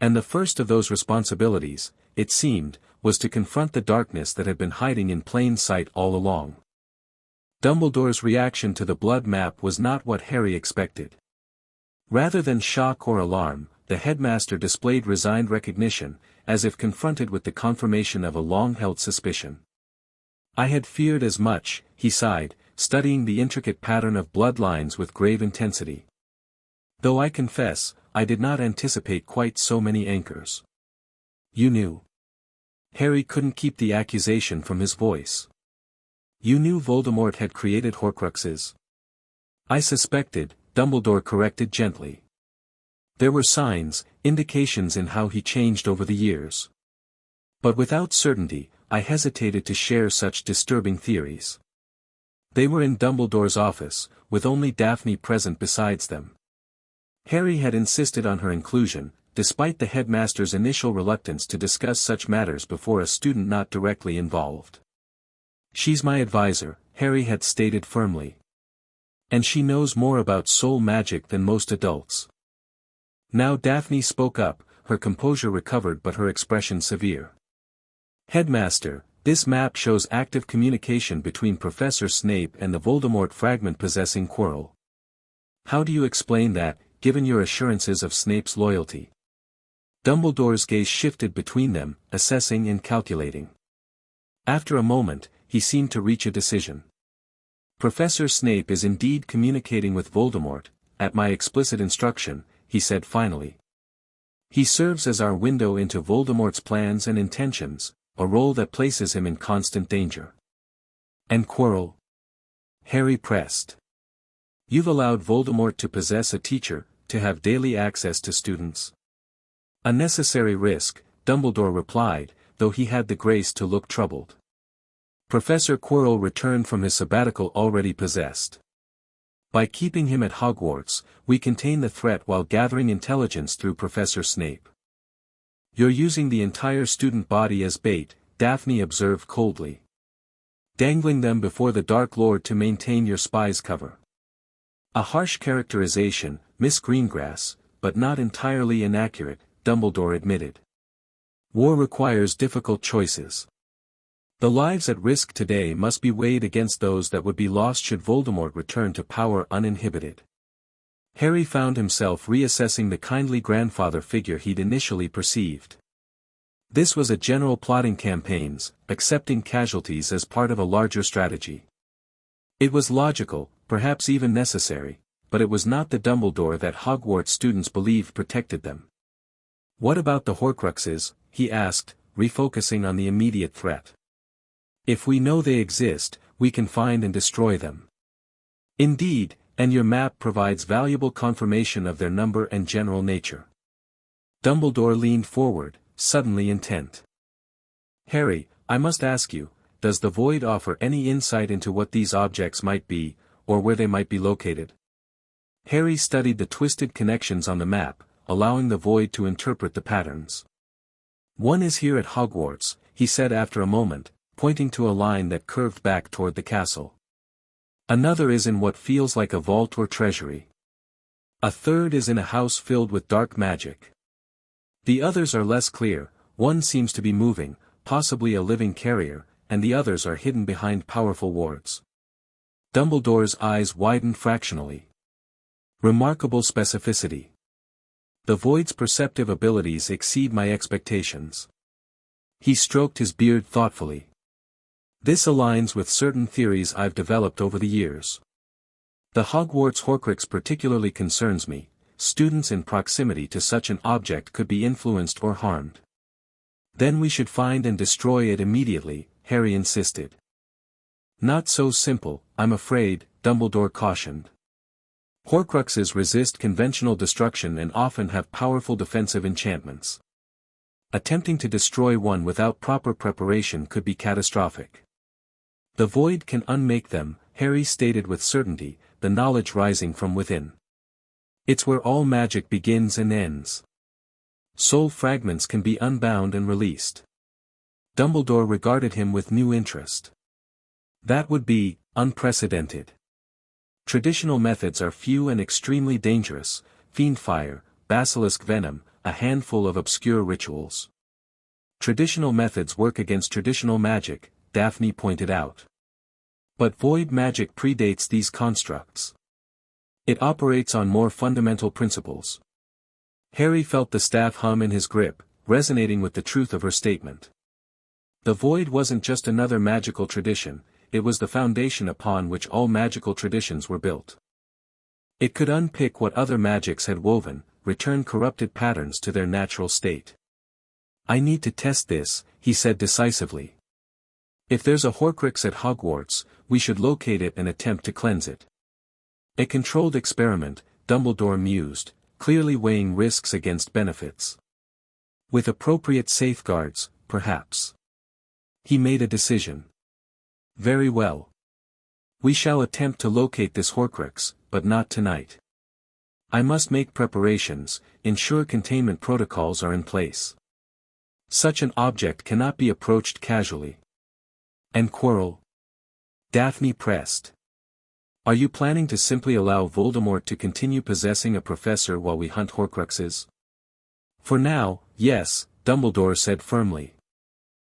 And the first of those responsibilities, it seemed, was to confront the darkness that had been hiding in plain sight all along. Dumbledore's reaction to the blood map was not what Harry expected. Rather than shock or alarm, the headmaster displayed resigned recognition, as if confronted with the confirmation of a long-held suspicion. I had feared as much, he sighed, studying the intricate pattern of bloodlines with grave intensity. Though I confess, I did not anticipate quite so many anchors. You knew. Harry couldn't keep the accusation from his voice. You knew Voldemort had created Horcruxes. I suspected, Dumbledore corrected gently. There were signs, indications in how he changed over the years. But without certainty, I hesitated to share such disturbing theories. They were in Dumbledore's office, with only Daphne present besides them. Harry had insisted on her inclusion, despite the headmaster's initial reluctance to discuss such matters before a student not directly involved. She's my advisor, Harry had stated firmly. And she knows more about soul magic than most adults. Now Daphne spoke up, her composure recovered but her expression severe. Headmaster, this map shows active communication between Professor Snape and the Voldemort fragment possessing Quirrell. How do you explain that, given your assurances of Snape's loyalty? Dumbledore's gaze shifted between them, assessing and calculating. After a moment, he seemed to reach a decision. Professor Snape is indeed communicating with Voldemort, at my explicit instruction, he said finally. He serves as our window into Voldemort's plans and intentions, a role that places him in constant danger. And Quirrell? Harry pressed. You've allowed Voldemort to possess a teacher, to have daily access to students. A necessary risk, Dumbledore replied, though he had the grace to look troubled. Professor Quirrell returned from his sabbatical already possessed. By keeping him at Hogwarts, we contain the threat while gathering intelligence through Professor Snape. You're using the entire student body as bait, Daphne observed coldly. Dangling them before the Dark Lord to maintain your spy's cover. A harsh characterization, Miss Greengrass, but not entirely inaccurate, Dumbledore admitted. War requires difficult choices. The lives at risk today must be weighed against those that would be lost should Voldemort return to power uninhibited. Harry found himself reassessing the kindly grandfather figure he'd initially perceived. This was a general plotting campaigns, accepting casualties as part of a larger strategy. It was logical, perhaps even necessary, but it was not the Dumbledore that Hogwarts students believed protected them. What about the Horcruxes? He asked, refocusing on the immediate threat. If we know they exist, we can find and destroy them. Indeed, and your map provides valuable confirmation of their number and general nature. Dumbledore leaned forward, suddenly intent. Harry, I must ask you, does the Void offer any insight into what these objects might be, or where they might be located? Harry studied the twisted connections on the map, allowing the Void to interpret the patterns. One is here at Hogwarts, he said after a moment, pointing to a line that curved back toward the castle. Another is in what feels like a vault or treasury. A third is in a house filled with dark magic. The others are less clear, one seems to be moving, possibly a living carrier, and the others are hidden behind powerful wards. Dumbledore's eyes widened fractionally. Remarkable specificity. The Void's perceptive abilities exceed my expectations. He stroked his beard thoughtfully. This aligns with certain theories I've developed over the years. The Hogwarts Horcrux particularly concerns me. Students in proximity to such an object could be influenced or harmed. Then we should find and destroy it immediately, Harry insisted. Not so simple, I'm afraid, Dumbledore cautioned. Horcruxes resist conventional destruction and often have powerful defensive enchantments. Attempting to destroy one without proper preparation could be catastrophic. The Void can unmake them, Harry stated with certainty, the knowledge rising from within. It's where all magic begins and ends. Soul fragments can be unbound and released. Dumbledore regarded him with new interest. That would be unprecedented. Traditional methods are few and extremely dangerous: fiend fire, basilisk venom, a handful of obscure rituals. Traditional methods work against traditional magic, Daphne pointed out. But void magic predates these constructs. It operates on more fundamental principles. Harry felt the staff hum in his grip, resonating with the truth of her statement. The void wasn't just another magical tradition, it was the foundation upon which all magical traditions were built. It could unpick what other magics had woven, return corrupted patterns to their natural state. I need to test this, he said decisively. If there's a Horcrux at Hogwarts, we should locate it and attempt to cleanse it. A controlled experiment, Dumbledore mused, clearly weighing risks against benefits. With appropriate safeguards, perhaps. He made a decision. Very well. We shall attempt to locate this Horcrux, but not tonight. I must make preparations, ensure containment protocols are in place. Such an object cannot be approached casually. And Quirrell? Daphne pressed. Are you planning to simply allow Voldemort to continue possessing a professor while we hunt Horcruxes? For now, yes, Dumbledore said firmly.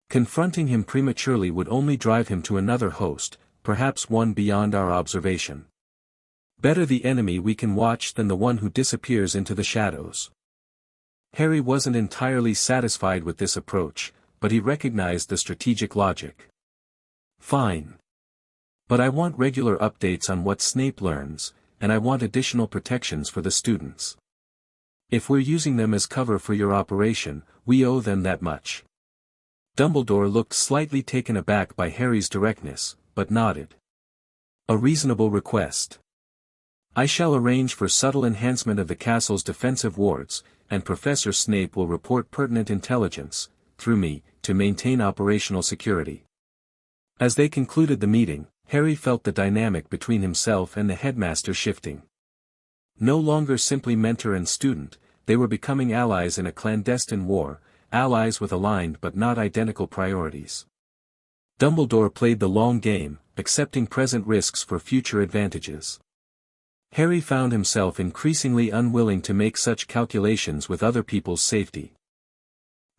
Confronting him prematurely would only drive him to another host, perhaps one beyond our observation. Better the enemy we can watch than the one who disappears into the shadows. Harry wasn't entirely satisfied with this approach, but he recognized the strategic logic. Fine. But I want regular updates on what Snape learns, and I want additional protections for the students. If we're using them as cover for your operation, we owe them that much. Dumbledore looked slightly taken aback by Harry's directness, but nodded. A reasonable request. I shall arrange for subtle enhancement of the castle's defensive wards, and Professor Snape will report pertinent intelligence, through me, to maintain operational security. As they concluded the meeting, Harry felt the dynamic between himself and the headmaster shifting. No longer simply mentor and student, they were becoming allies in a clandestine war, allies with aligned but not identical priorities. Dumbledore played the long game, accepting present risks for future advantages. Harry found himself increasingly unwilling to make such calculations with other people's safety.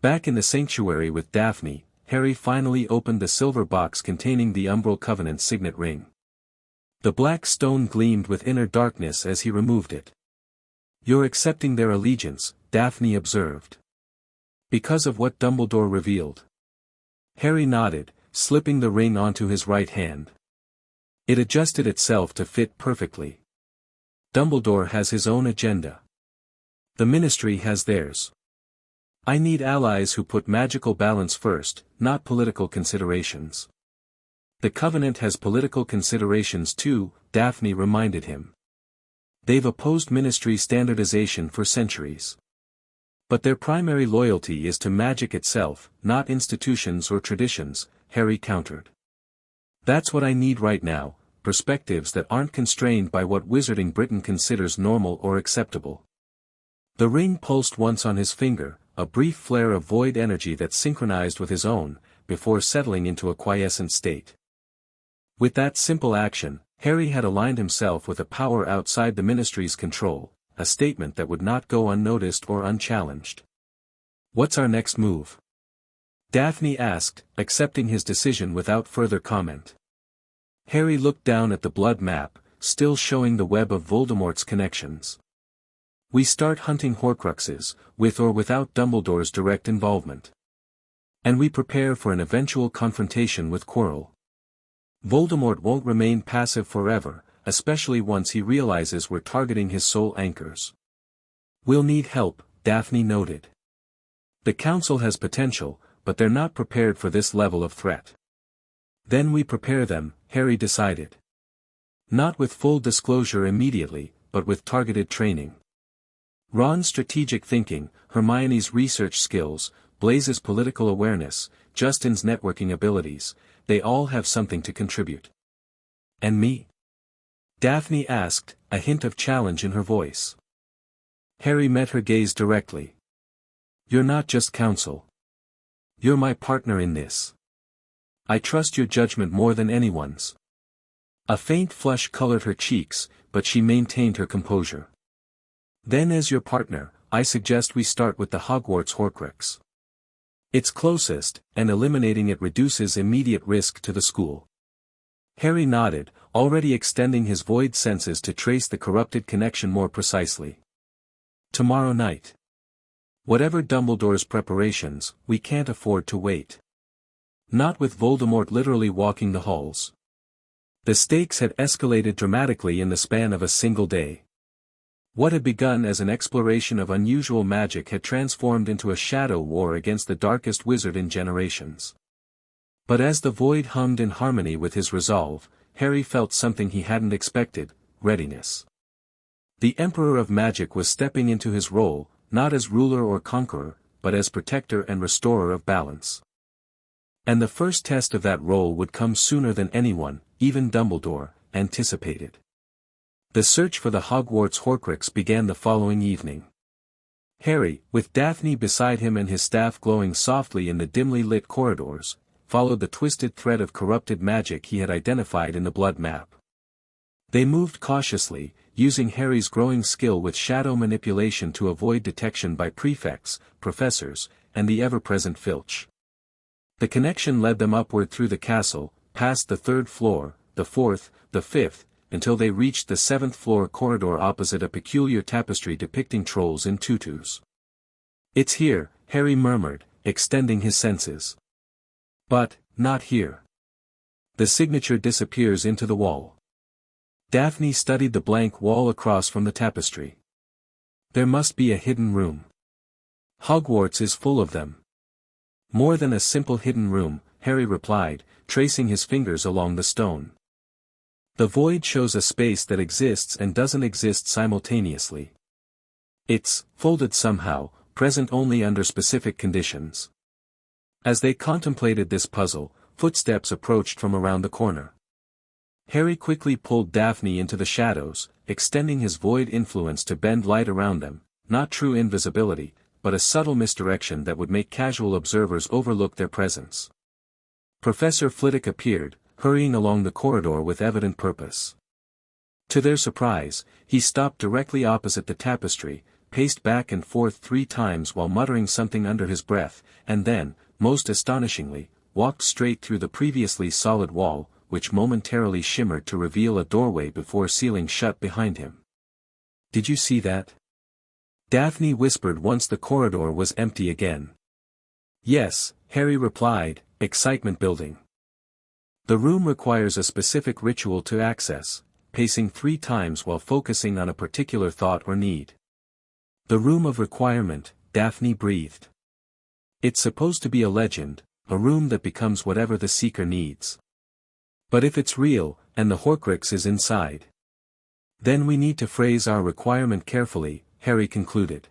Back in the sanctuary with Daphne, Harry finally opened the silver box containing the Umbral Covenant's signet ring. The black stone gleamed with inner darkness as he removed it. You're accepting their allegiance, Daphne observed. Because of what Dumbledore revealed. Harry nodded, slipping the ring onto his right hand. It adjusted itself to fit perfectly. Dumbledore has his own agenda. The Ministry has theirs. I need allies who put magical balance first, not political considerations. The Covenant has political considerations too, Daphne reminded him. They've opposed Ministry standardization for centuries. But their primary loyalty is to magic itself, not institutions or traditions, Harry countered. That's what I need right now, perspectives that aren't constrained by what Wizarding Britain considers normal or acceptable. The ring pulsed once on his finger, a brief flare of void energy that synchronized with his own, before settling into a quiescent state. With that simple action, Harry had aligned himself with a power outside the Ministry's control, a statement that would not go unnoticed or unchallenged. "What's our next move?" Daphne asked, accepting his decision without further comment. Harry looked down at the blood map, still showing the web of Voldemort's connections. "We start hunting Horcruxes, with or without Dumbledore's direct involvement. And we prepare for an eventual confrontation with Quirrell. Voldemort won't remain passive forever, especially once he realizes we're targeting his soul anchors. We'll need help," Daphne noted. "The Council has potential, but they're not prepared for this level of threat." "Then we prepare them," Harry decided. "Not with full disclosure immediately, but with targeted training. Ron's strategic thinking, Hermione's research skills, Blaze's political awareness, Justin's networking abilities, they all have something to contribute." "And me?" Daphne asked, a hint of challenge in her voice. Harry met her gaze directly. "You're not just counsel. You're my partner in this. I trust your judgment more than anyone's." A faint flush colored her cheeks, but she maintained her composure. "Then as your partner, I suggest we start with the Hogwarts Horcrux. It's closest, and eliminating it reduces immediate risk to the school." Harry nodded, already extending his void senses to trace the corrupted connection more precisely. "Tomorrow night. Whatever Dumbledore's preparations, we can't afford to wait. Not with Voldemort literally walking the halls." The stakes had escalated dramatically in the span of a single day. What had begun as an exploration of unusual magic had transformed into a shadow war against the darkest wizard in generations. But as the void hummed in harmony with his resolve, Harry felt something he hadn't expected: readiness. The Emperor of Magic was stepping into his role, not as ruler or conqueror, but as protector and restorer of balance. And the first test of that role would come sooner than anyone, even Dumbledore, anticipated. The search for the Hogwarts Horcrux began the following evening. Harry, with Daphne beside him and his staff glowing softly in the dimly lit corridors, followed the twisted thread of corrupted magic he had identified in the blood map. They moved cautiously, using Harry's growing skill with shadow manipulation to avoid detection by prefects, professors, and the ever-present Filch. The connection led them upward through the castle, past the 3rd floor, the 4th, the 5th, until they reached the 7th floor corridor opposite a peculiar tapestry depicting trolls in tutus. "It's here," Harry murmured, extending his senses. "But, not here. The signature disappears into the wall." Daphne studied the blank wall across from the tapestry. "There must be a hidden room. Hogwarts is full of them." "More than a simple hidden room," Harry replied, tracing his fingers along the stone. "The void shows a space that exists and doesn't exist simultaneously. It's folded somehow, present only under specific conditions." As they contemplated this puzzle, footsteps approached from around the corner. Harry quickly pulled Daphne into the shadows, extending his void influence to bend light around them, not true invisibility, but a subtle misdirection that would make casual observers overlook their presence. Professor Flitwick appeared, hurrying along the corridor with evident purpose. To their surprise, he stopped directly opposite the tapestry, paced back and forth 3 times while muttering something under his breath, and then, most astonishingly, walked straight through the previously solid wall, which momentarily shimmered to reveal a doorway before sealing shut behind him. "Did you see that?" Daphne whispered once the corridor was empty again. "Yes," Harry replied, excitement building. "The room requires a specific ritual to access, pacing 3 times while focusing on a particular thought or need." "The room of requirement," Daphne breathed. "It's supposed to be a legend, a room that becomes whatever the seeker needs. But if it's real, and the Horcrux is inside, then we need to phrase our requirement carefully," Harry concluded.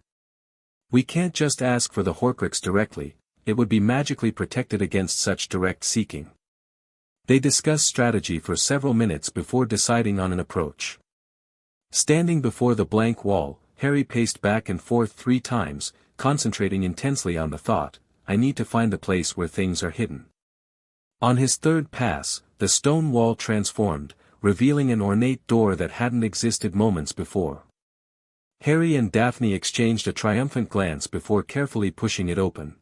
"We can't just ask for the Horcrux directly, it would be magically protected against such direct seeking." They discussed strategy for several minutes before deciding on an approach. Standing before the blank wall, Harry paced back and forth 3 times, concentrating intensely on the thought: "I need to find the place where things are hidden." On his third pass, the stone wall transformed, revealing an ornate door that hadn't existed moments before. Harry and Daphne exchanged a triumphant glance before carefully pushing it open.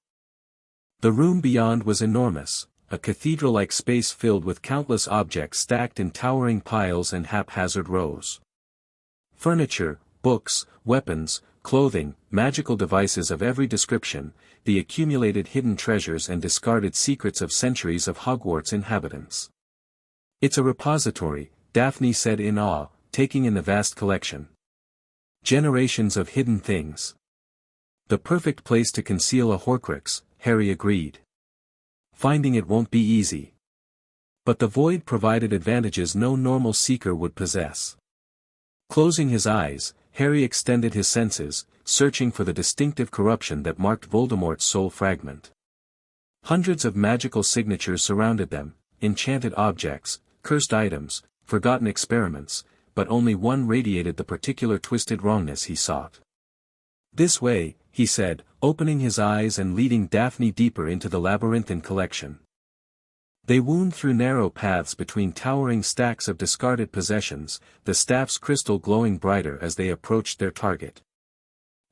The room beyond was enormous, a cathedral-like space filled with countless objects stacked in towering piles and haphazard rows. Furniture, books, weapons, clothing, magical devices of every description, the accumulated hidden treasures and discarded secrets of centuries of Hogwarts inhabitants. "It's a repository," Daphne said in awe, taking in the vast collection. "Generations of hidden things. The perfect place to conceal a Horcrux," Harry agreed. "Finding it won't be easy. But the void provided advantages no normal seeker would possess." Closing his eyes, Harry extended his senses, searching for the distinctive corruption that marked Voldemort's soul fragment. Hundreds of magical signatures surrounded them, enchanted objects, cursed items, forgotten experiments, but only one radiated the particular twisted wrongness he sought. "This way," he said, opening his eyes and leading Daphne deeper into the labyrinthine collection. They wound through narrow paths between towering stacks of discarded possessions, the staff's crystal glowing brighter as they approached their target.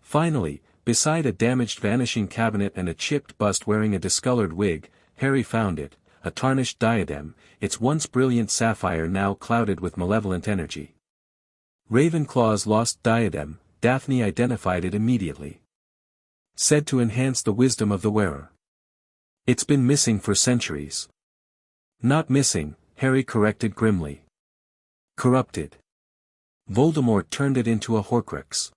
Finally, beside a damaged vanishing cabinet and a chipped bust wearing a discolored wig, Harry found it, a tarnished diadem, its once brilliant sapphire now clouded with malevolent energy. Ravenclaw's lost diadem, Daphne identified it immediately. Said to enhance the wisdom of the wearer. "It's been missing for centuries." "Not missing," Harry corrected grimly. "Corrupted. Voldemort turned it into a Horcrux."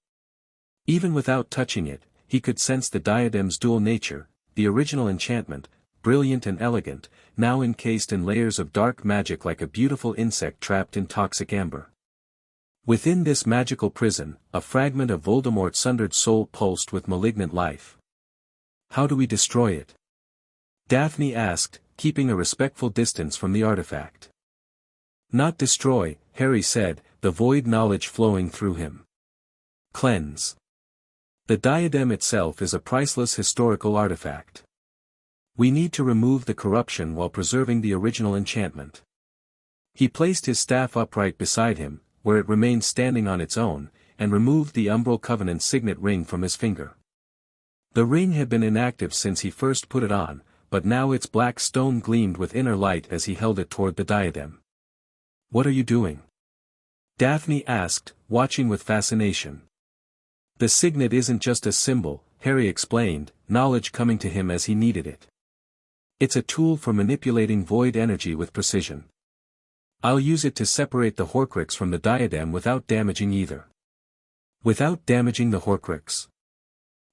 Even without touching it, he could sense the diadem's dual nature, the original enchantment, brilliant and elegant, now encased in layers of dark magic like a beautiful insect trapped in toxic amber. Within this magical prison, a fragment of Voldemort's sundered soul pulsed with malignant life. "How do we destroy it?" Daphne asked, keeping a respectful distance from the artifact. "Not destroy," Harry said, the void knowledge flowing through him. "Cleanse. The diadem itself is a priceless historical artifact. We need to remove the corruption while preserving the original enchantment." He placed his staff upright beside him, where it remained standing on its own, and removed the Umbral Covenant signet ring from his finger. The ring had been inactive since he first put it on, but now its black stone gleamed with inner light as he held it toward the diadem. "What are you doing?" Daphne asked, watching with fascination. "The signet isn't just a symbol," Harry explained, knowledge coming to him as he needed it. "It's a tool for manipulating void energy with precision. I'll use it to separate the Horcrux from the diadem without damaging either." "Without damaging the Horcrux?"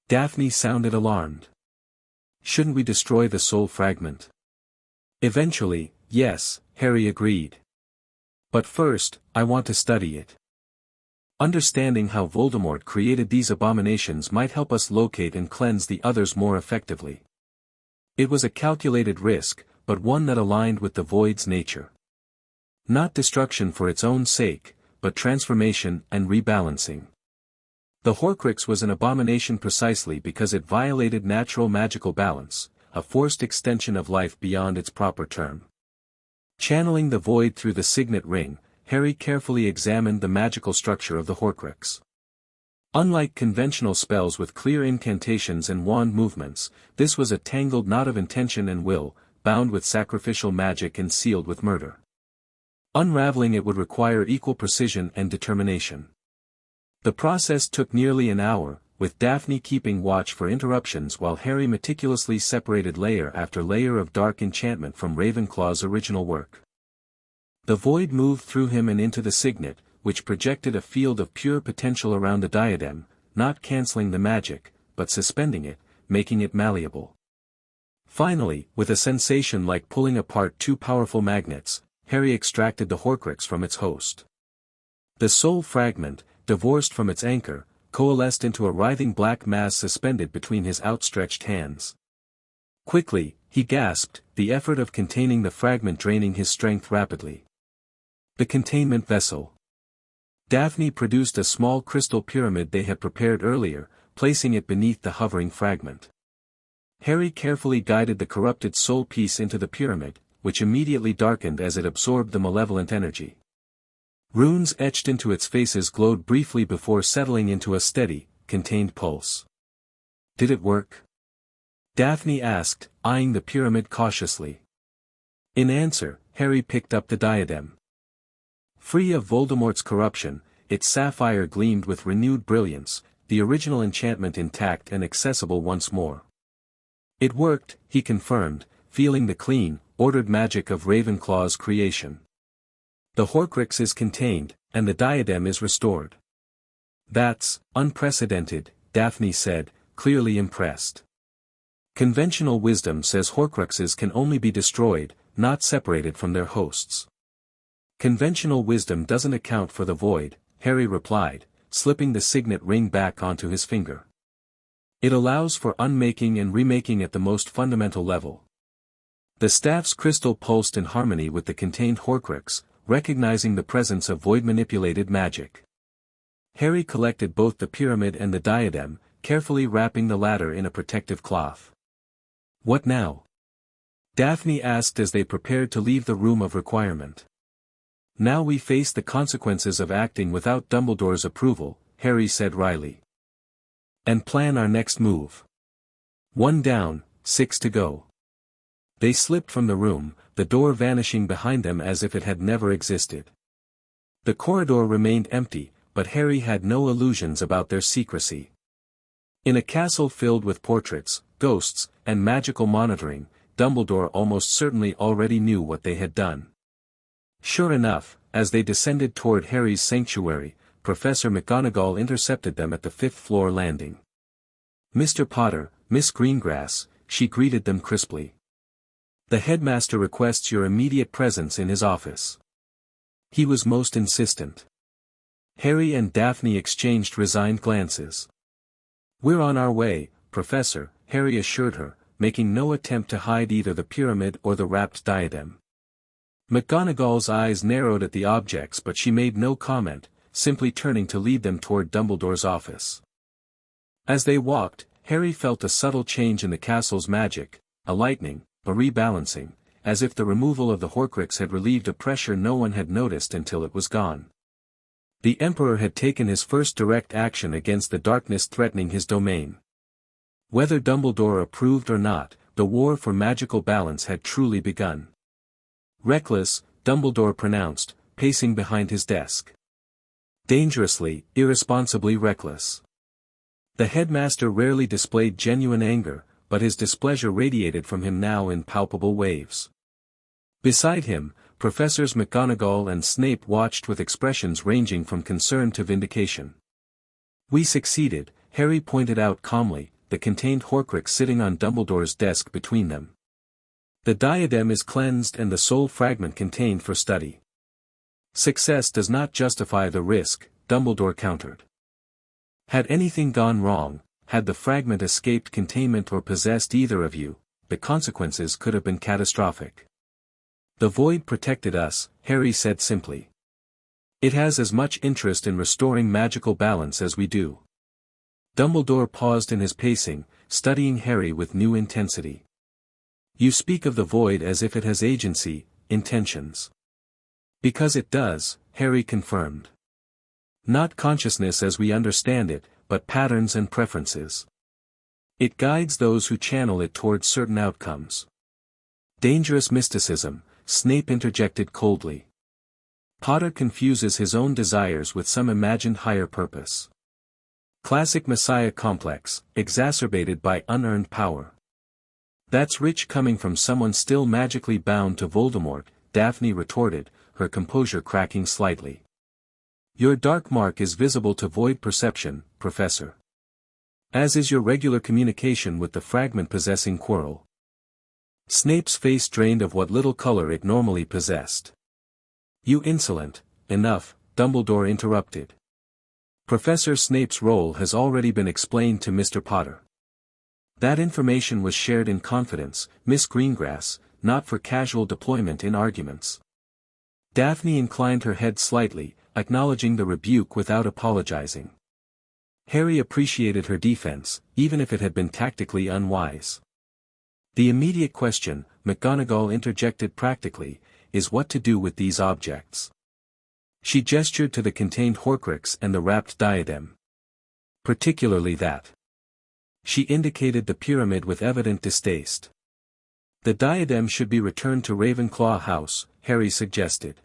Daphne sounded alarmed. "Shouldn't we destroy the soul fragment?" "Eventually, yes," Harry agreed. "But first, I want to study it. Understanding how Voldemort created these abominations might help us locate and cleanse the others more effectively." It was a calculated risk, but one that aligned with the void's nature. Not destruction for its own sake, but transformation and rebalancing. The Horcrux was an abomination precisely because it violated natural magical balance, a forced extension of life beyond its proper term. Channeling the void through the signet ring, Harry carefully examined the magical structure of the Horcrux. Unlike conventional spells with clear incantations and wand movements, this was a tangled knot of intention and will, bound with sacrificial magic and sealed with murder. Unraveling it would require equal precision and determination. The process took nearly an hour, with Daphne keeping watch for interruptions while Harry meticulously separated layer after layer of dark enchantment from Ravenclaw's original work. The void moved through him and into the signet, which projected a field of pure potential around the diadem, not cancelling the magic, but suspending it, making it malleable. Finally, with a sensation like pulling apart two powerful magnets, Harry extracted the Horcrux from its host. The soul fragment, divorced from its anchor, coalesced into a writhing black mass suspended between his outstretched hands. Quickly, he gasped, the effort of containing the fragment draining his strength rapidly. The containment vessel. Daphne produced a small crystal pyramid they had prepared earlier, placing it beneath the hovering fragment. Harry carefully guided the corrupted soul piece into the pyramid, which immediately darkened as it absorbed the malevolent energy. Runes etched into its faces glowed briefly before settling into a steady, contained pulse. Did it work? Daphne asked, eyeing the pyramid cautiously. In answer, Harry picked up the diadem. Free of Voldemort's corruption, its sapphire gleamed with renewed brilliance, the original enchantment intact and accessible once more. It worked, he confirmed, feeling the clean, ordered magic of Ravenclaw's creation. The Horcrux is contained, and the diadem is restored. That's unprecedented, Daphne said, clearly impressed. Conventional wisdom says Horcruxes can only be destroyed, not separated from their hosts. Conventional wisdom doesn't account for the void, Harry replied, slipping the signet ring back onto his finger. It allows for unmaking and remaking at the most fundamental level. The staff's crystal pulsed in harmony with the contained Horcrux, recognizing the presence of void-manipulated magic. Harry collected both the pyramid and the diadem, carefully wrapping the latter in a protective cloth. What now? Daphne asked as they prepared to leave the room of requirement. Now we face the consequences of acting without Dumbledore's approval, Harry said wryly. And plan our next move. 1 down, 6 to go. They slipped from the room, the door vanishing behind them as if it had never existed. The corridor remained empty, but Harry had no illusions about their secrecy. In a castle filled with portraits, ghosts, and magical monitoring, Dumbledore almost certainly already knew what they had done. Sure enough, as they descended toward Harry's sanctuary, Professor McGonagall intercepted them at the 5th-floor landing. "Mr. Potter, Miss Greengrass," she greeted them crisply. "The headmaster requests your immediate presence in his office." He was most insistent. Harry and Daphne exchanged resigned glances. "We're on our way, Professor," Harry assured her, making no attempt to hide either the pyramid or the wrapped diadem. McGonagall's eyes narrowed at the objects but she made no comment, simply turning to lead them toward Dumbledore's office. As they walked, Harry felt a subtle change in the castle's magic, a lightening, a rebalancing, as if the removal of the Horcrux had relieved a pressure no one had noticed until it was gone. The Emperor had taken his first direct action against the darkness threatening his domain. Whether Dumbledore approved or not, the war for magical balance had truly begun. "Reckless," Dumbledore pronounced, pacing behind his desk. "Dangerously, irresponsibly reckless." The headmaster rarely displayed genuine anger, but his displeasure radiated from him now in palpable waves. Beside him, Professors McGonagall and Snape watched with expressions ranging from concern to vindication. "We succeeded," Harry pointed out calmly, the contained Horcrux sitting on Dumbledore's desk between them. "The diadem is cleansed and the soul fragment contained for study." "Success does not justify the risk," Dumbledore countered. "Had anything gone wrong, had the fragment escaped containment or possessed either of you, the consequences could have been catastrophic. The void protected us," Harry said simply. "It has as much interest in restoring magical balance as we do." Dumbledore paused in his pacing, studying Harry with new intensity. "You speak of the void as if it has agency, intentions." "Because it does," Harry confirmed. "Not consciousness as we understand it, but patterns and preferences. It guides those who channel it towards certain outcomes." "Dangerous mysticism," Snape interjected coldly. "Potter confuses his own desires with some imagined higher purpose. Classic Messiah complex, exacerbated by unearned power." "That's rich coming from someone still magically bound to Voldemort," Daphne retorted, her composure cracking slightly. "Your dark mark is visible to void perception, Professor. As is your regular communication with the fragment-possessing Quirrell." Snape's face drained of what little color it normally possessed. "You insolent." "Enough," Dumbledore interrupted. "Professor Snape's role has already been explained to Mr. Potter. That information was shared in confidence, Miss Greengrass, not for casual deployment in arguments." Daphne inclined her head slightly, acknowledging the rebuke without apologizing. Harry appreciated her defense, even if it had been tactically unwise. The immediate question, McGonagall interjected practically, is what to do with these objects. She gestured to the contained Horcrux and the wrapped diadem. Particularly that. She indicated the pyramid with evident distaste. The diadem should be returned to Ravenclaw House, Harry suggested.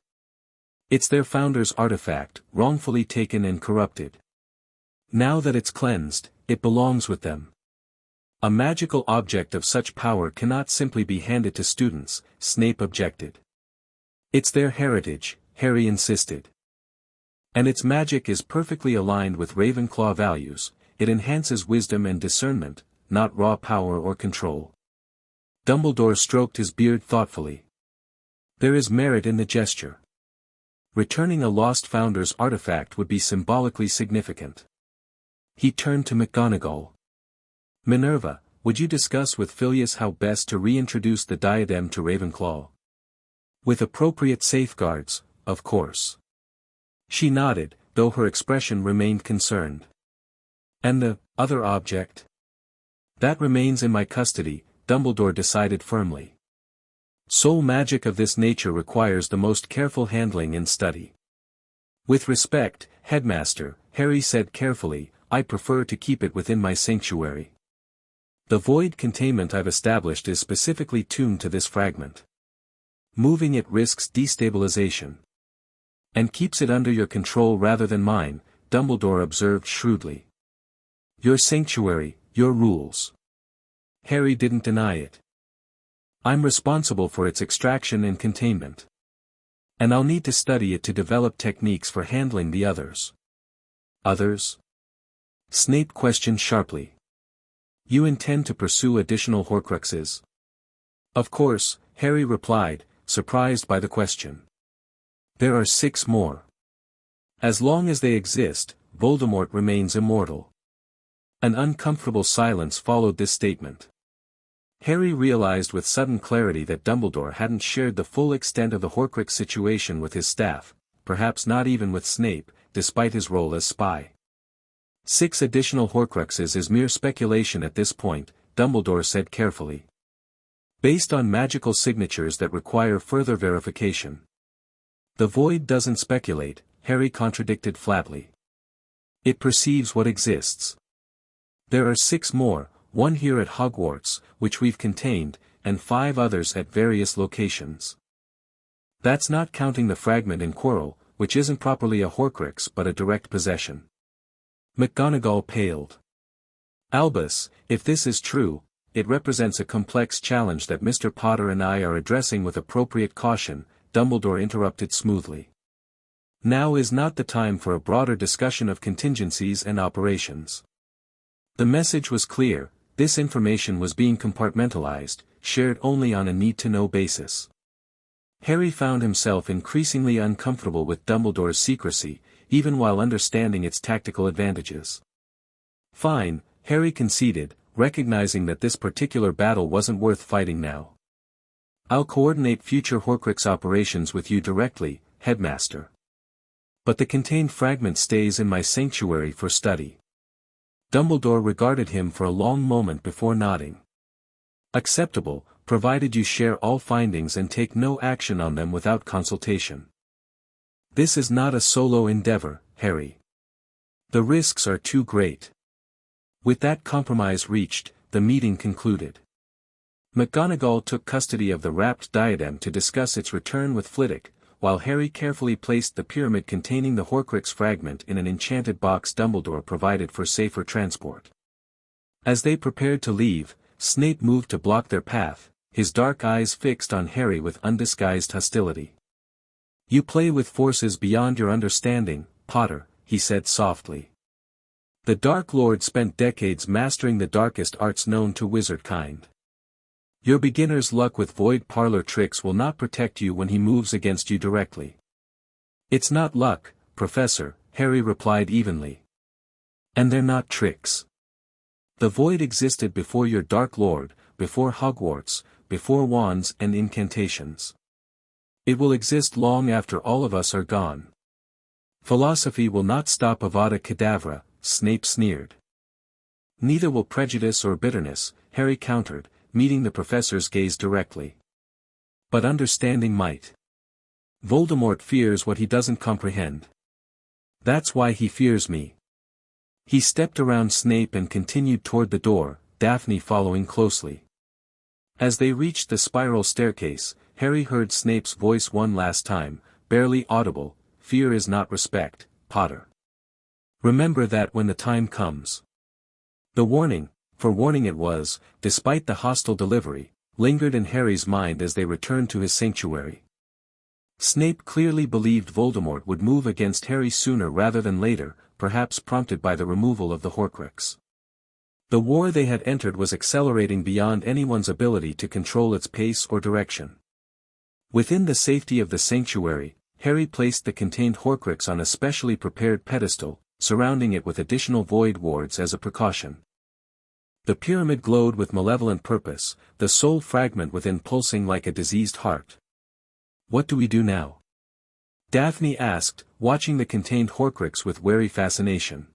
It's their founder's artifact, wrongfully taken and corrupted. Now that it's cleansed, it belongs with them. A magical object of such power cannot simply be handed to students, Snape objected. It's their heritage, Harry insisted. And its magic is perfectly aligned with Ravenclaw values, it enhances wisdom and discernment, not raw power or control. Dumbledore stroked his beard thoughtfully. There is merit in the gesture. Returning a lost founder's artifact would be symbolically significant. He turned to McGonagall. Minerva, would you discuss with Phileas how best to reintroduce the diadem to Ravenclaw? With appropriate safeguards, of course. She nodded, though her expression remained concerned. And the other object? That remains in my custody, Dumbledore decided firmly. Soul magic of this nature requires the most careful handling and study. With respect, Headmaster, Harry said carefully, I prefer to keep it within my sanctuary. The void containment I've established is specifically tuned to this fragment. Moving it risks destabilization. And keeps it under your control rather than mine, Dumbledore observed shrewdly. Your sanctuary, your rules. Harry didn't deny it. I'm responsible for its extraction and containment. And I'll need to study it to develop techniques for handling the others. Others? Snape questioned sharply. You intend to pursue additional Horcruxes? Of course, Harry replied, surprised by the question. There are 6 more. As long as they exist, Voldemort remains immortal. An uncomfortable silence followed this statement. Harry realized with sudden clarity that Dumbledore hadn't shared the full extent of the Horcrux situation with his staff, perhaps not even with Snape, despite his role as spy. 6 additional Horcruxes is mere speculation at this point, Dumbledore said carefully. Based on magical signatures that require further verification. The void doesn't speculate, Harry contradicted flatly. It perceives what exists. There are 6 more, 1 here at Hogwarts, which we've contained, and 5 others at various locations. That's not counting the fragment in Quirrell, which isn't properly a Horcrux but a direct possession. McGonagall paled. Albus, if this is true, it represents a complex challenge that Mr. Potter and I are addressing with appropriate caution, Dumbledore interrupted smoothly. Now is not the time for a broader discussion of contingencies and operations. The message was clear, this information was being compartmentalized, shared only on a need-to-know basis. Harry found himself increasingly uncomfortable with Dumbledore's secrecy, even while understanding its tactical advantages. Fine, Harry conceded, recognizing that this particular battle wasn't worth fighting now. I'll coordinate future Horcrux operations with you directly, Headmaster. But the contained fragment stays in my sanctuary for study. Dumbledore regarded him for a long moment before nodding. Acceptable, provided you share all findings and take no action on them without consultation. This is not a solo endeavor, Harry. The risks are too great. With that compromise reached, the meeting concluded. McGonagall took custody of the wrapped diadem to discuss its return with Flitwick, while Harry carefully placed the pyramid containing the Horcrux fragment in an enchanted box Dumbledore provided for safer transport. As they prepared to leave, Snape moved to block their path, his dark eyes fixed on Harry with undisguised hostility. You play with forces beyond your understanding, Potter, he said softly. The Dark Lord spent decades mastering the darkest arts known to wizard kind. Your beginner's luck with void parlor tricks will not protect you when he moves against you directly. It's not luck, Professor, Harry replied evenly. And they're not tricks. The void existed before your Dark Lord, before Hogwarts, before wands and incantations. It will exist long after all of us are gone. Philosophy will not stop Avada Kedavra, Snape sneered. Neither will prejudice or bitterness, Harry countered, meeting the professor's gaze directly. But understanding might. Voldemort fears what he doesn't comprehend. That's why he fears me. He stepped around Snape and continued toward the door, Daphne following closely. As they reached the spiral staircase, Harry heard Snape's voice one last time, barely audible, "Fear is not respect, Potter. Remember that when the time comes." The warning, for warning it was, despite the hostile delivery, lingered in Harry's mind as they returned to his sanctuary. Snape clearly believed Voldemort would move against Harry sooner rather than later, perhaps prompted by the removal of the Horcrux. The war they had entered was accelerating beyond anyone's ability to control its pace or direction. Within the safety of the sanctuary, Harry placed the contained Horcrux on a specially prepared pedestal, surrounding it with additional void wards as a precaution. The pyramid glowed with malevolent purpose, the soul fragment within pulsing like a diseased heart. "What do we do now?" Daphne asked, watching the contained Horcrux with wary fascination.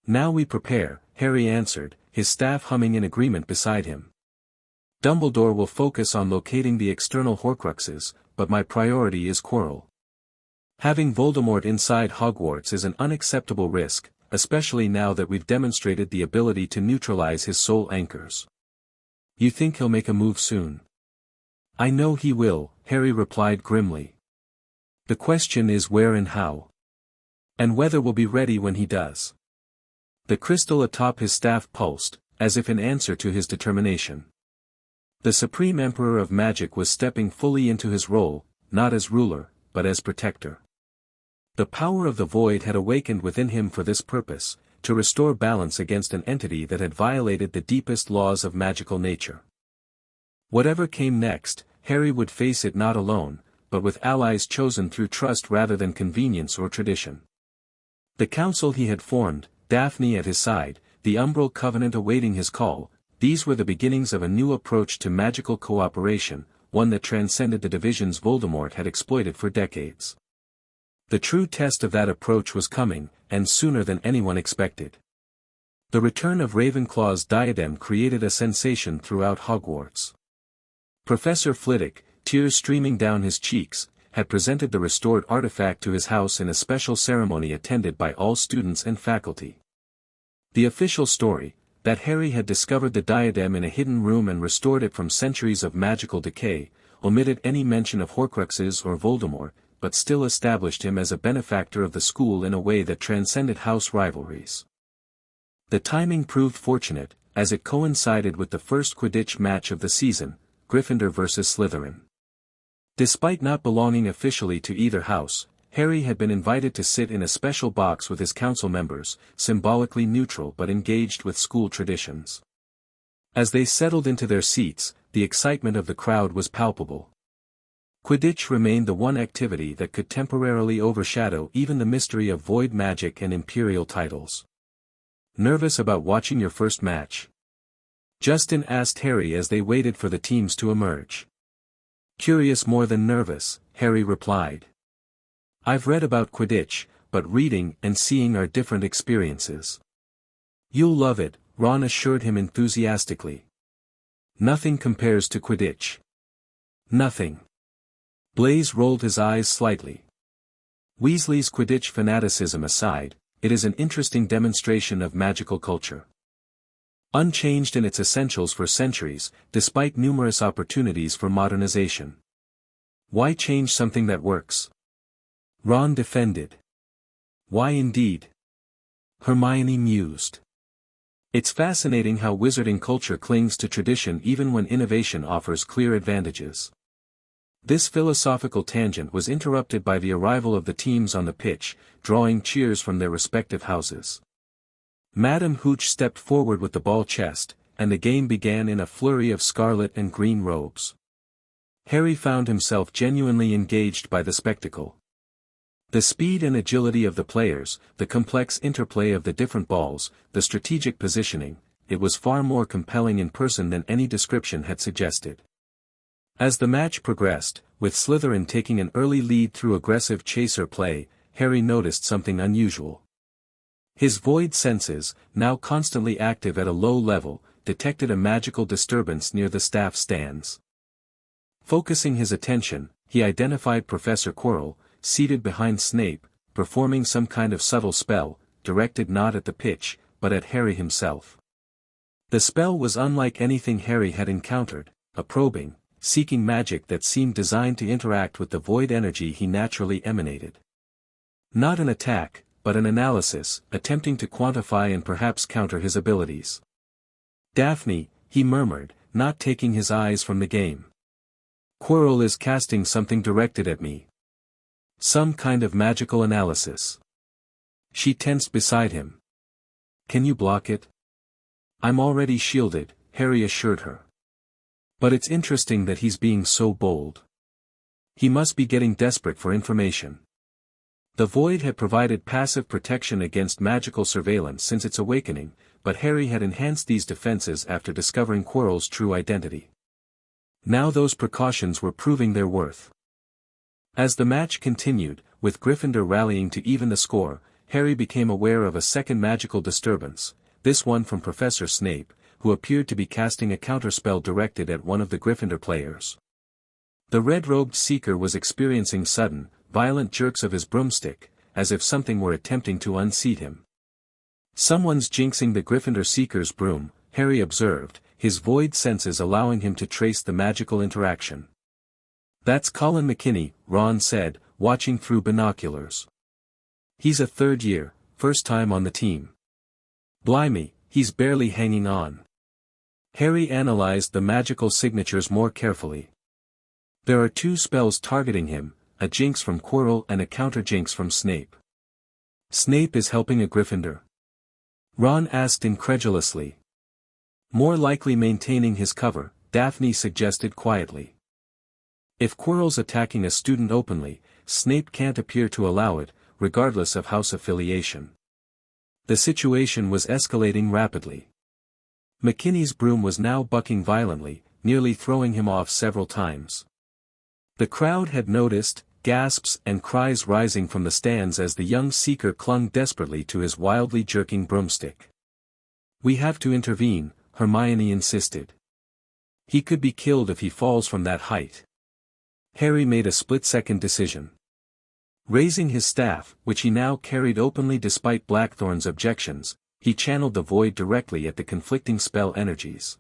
"Now we prepare," Harry answered, his staff humming in agreement beside him. "Dumbledore will focus on locating the external Horcruxes, but my priority is Quirrell. Having Voldemort inside Hogwarts is an unacceptable risk, especially now that we've demonstrated the ability to neutralize his soul anchors." "You think he'll make a move soon?" "I know he will," Harry replied grimly. "The question is where and how. And whether we'll be ready when he does." The crystal atop his staff pulsed, as if in answer to his determination. The Supreme Emperor of Magic was stepping fully into his role, not as ruler, but as protector. The power of the void had awakened within him for this purpose, to restore balance against an entity that had violated the deepest laws of magical nature. Whatever came next, Harry would face it not alone, but with allies chosen through trust rather than convenience or tradition. The council he had formed, Daphne at his side, the Umbral Covenant awaiting his call, these were the beginnings of a new approach to magical cooperation, one that transcended the divisions Voldemort had exploited for decades. The true test of that approach was coming, and sooner than anyone expected. The return of Ravenclaw's diadem created a sensation throughout Hogwarts. Professor Flitwick, tears streaming down his cheeks, had presented the restored artifact to his house in a special ceremony attended by all students and faculty. The official story, that Harry had discovered the diadem in a hidden room and restored it from centuries of magical decay, omitted any mention of Horcruxes or Voldemort, but still established him as a benefactor of the school in a way that transcended house rivalries. The timing proved fortunate, as it coincided with the first Quidditch match of the season, Gryffindor vs. Slytherin. Despite not belonging officially to either house, Harry had been invited to sit in a special box with his council members, symbolically neutral but engaged with school traditions. As they settled into their seats, the excitement of the crowd was palpable. Quidditch remained the one activity that could temporarily overshadow even the mystery of void magic and imperial titles. "Nervous about watching your first match?" Justin asked Harry as they waited for the teams to emerge. "Curious more than nervous," Harry replied. "I've read about Quidditch, but reading and seeing are different experiences." "You'll love it," Ron assured him enthusiastically. "Nothing compares to Quidditch." "Nothing." Blaise rolled his eyes slightly. Weasley's Quidditch fanaticism aside, it is an interesting demonstration of magical culture. Unchanged in its essentials for centuries, despite numerous opportunities for modernization. Why change something that works? Ron defended. Why indeed? Hermione mused. It's fascinating how wizarding culture clings to tradition even when innovation offers clear advantages. This philosophical tangent was interrupted by the arrival of the teams on the pitch, drawing cheers from their respective houses. Madame Hooch stepped forward with the ball chest, and the game began in a flurry of scarlet and green robes. Harry found himself genuinely engaged by the spectacle. The speed and agility of the players, the complex interplay of the different balls, the strategic positioning, it was far more compelling in person than any description had suggested. As the match progressed, with Slytherin taking an early lead through aggressive chaser play, Harry noticed something unusual. His void senses, now constantly active at a low level, detected a magical disturbance near the staff stands. Focusing his attention, he identified Professor Quirrell, seated behind Snape, performing some kind of subtle spell, directed not at the pitch, but at Harry himself. The spell was unlike anything Harry had encountered, a probing, seeking magic that seemed designed to interact with the void energy he naturally emanated. Not an attack, but an analysis, attempting to quantify and perhaps counter his abilities. "Daphne," he murmured, not taking his eyes from the game. "Quirrell is casting something directed at me. Some kind of magical analysis." She tensed beside him. "Can you block it?" "I'm already shielded," Harry assured her. "But it's interesting that he's being so bold. He must be getting desperate for information." The void had provided passive protection against magical surveillance since its awakening, but Harry had enhanced these defenses after discovering Quirrell's true identity. Now those precautions were proving their worth. As the match continued, with Gryffindor rallying to even the score, Harry became aware of a second magical disturbance, this one from Professor Snape, who appeared to be casting a counterspell directed at one of the Gryffindor players. The red-robed seeker was experiencing sudden, violent jerks of his broomstick, as if something were attempting to unseat him. "Someone's jinxing the Gryffindor seeker's broom," Harry observed, his void senses allowing him to trace the magical interaction. "That's Colin McKinney," Ron said, watching through binoculars. "He's a third year, first time on the team. Blimey, he's barely hanging on." Harry analyzed the magical signatures more carefully. There are two spells targeting him, a jinx from Quirrell and a counter-jinx from Snape. "Snape is helping a Gryffindor?" Ron asked incredulously. "More likely maintaining his cover," Daphne suggested quietly. "If Quirrell's attacking a student openly, Snape can't appear to allow it, regardless of house affiliation." The situation was escalating rapidly. McKinney's broom was now bucking violently, nearly throwing him off several times. The crowd had noticed, gasps and cries rising from the stands as the young seeker clung desperately to his wildly jerking broomstick. "We have to intervene," Hermione insisted. "He could be killed if he falls from that height." Harry made a split-second decision. Raising his staff, which he now carried openly despite Blackthorn's objections, he channeled the void directly at the conflicting spell energies.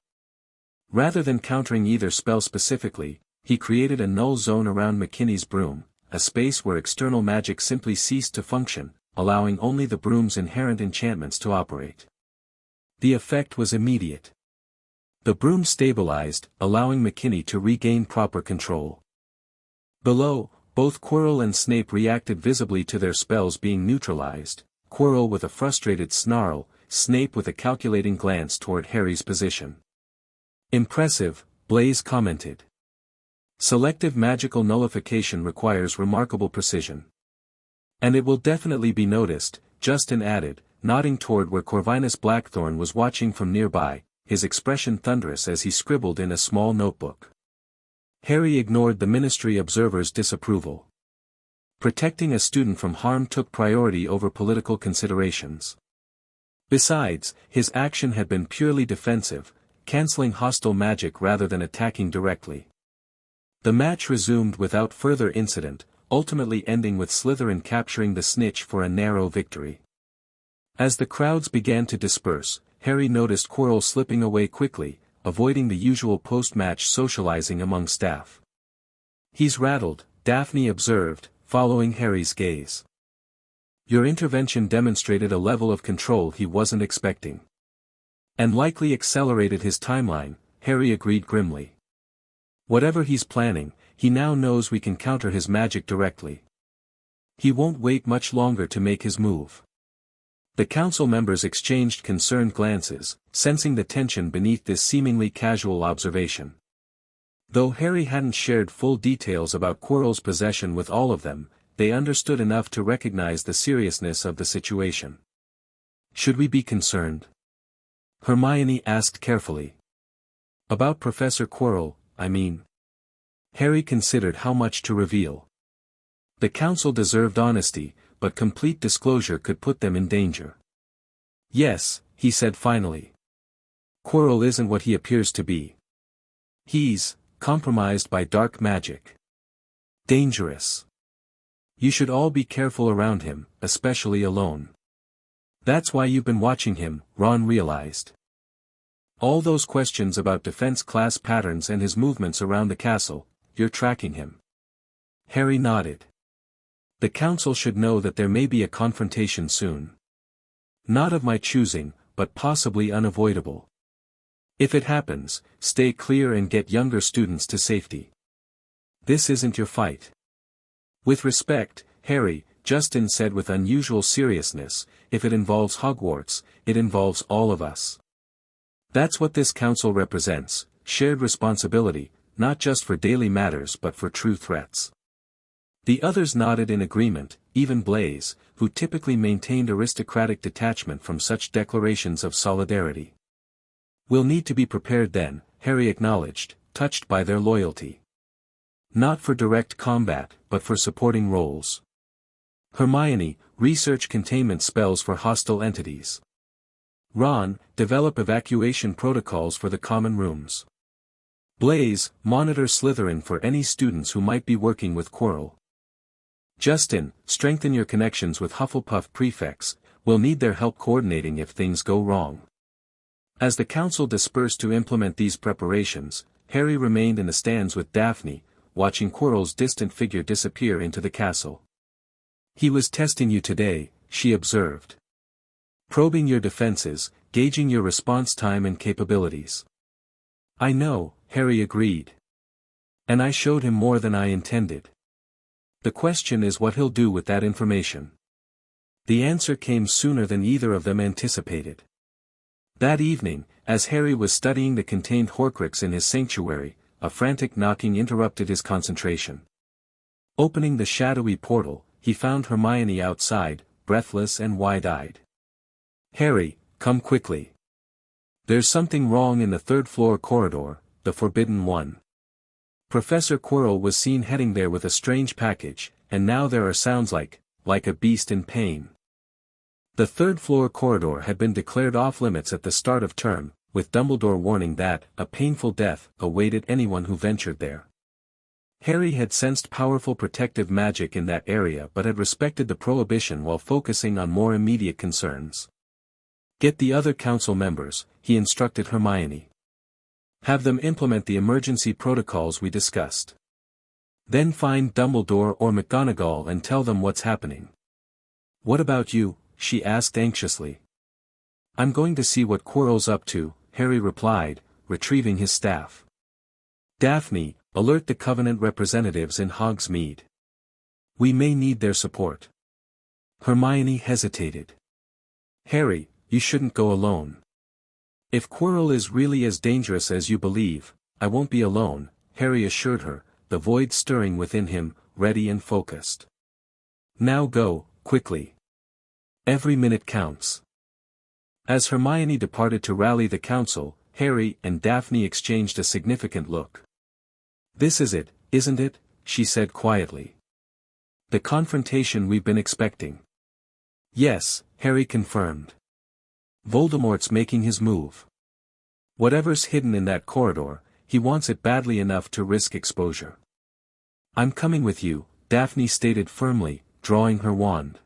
Rather than countering either spell specifically, he created a null zone around McKinney's broom, a space where external magic simply ceased to function, allowing only the broom's inherent enchantments to operate. The effect was immediate. The broom stabilized, allowing McKinney to regain proper control. Below, both Quirrell and Snape reacted visibly to their spells being neutralized, Quirrell with a frustrated snarl, Snape with a calculating glance toward Harry's position. "Impressive," Blaise commented. "Selective magical nullification requires remarkable precision. And it will definitely be noticed," Justin added, nodding toward where Corvinus Blackthorn was watching from nearby, his expression thunderous as he scribbled in a small notebook. Harry ignored the Ministry observer's disapproval. Protecting a student from harm took priority over political considerations. Besides, his action had been purely defensive, canceling hostile magic rather than attacking directly. The match resumed without further incident, ultimately ending with Slytherin capturing the snitch for a narrow victory. As the crowds began to disperse, Harry noticed Quirrell slipping away quickly, avoiding the usual post-match socializing among staff. "He's rattled," Daphne observed, following Harry's gaze. "Your intervention demonstrated a level of control he wasn't expecting. And likely accelerated his timeline," Harry agreed grimly. "Whatever he's planning, he now knows we can counter his magic directly. He won't wait much longer to make his move." The council members exchanged concerned glances, sensing the tension beneath this seemingly casual observation. Though Harry hadn't shared full details about Quirrell's possession with all of them, they understood enough to recognize the seriousness of the situation. "Should we be concerned?" Hermione asked carefully. "About Professor Quirrell, I mean." Harry considered how much to reveal. The council deserved honesty, but complete disclosure could put them in danger. "Yes," he said finally. "Quirrell isn't what he appears to be. He's compromised by dark magic. Dangerous. You should all be careful around him, especially alone. That's why you've been watching him, Ron realized. All those questions about defense class patterns and his movements around the castle, you're tracking him. Harry nodded. The council should know that there may be a confrontation soon. Not of my choosing, but possibly unavoidable. If it happens, stay clear and get younger students to safety. This isn't your fight. With respect, Harry, Justin said with unusual seriousness, if it involves Hogwarts, it involves all of us. That's what this council represents, shared responsibility, not just for daily matters but for true threats. The others nodded in agreement, even Blaise, who typically maintained aristocratic detachment from such declarations of solidarity. We'll need to be prepared then, Harry acknowledged, touched by their loyalty. Not for direct combat, but for supporting roles. Hermione, research containment spells for hostile entities. Ron, develop evacuation protocols for the common rooms. Blaise, monitor Slytherin for any students who might be working with Quirrell. Justin, strengthen your connections with Hufflepuff prefects, we'll need their help coordinating if things go wrong. As the council dispersed to implement these preparations, Harry remained in the stands with Daphne, watching Quirrell's distant figure disappear into the castle. He was testing you today, she observed. Probing your defenses, gauging your response time and capabilities. I know, Harry agreed. And I showed him more than I intended. The question is what he'll do with that information. The answer came sooner than either of them anticipated. That evening, as Harry was studying the contained Horcrux in his sanctuary, a frantic knocking interrupted his concentration. Opening the shadowy portal, he found Hermione outside, breathless and wide-eyed. Harry, come quickly. There's something wrong in the third-floor corridor, the forbidden one. Professor Quirrell was seen heading there with a strange package, and now there are sounds like a beast in pain. The third-floor corridor had been declared off-limits at the start of term, with Dumbledore warning that a painful death awaited anyone who ventured there. Harry had sensed powerful protective magic in that area but had respected the prohibition while focusing on more immediate concerns. Get the other council members, he instructed Hermione. Have them implement the emergency protocols we discussed. Then find Dumbledore or McGonagall and tell them what's happening. What about you? She asked anxiously. I'm going to see what Quirrell's up to, Harry replied, retrieving his staff. Daphne, alert the Covenant representatives in Hogsmeade. We may need their support. Hermione hesitated. Harry, you shouldn't go alone. If Quirrell is really as dangerous as you believe, I won't be alone, Harry assured her, the void stirring within him, ready and focused. Now go, quickly. Every minute counts. As Hermione departed to rally the council, Harry and Daphne exchanged a significant look. This is it, isn't it? She said quietly. The confrontation we've been expecting. Yes, Harry confirmed. Voldemort's making his move. Whatever's hidden in that corridor, he wants it badly enough to risk exposure. I'm coming with you, Daphne stated firmly, drawing her wand.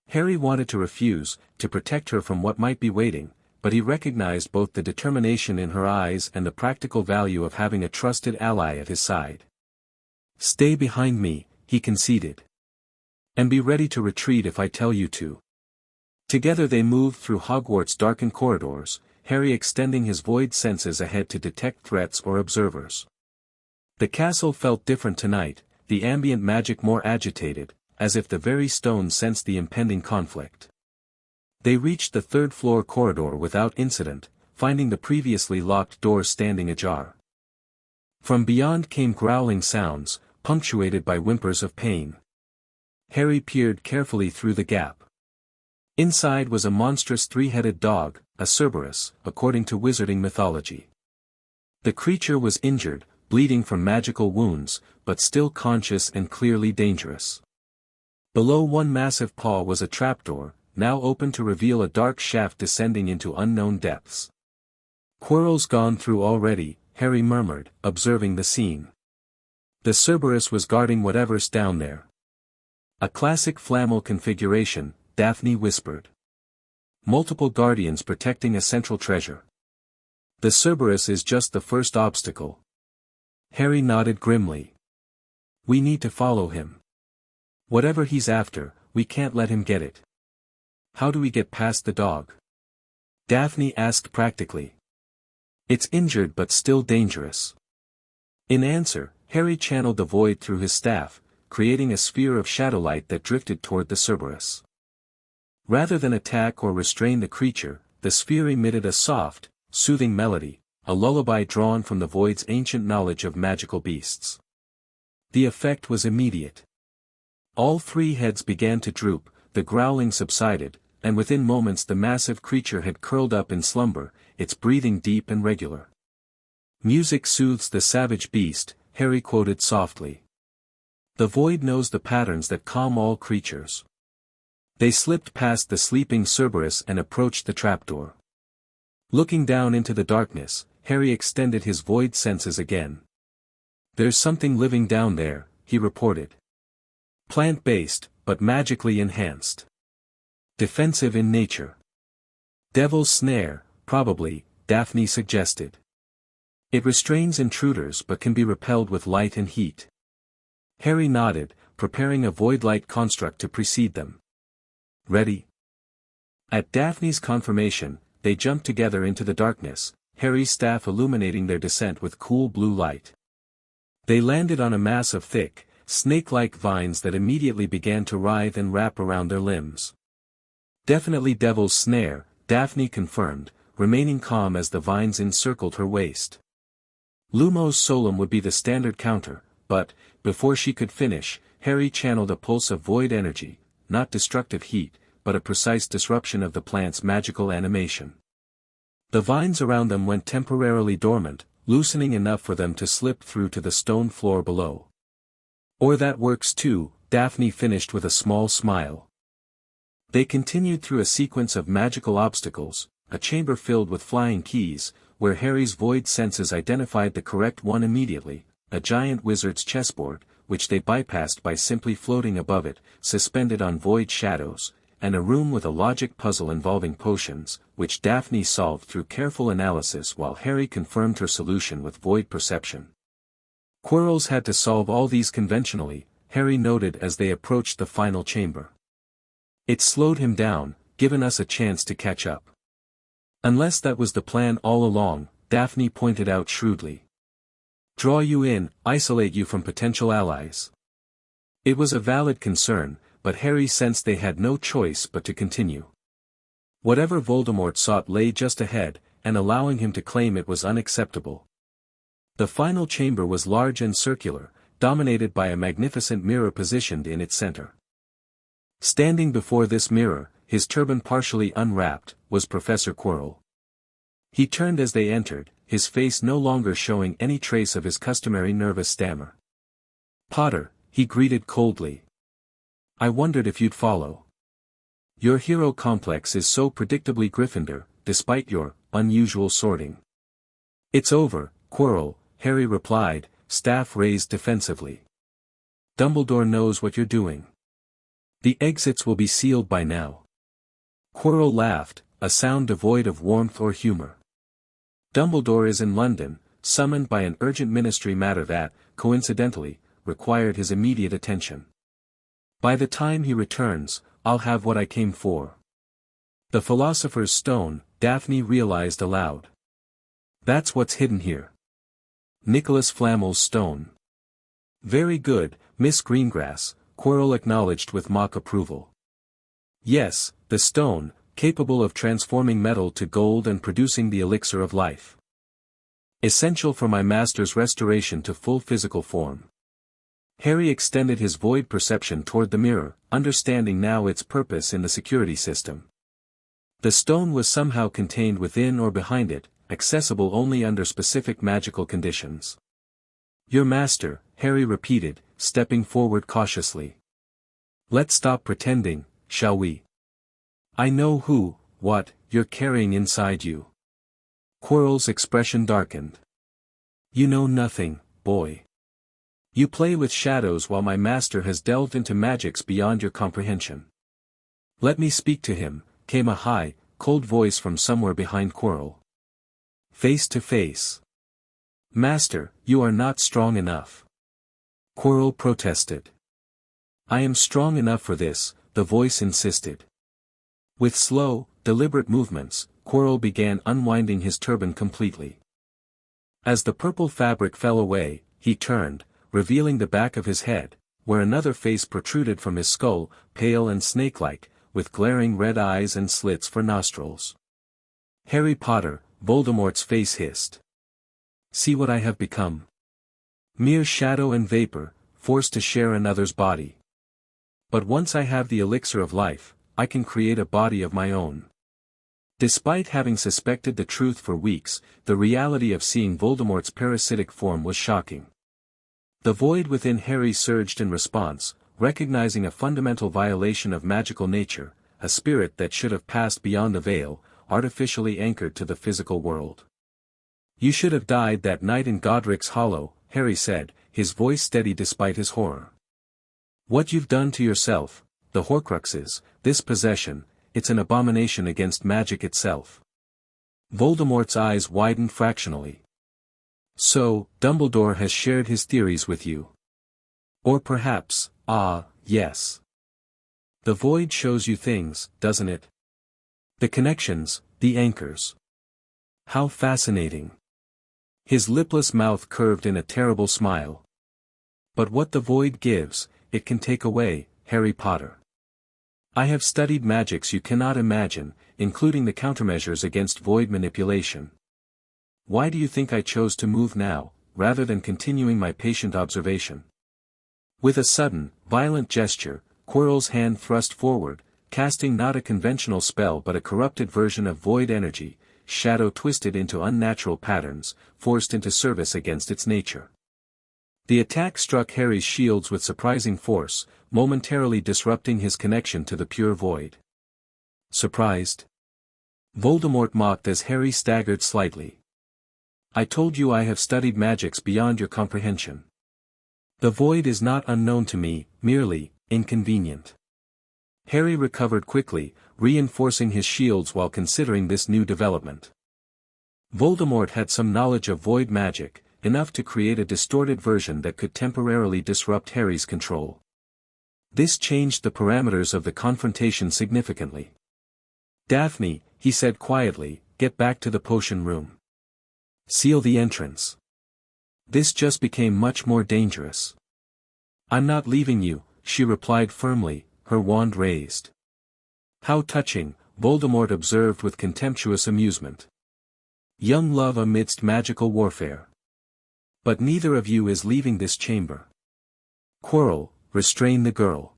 Harry wanted to refuse, to protect her from what might be waiting, but he recognized both the determination in her eyes and the practical value of having a trusted ally at his side. Stay behind me, he conceded. And be ready to retreat if I tell you to. Together they moved through Hogwarts' darkened corridors, Harry extending his void senses ahead to detect threats or observers. The castle felt different tonight, the ambient magic more agitated, as if the very stones sensed the impending conflict. They reached the third-floor corridor without incident, finding the previously locked doors standing ajar. From beyond came growling sounds, punctuated by whimpers of pain. Harry peered carefully through the gap. Inside was a monstrous three-headed dog, a Cerberus, according to wizarding mythology. The creature was injured, bleeding from magical wounds, but still conscious and clearly dangerous. Below one massive paw was a trapdoor, now open to reveal a dark shaft descending into unknown depths. Quirrell's gone through already, Harry murmured, observing the scene. The Cerberus was guarding whatever's down there. A classic Flamel configuration, Daphne whispered. Multiple guardians protecting a central treasure. The Cerberus is just the first obstacle. Harry nodded grimly. We need to follow him. Whatever he's after, we can't let him get it. How do we get past the dog? Daphne asked practically. It's injured but still dangerous. In answer, Harry channeled the void through his staff, creating a sphere of shadowlight that drifted toward the Cerberus. Rather than attack or restrain the creature, the sphere emitted a soft, soothing melody, a lullaby drawn from the void's ancient knowledge of magical beasts. The effect was immediate. All three heads began to droop, the growling subsided, and within moments the massive creature had curled up in slumber, its breathing deep and regular. Music soothes the savage beast, Harry quoted softly. The void knows the patterns that calm all creatures. They slipped past the sleeping Cerberus and approached the trapdoor. Looking down into the darkness, Harry extended his void senses again. There's something living down there, he reported. Plant-based, but magically enhanced. Defensive in nature. Devil's snare, probably, Daphne suggested. It restrains intruders but can be repelled with light and heat. Harry nodded, preparing a void-light construct to precede them. Ready? At Daphne's confirmation, they jumped together into the darkness, Harry's staff illuminating their descent with cool blue light. They landed on a mass of thick, snake-like vines that immediately began to writhe and wrap around their limbs. Definitely Devil's snare, Daphne confirmed, remaining calm as the vines encircled her waist. Lumos Solum would be the standard counter, but, before she could finish, Harry channeled a pulse of void energy, not destructive heat, but a precise disruption of the plant's magical animation. The vines around them went temporarily dormant, loosening enough for them to slip through to the stone floor below. Or that works too, Daphne finished with a small smile. They continued through a sequence of magical obstacles, a chamber filled with flying keys, where Harry's void senses identified the correct one immediately, a giant wizard's chessboard, which they bypassed by simply floating above it, suspended on void shadows, and a room with a logic puzzle involving potions, which Daphne solved through careful analysis while Harry confirmed her solution with void perception. Quirrell's had to solve all these conventionally, Harry noted as they approached the final chamber. It slowed him down, giving us a chance to catch up. Unless that was the plan all along, Daphne pointed out shrewdly. Draw you in, isolate you from potential allies. It was a valid concern, but Harry sensed they had no choice but to continue. Whatever Voldemort sought lay just ahead, and allowing him to claim it was unacceptable. The final chamber was large and circular, dominated by a magnificent mirror positioned in its center. Standing before this mirror, his turban partially unwrapped, was Professor Quirrell. He turned as they entered, his face no longer showing any trace of his customary nervous stammer. Potter, he greeted coldly. I wondered if you'd follow. Your hero complex is so predictably Gryffindor, despite your unusual sorting. It's over, Quirrell, Harry replied, staff raised defensively. Dumbledore knows what you're doing. The exits will be sealed by now. Quirrell laughed, a sound devoid of warmth or humor. Dumbledore is in London, summoned by an urgent ministry matter that, coincidentally, required his immediate attention. By the time he returns, I'll have what I came for. The Philosopher's Stone, Daphne realized aloud. That's what's hidden here. Nicholas Flamel's stone. Very good, Miss Greengrass, Quirrell acknowledged with mock approval. Yes, the stone, capable of transforming metal to gold and producing the elixir of life. Essential for my master's restoration to full physical form. Harry extended his void perception toward the mirror, understanding now its purpose in the security system. The stone was somehow contained within or behind it, accessible only under specific magical conditions. Your master, Harry repeated, stepping forward cautiously. Let's stop pretending, shall we? I know what, you're carrying inside you. Quirrell's expression darkened. You know nothing, boy. You play with shadows while my master has delved into magics beyond your comprehension. Let me speak to him, came a high, cold voice from somewhere behind Quirrell. Face to face. Master, you are not strong enough. Quirrell protested. I am strong enough for this, the voice insisted. With slow, deliberate movements, Quirrell began unwinding his turban completely. As the purple fabric fell away, he turned, revealing the back of his head, where another face protruded from his skull, pale and snake-like, with glaring red eyes and slits for nostrils. Harry Potter, Voldemort's face hissed. See what I have become. Mere shadow and vapor, forced to share another's body. But once I have the elixir of life, I can create a body of my own. Despite having suspected the truth for weeks, the reality of seeing Voldemort's parasitic form was shocking. The void within Harry surged in response, recognizing a fundamental violation of magical nature, a spirit that should have passed beyond the veil, artificially anchored to the physical world. You should have died that night in Godric's Hollow, Harry said, his voice steady despite his horror. What you've done to yourself, the Horcruxes, this possession, it's an abomination against magic itself. Voldemort's eyes widened fractionally. So, Dumbledore has shared his theories with you. Or perhaps, yes. The void shows you things, doesn't it? The connections, the anchors. How fascinating. His lipless mouth curved in a terrible smile. But what the void gives, it can take away, Harry Potter. I have studied magics you cannot imagine, including the countermeasures against void manipulation. Why do you think I chose to move now, rather than continuing my patient observation? With a sudden, violent gesture, Quirrell's hand thrust forward, casting not a conventional spell but a corrupted version of void energy, shadow twisted into unnatural patterns, forced into service against its nature. The attack struck Harry's shields with surprising force, momentarily disrupting his connection to the pure void. Surprised? Voldemort mocked as Harry staggered slightly. I told you I have studied magics beyond your comprehension. The void is not unknown to me, merely inconvenient. Harry recovered quickly, reinforcing his shields while considering this new development. Voldemort had some knowledge of void magic, enough to create a distorted version that could temporarily disrupt Harry's control. This changed the parameters of the confrontation significantly. Daphne, he said quietly, get back to the potion room. Seal the entrance. This just became much more dangerous. I'm not leaving you, she replied firmly, her wand raised. How touching, Voldemort observed with contemptuous amusement. Young love amidst magical warfare. But neither of you is leaving this chamber. Quirrell, restrain the girl.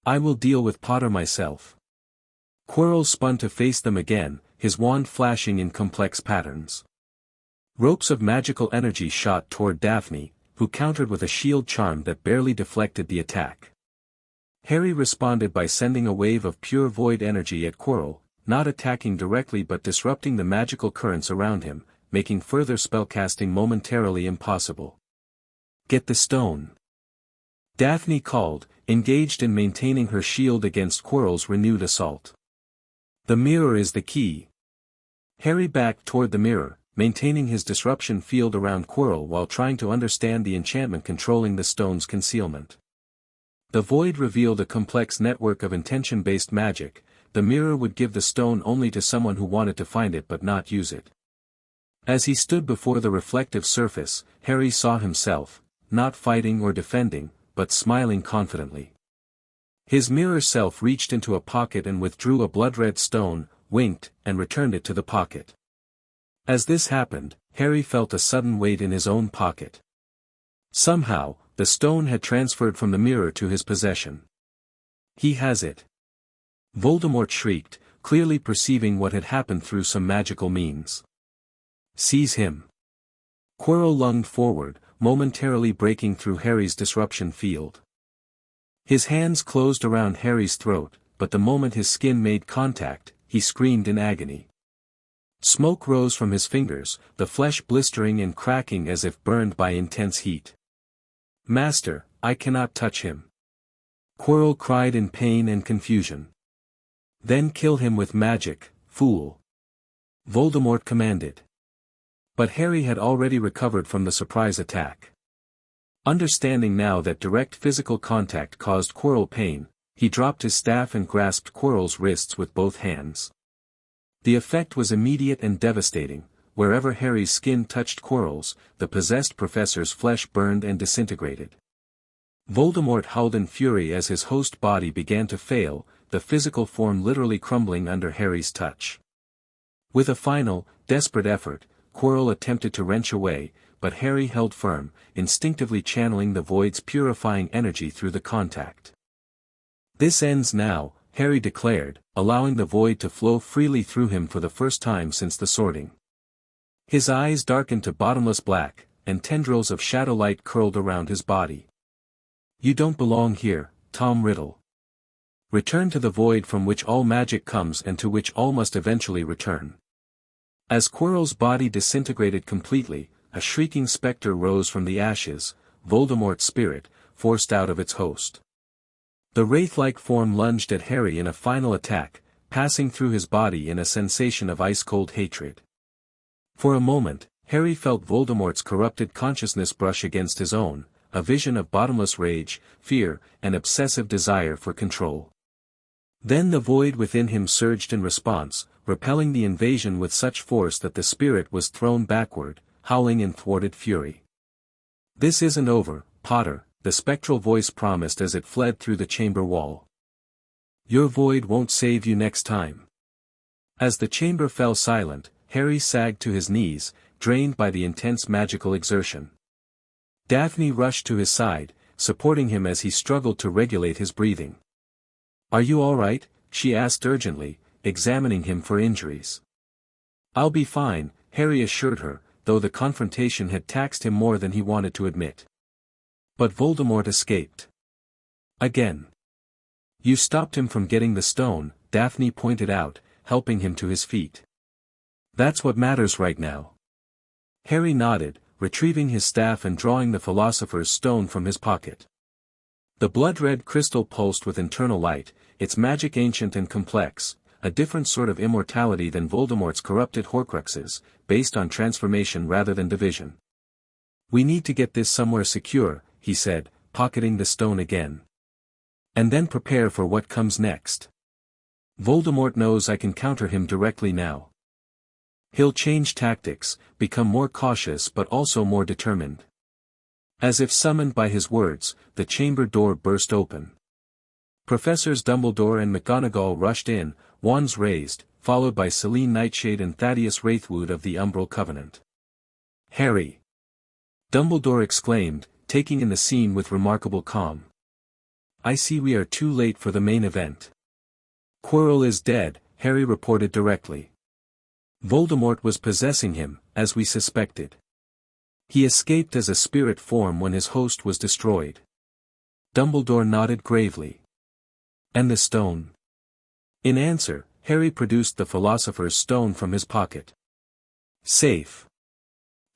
I will deal with Potter myself. Quirrell spun to face them again, his wand flashing in complex patterns. Ropes of magical energy shot toward Daphne, who countered with a shield charm that barely deflected the attack. Harry responded by sending a wave of pure void energy at Quirrell, not attacking directly but disrupting the magical currents around him, making further spellcasting momentarily impossible. Get the stone. Daphne called, engaged in maintaining her shield against Quirrell's renewed assault. The mirror is the key. Harry backed toward the mirror, maintaining his disruption field around Quirrell while trying to understand the enchantment controlling the stone's concealment. The void revealed a complex network of intention-based magic. The mirror would give the stone only to someone who wanted to find it but not use it. As he stood before the reflective surface, Harry saw himself, not fighting or defending, but smiling confidently. His mirror self reached into a pocket and withdrew a blood-red stone, winked, and returned it to the pocket. As this happened, Harry felt a sudden weight in his own pocket. Somehow, the stone had transferred from the mirror to his possession. He has it. Voldemort shrieked, clearly perceiving what had happened through some magical means. Seize him. Quirrell lunged forward, momentarily breaking through Harry's disruption field. His hands closed around Harry's throat, but the moment his skin made contact, he screamed in agony. Smoke rose from his fingers, the flesh blistering and cracking as if burned by intense heat. "Master, I cannot touch him." Quirrell cried in pain and confusion. "Then kill him with magic, fool," Voldemort commanded. But Harry had already recovered from the surprise attack. Understanding now that direct physical contact caused Quirrell pain, he dropped his staff and grasped Quirrell's wrists with both hands. The effect was immediate and devastating. Wherever Harry's skin touched Quirrell's, the possessed professor's flesh burned and disintegrated. Voldemort howled in fury as his host body began to fail, the physical form literally crumbling under Harry's touch. With a final, desperate effort, Quirrell attempted to wrench away, but Harry held firm, instinctively channeling the void's purifying energy through the contact. "This ends now," Harry declared, allowing the void to flow freely through him for the first time since the sorting. His eyes darkened to bottomless black, and tendrils of shadow light curled around his body. "You don't belong here, Tom Riddle. Return to the void from which all magic comes and to which all must eventually return." As Quirrell's body disintegrated completely, a shrieking spectre rose from the ashes, Voldemort's spirit, forced out of its host. The wraith-like form lunged at Harry in a final attack, passing through his body in a sensation of ice-cold hatred. For a moment, Harry felt Voldemort's corrupted consciousness brush against his own, a vision of bottomless rage, fear, and obsessive desire for control. Then the void within him surged in response, repelling the invasion with such force that the spirit was thrown backward, howling in thwarted fury. "This isn't over, Potter," the spectral voice promised as it fled through the chamber wall. "Your void won't save you next time." As the chamber fell silent, Harry sagged to his knees, drained by the intense magical exertion. Daphne rushed to his side, supporting him as he struggled to regulate his breathing. "Are you all right?" she asked urgently, examining him for injuries. "I'll be fine," Harry assured her, though the confrontation had taxed him more than he wanted to admit. But Voldemort escaped. Again. "You stopped him from getting the stone," Daphne pointed out, helping him to his feet. "That's what matters right now." Harry nodded, retrieving his staff and drawing the Philosopher's Stone from his pocket. The blood-red crystal pulsed with internal light, its magic ancient and complex, a different sort of immortality than Voldemort's corrupted Horcruxes, based on transformation rather than division. "We need to get this somewhere secure," he said, pocketing the stone again. "And then prepare for what comes next. Voldemort knows I can counter him directly now. He'll change tactics, become more cautious but also more determined." As if summoned by his words, the chamber door burst open. Professors Dumbledore and McGonagall rushed in, wands raised, followed by Selene Nightshade and Thaddeus Wraithwood of the Umbral Covenant. "Harry!" Dumbledore exclaimed, taking in the scene with remarkable calm. "I see we are too late for the main event." "Quirrell is dead," Harry reported directly. "Voldemort was possessing him, as we suspected. He escaped as a spirit form when his host was destroyed." Dumbledore nodded gravely. "And the stone?" In answer, Harry produced the Philosopher's Stone from his pocket. "Safe.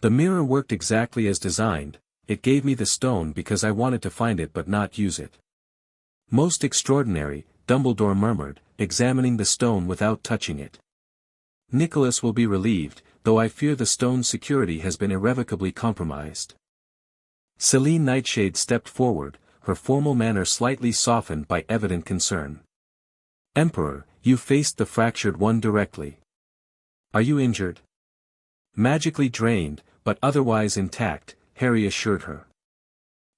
The mirror worked exactly as designed. It gave me the stone because I wanted to find it but not use it." "Most extraordinary," Dumbledore murmured, examining the stone without touching it. "Nicholas will be relieved, though I fear the stone's security has been irrevocably compromised." Selene Nightshade stepped forward, her formal manner slightly softened by evident concern. "Emperor, you faced the fractured one directly. Are you injured?" "Magically drained, but otherwise intact," Harry assured her.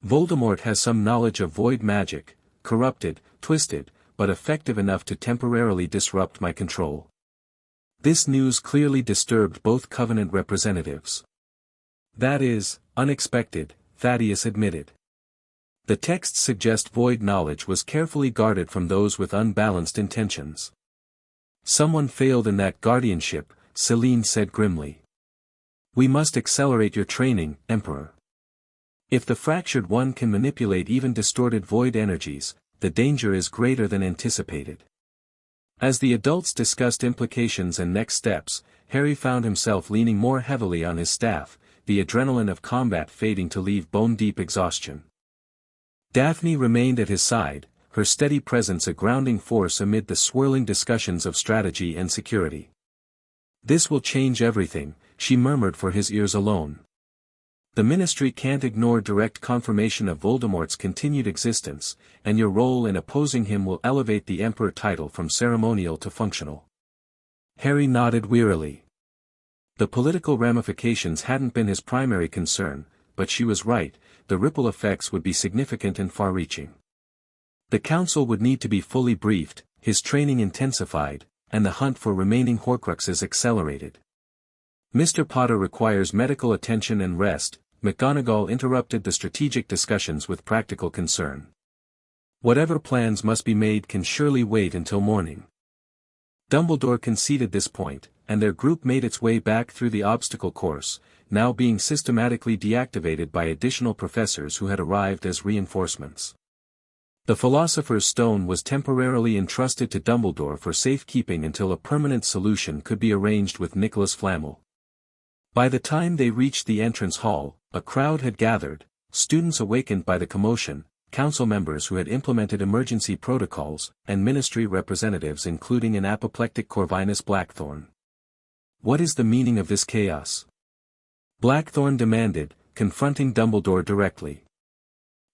"Voldemort has some knowledge of void magic, corrupted, twisted, but effective enough to temporarily disrupt my control." This news clearly disturbed both Covenant representatives. "That is, unexpected," Thaddeus admitted. "The texts suggest void knowledge was carefully guarded from those with unbalanced intentions." "Someone failed in that guardianship," Selene said grimly. "We must accelerate your training, Emperor. If the fractured one can manipulate even distorted void energies, the danger is greater than anticipated." As the adults discussed implications and next steps, Harry found himself leaning more heavily on his staff, the adrenaline of combat fading to leave bone-deep exhaustion. Daphne remained at his side, her steady presence a grounding force amid the swirling discussions of strategy and security. "This will change everything," she murmured for his ears alone. "The Ministry can't ignore direct confirmation of Voldemort's continued existence, and your role in opposing him will elevate the Emperor title from ceremonial to functional." Harry nodded wearily. The political ramifications hadn't been his primary concern, but she was right, the ripple effects would be significant and far-reaching. The Council would need to be fully briefed, his training intensified, and the hunt for remaining Horcruxes accelerated. "Mr. Potter requires medical attention and rest," McGonagall interrupted the strategic discussions with practical concern. "Whatever plans must be made can surely wait until morning." Dumbledore conceded this point, and their group made its way back through the obstacle course, now being systematically deactivated by additional professors who had arrived as reinforcements. The Philosopher's Stone was temporarily entrusted to Dumbledore for safekeeping until a permanent solution could be arranged with Nicholas Flamel. By the time they reached the entrance hall, a crowd had gathered, students awakened by the commotion, council members who had implemented emergency protocols, and ministry representatives including an apoplectic Corvinus Blackthorn. "What is the meaning of this chaos?" Blackthorn demanded, confronting Dumbledore directly.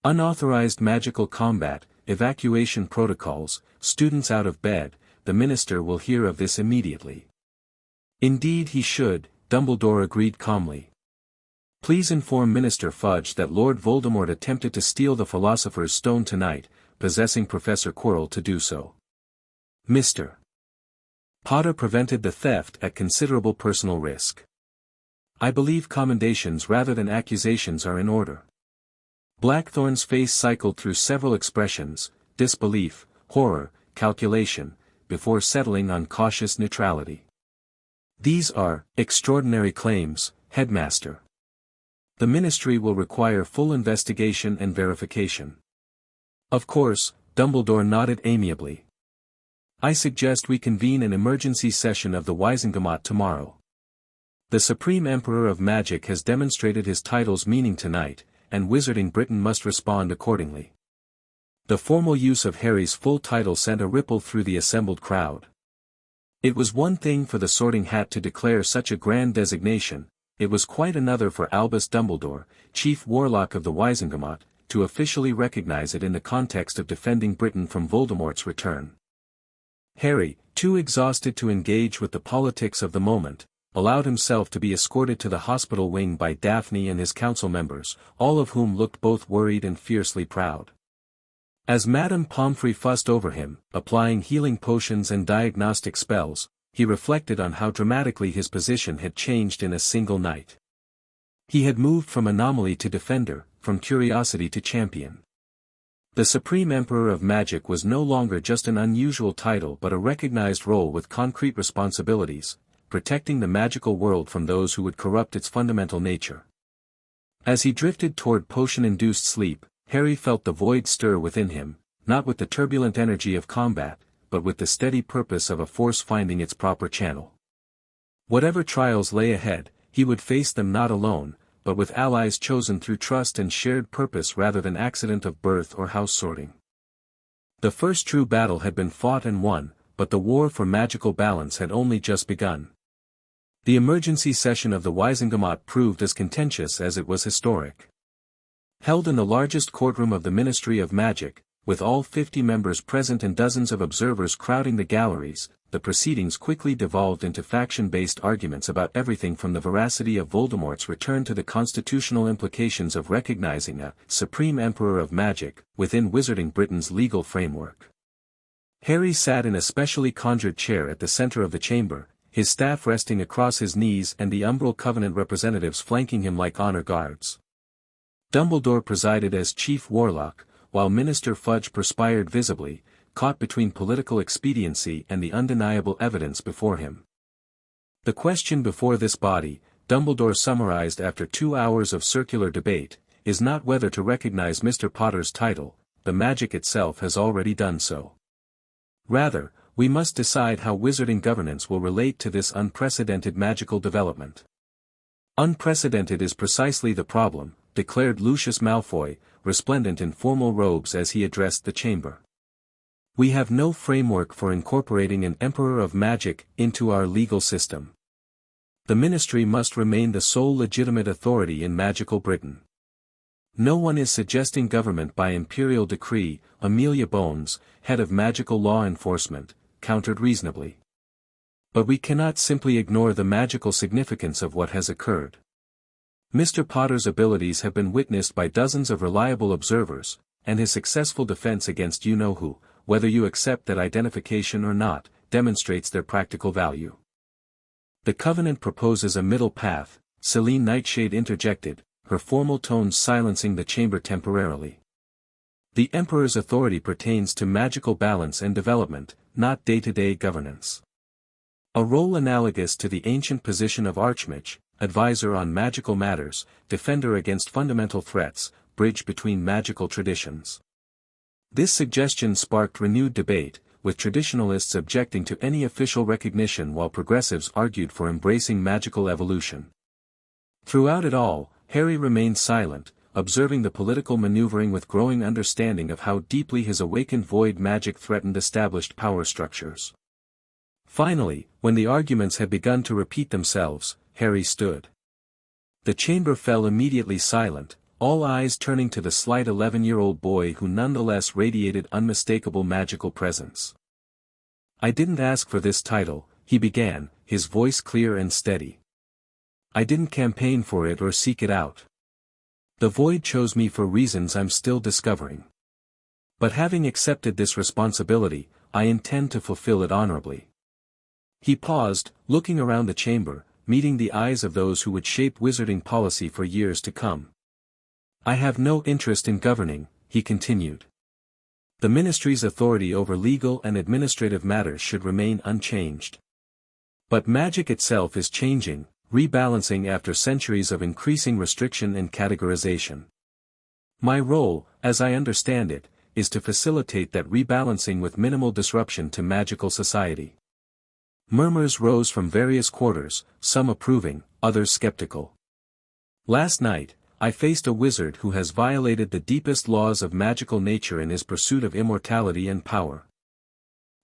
"Unauthorized magical combat, evacuation protocols, students out of bed, the minister will hear of this immediately." "Indeed he should," Dumbledore agreed calmly. "Please inform Minister Fudge that Lord Voldemort attempted to steal the Philosopher's Stone tonight, possessing Professor Quirrell to do so. Mr. Potter prevented the theft at considerable personal risk. I believe commendations rather than accusations are in order." Blackthorn's face cycled through several expressions, disbelief, horror, calculation, before settling on cautious neutrality. "These are extraordinary claims, Headmaster. The Ministry will require full investigation and verification." "Of course," Dumbledore nodded amiably. "I suggest we convene an emergency session of the Wizengamot tomorrow. The Supreme Emperor of Magic has demonstrated his title's meaning tonight, and Wizarding Britain must respond accordingly." The formal use of Harry's full title sent a ripple through the assembled crowd. It was one thing for the Sorting Hat to declare such a grand designation, it was quite another for Albus Dumbledore, Chief Warlock of the Wizengamot, to officially recognize it in the context of defending Britain from Voldemort's return. Harry, too exhausted to engage with the politics of the moment, allowed himself to be escorted to the hospital wing by Daphne and his council members, all of whom looked both worried and fiercely proud. As Madame Pomfrey fussed over him, applying healing potions and diagnostic spells, he reflected on how dramatically his position had changed in a single night. He had moved from anomaly to defender, from curiosity to champion. The Supreme Emperor of Magic was no longer just an unusual title but a recognized role with concrete responsibilities, protecting the magical world from those who would corrupt its fundamental nature. As he drifted toward potion-induced sleep, Harry felt the void stir within him, not with the turbulent energy of combat, but with the steady purpose of a force finding its proper channel. Whatever trials lay ahead, he would face them not alone, but with allies chosen through trust and shared purpose rather than accident of birth or house sorting. The first true battle had been fought and won, but the war for magical balance had only just begun. The emergency session of the Wizengamot proved as contentious as it was historic. Held in the largest courtroom of the Ministry of Magic, with all 50 members present and dozens of observers crowding the galleries, the proceedings quickly devolved into faction-based arguments about everything from the veracity of Voldemort's return to the constitutional implications of recognizing a Supreme Emperor of Magic within Wizarding Britain's legal framework. Harry sat in a specially conjured chair at the center of the chamber, his staff resting across his knees and the Umbral Covenant representatives flanking him like honor guards. Dumbledore presided as Chief Warlock, while Minister Fudge perspired visibly, caught between political expediency and the undeniable evidence before him. The question before this body, Dumbledore summarized after 2 hours of circular debate, is not whether to recognize Mr. Potter's title, the magic itself has already done so. Rather, we must decide how wizarding governance will relate to this unprecedented magical development. Unprecedented is precisely the problem, declared Lucius Malfoy, resplendent in formal robes as he addressed the chamber. We have no framework for incorporating an Emperor of Magic into our legal system. The ministry must remain the sole legitimate authority in magical Britain. No one is suggesting government by imperial decree. Amelia Bones, head of magical law enforcement, countered reasonably. But we cannot simply ignore the magical significance of what has occurred. Mr. Potter's abilities have been witnessed by dozens of reliable observers, and his successful defense against you-know-who, whether you accept that identification or not, demonstrates their practical value. The Covenant proposes a middle path, Celine Nightshade interjected, her formal tones silencing the chamber temporarily. The Emperor's authority pertains to magical balance and development, not day-to-day governance. A role analogous to the ancient position of Archmage, advisor on magical matters, defender against fundamental threats, bridge between magical traditions. This suggestion sparked renewed debate, with traditionalists objecting to any official recognition while progressives argued for embracing magical evolution. Throughout it all, Harry remained silent, observing the political maneuvering with growing understanding of how deeply his awakened void magic threatened established power structures. Finally, when the arguments had begun to repeat themselves, Harry stood. The chamber fell immediately silent, all eyes turning to the slight 11-year-old boy who nonetheless radiated unmistakable magical presence. "I didn't ask for this title," he began, his voice clear and steady. "I didn't campaign for it or seek it out. The void chose me for reasons I'm still discovering. But having accepted this responsibility, I intend to fulfill it honorably." He paused, looking around the chamber, meeting the eyes of those who would shape wizarding policy for years to come. "I have no interest in governing," he continued. "The ministry's authority over legal and administrative matters should remain unchanged. But magic itself is changing, rebalancing after centuries of increasing restriction and categorization. My role, as I understand it, is to facilitate that rebalancing with minimal disruption to magical society." Murmurs rose from various quarters, some approving, others skeptical. "Last night, I faced a wizard who has violated the deepest laws of magical nature in his pursuit of immortality and power.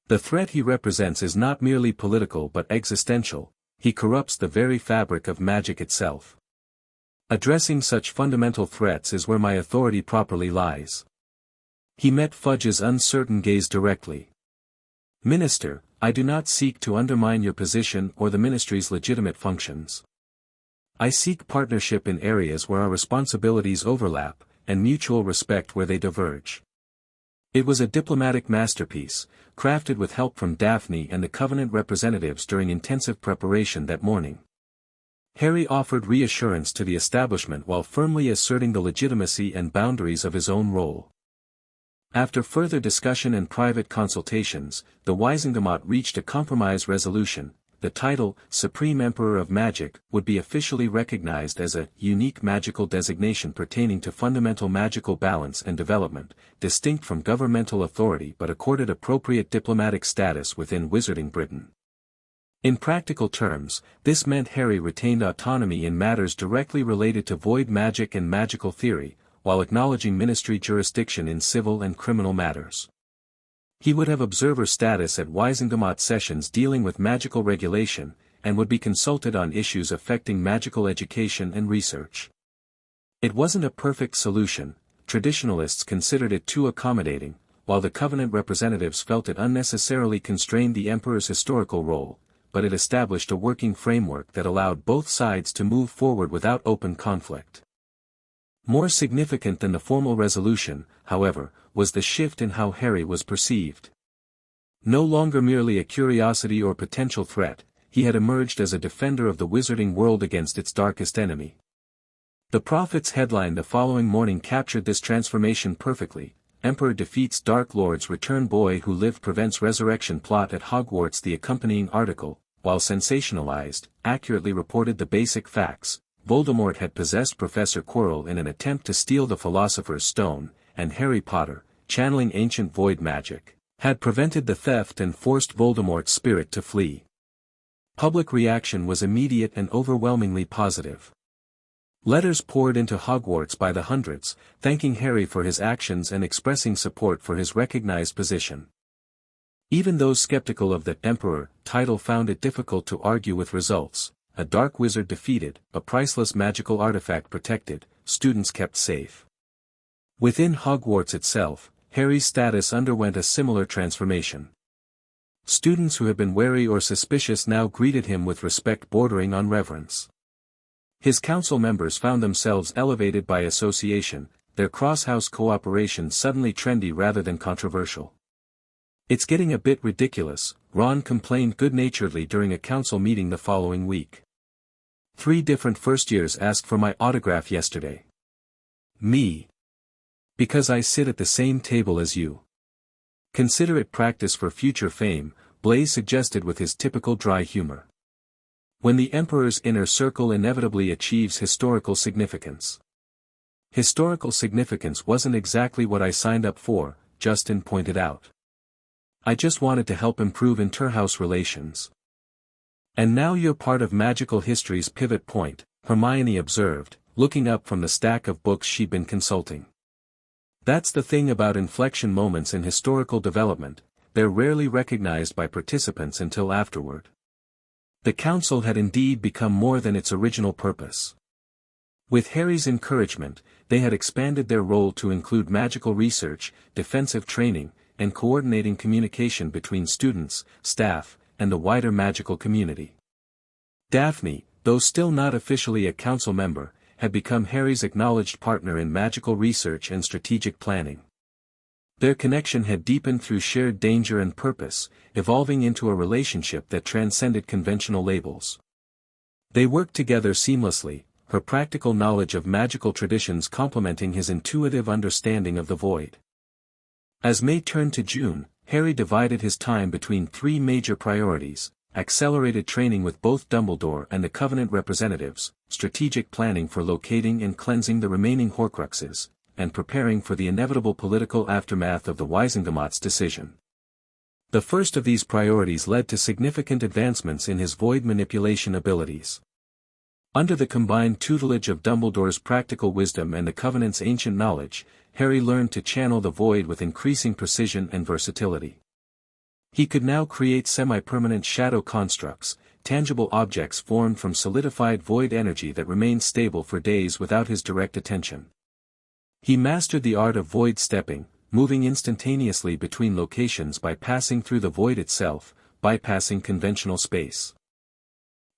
The threat he represents is not merely political but existential. He corrupts the very fabric of magic itself. Addressing such fundamental threats is where my authority properly lies." He met Fudge's uncertain gaze directly. "Minister, I do not seek to undermine your position or the ministry's legitimate functions. I seek partnership in areas where our responsibilities overlap, and mutual respect where they diverge." It was a diplomatic masterpiece, crafted with help from Daphne and the Covenant representatives during intensive preparation that morning. Harry offered reassurance to the establishment while firmly asserting the legitimacy and boundaries of his own role. After further discussion and private consultations, the Wizengamot reached a compromise resolution. The title, Supreme Emperor of Magic, would be officially recognized as a unique magical designation pertaining to fundamental magical balance and development, distinct from governmental authority but accorded appropriate diplomatic status within Wizarding Britain. In practical terms, this meant Harry retained autonomy in matters directly related to void magic and magical theory, while acknowledging ministry jurisdiction in civil and criminal matters. He would have observer status at Wizengamot sessions dealing with magical regulation, and would be consulted on issues affecting magical education and research. It wasn't a perfect solution. Traditionalists considered it too accommodating, while the Covenant representatives felt it unnecessarily constrained the Emperor's historical role, but it established a working framework that allowed both sides to move forward without open conflict. More significant than the formal resolution, however, was the shift in how Harry was perceived. No longer merely a curiosity or potential threat, he had emerged as a defender of the wizarding world against its darkest enemy. The Prophet's headline the following morning captured this transformation perfectly: Emperor defeats Dark Lord's return, boy who lived prevents resurrection plot at Hogwarts. The accompanying article, while sensationalized, accurately reported the basic facts. Voldemort had possessed Professor Quirrell in an attempt to steal the Philosopher's Stone, and Harry Potter, channeling ancient void magic, had prevented the theft and forced Voldemort's spirit to flee. Public reaction was immediate and overwhelmingly positive. Letters poured into Hogwarts by the hundreds, thanking Harry for his actions and expressing support for his recognized position. Even those skeptical of the Emperor title found it difficult to argue with results. A dark wizard defeated, a priceless magical artifact protected, students kept safe. Within Hogwarts itself, Harry's status underwent a similar transformation. Students who had been wary or suspicious now greeted him with respect bordering on reverence. His council members found themselves elevated by association, their cross-house cooperation suddenly trendy rather than controversial. "It's getting a bit ridiculous," Ron complained good-naturedly during a council meeting the following week. 3 different first-years asked for my autograph yesterday. Me. Because I sit at the same table as you. Consider it practice for future fame, Blaise suggested with his typical dry humor. When the Emperor's inner circle inevitably achieves historical significance. Historical significance wasn't exactly what I signed up for, Justin pointed out. I just wanted to help improve interhouse relations. And now you're part of magical history's pivot point, Hermione observed, looking up from the stack of books she'd been consulting. That's the thing about inflection moments in historical development, they're rarely recognized by participants until afterward. The council had indeed become more than its original purpose. With Harry's encouragement, they had expanded their role to include magical research, defensive training, and coordinating communication between students, staff, and the wider magical community. Daphne, though still not officially a council member, had become Harry's acknowledged partner in magical research and strategic planning. Their connection had deepened through shared danger and purpose, evolving into a relationship that transcended conventional labels. They worked together seamlessly, her practical knowledge of magical traditions complementing his intuitive understanding of the void. As May turned to June, Harry divided his time between 3 major priorities: accelerated training with both Dumbledore and the Covenant representatives, strategic planning for locating and cleansing the remaining Horcruxes, and preparing for the inevitable political aftermath of the Wisenamots' decision. The first of these priorities led to significant advancements in his void manipulation abilities. Under the combined tutelage of Dumbledore's practical wisdom and the Covenant's ancient knowledge, Harry learned to channel the void with increasing precision and versatility. He could now create semi-permanent shadow constructs, tangible objects formed from solidified void energy that remained stable for days without his direct attention. He mastered the art of void stepping, moving instantaneously between locations by passing through the void itself, bypassing conventional space.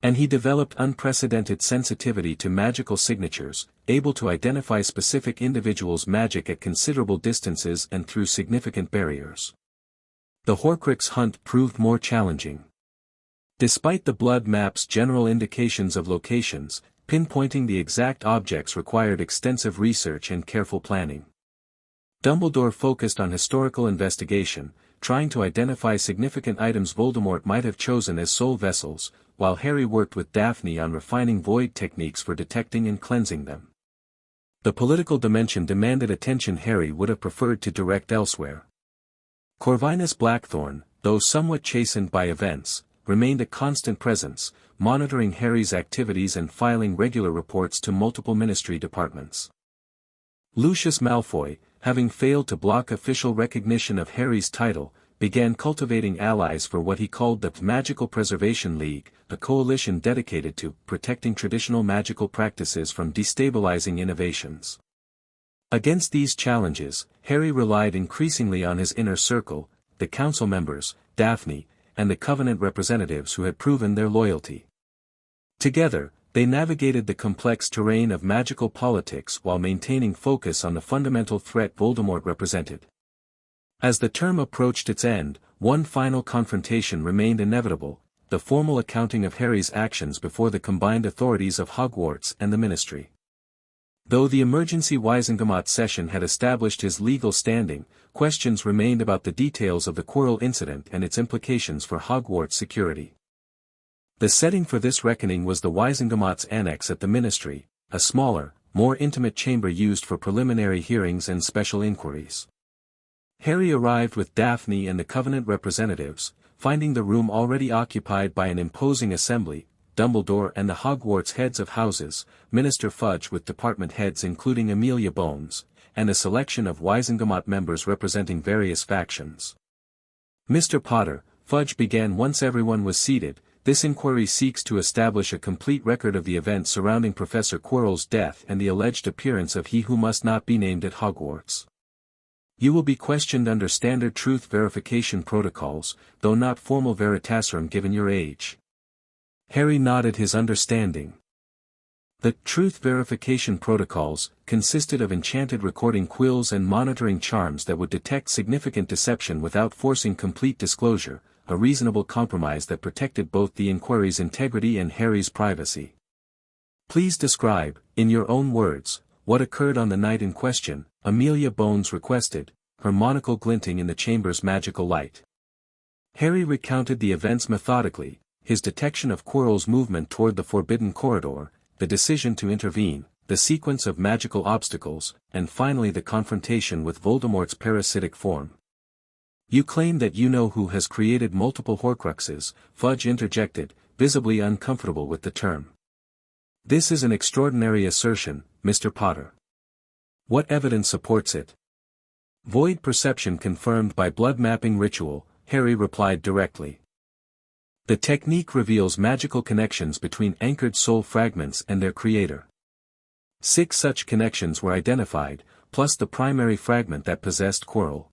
And he developed unprecedented sensitivity to magical signatures, able to identify specific individuals' magic at considerable distances and through significant barriers. The Horcrux hunt proved more challenging. Despite the blood map's general indications of locations, pinpointing the exact objects required extensive research and careful planning. Dumbledore focused on historical investigation, trying to identify significant items Voldemort might have chosen as soul vessels, while Harry worked with Daphne on refining void techniques for detecting and cleansing them. The political dimension demanded attention Harry would have preferred to direct elsewhere. Corvinus Blackthorn, though somewhat chastened by events, remained a constant presence, monitoring Harry's activities and filing regular reports to multiple ministry departments. Lucius Malfoy, having failed to block official recognition of Harry's title, began cultivating allies for what he called the Magical Preservation League, a coalition dedicated to protecting traditional magical practices from destabilizing innovations. Against these challenges, Harry relied increasingly on his inner circle, the council members, Daphne, and the Covenant representatives who had proven their loyalty. Together, they navigated the complex terrain of magical politics while maintaining focus on the fundamental threat Voldemort represented. As the term approached its end, one final confrontation remained inevitable, the formal accounting of Harry's actions before the combined authorities of Hogwarts and the Ministry. Though the emergency Wisenamots session had established his legal standing, questions remained about the details of the Quirrell incident and its implications for Hogwarts security. The setting for this reckoning was the Wisenamots Annex at the Ministry, a smaller, more intimate chamber used for preliminary hearings and special inquiries. Harry arrived with Daphne and the Covenant representatives, finding the room already occupied by an imposing assembly, Dumbledore and the Hogwarts heads of houses, Minister Fudge with department heads including Amelia Bones, and a selection of Wizengamot members representing various factions. Mr. Potter, Fudge began once everyone was seated. This inquiry seeks to establish a complete record of the events surrounding Professor Quirrell's death and the alleged appearance of he who must not be named at Hogwarts. You will be questioned under standard truth verification protocols, though not formal veritaserum given your age. Harry nodded his understanding. The truth verification protocols consisted of enchanted recording quills and monitoring charms that would detect significant deception without forcing complete disclosure, a reasonable compromise that protected both the inquiry's integrity and Harry's privacy. Please describe, in your own words, what occurred on the night in question, Amelia Bones requested, her monocle glinting in the chamber's magical light. Harry recounted the events methodically, his detection of Quirrell's movement toward the forbidden corridor, the decision to intervene, the sequence of magical obstacles, and finally the confrontation with Voldemort's parasitic form. You claim that you know who has created multiple Horcruxes, Fudge interjected, visibly uncomfortable with the term. This is an extraordinary assertion, Mr. Potter. What evidence supports it? Void perception confirmed by blood mapping ritual, Harry replied directly. The technique reveals magical connections between anchored soul fragments and their creator. 6 such connections were identified, plus the primary fragment that possessed Quirrell.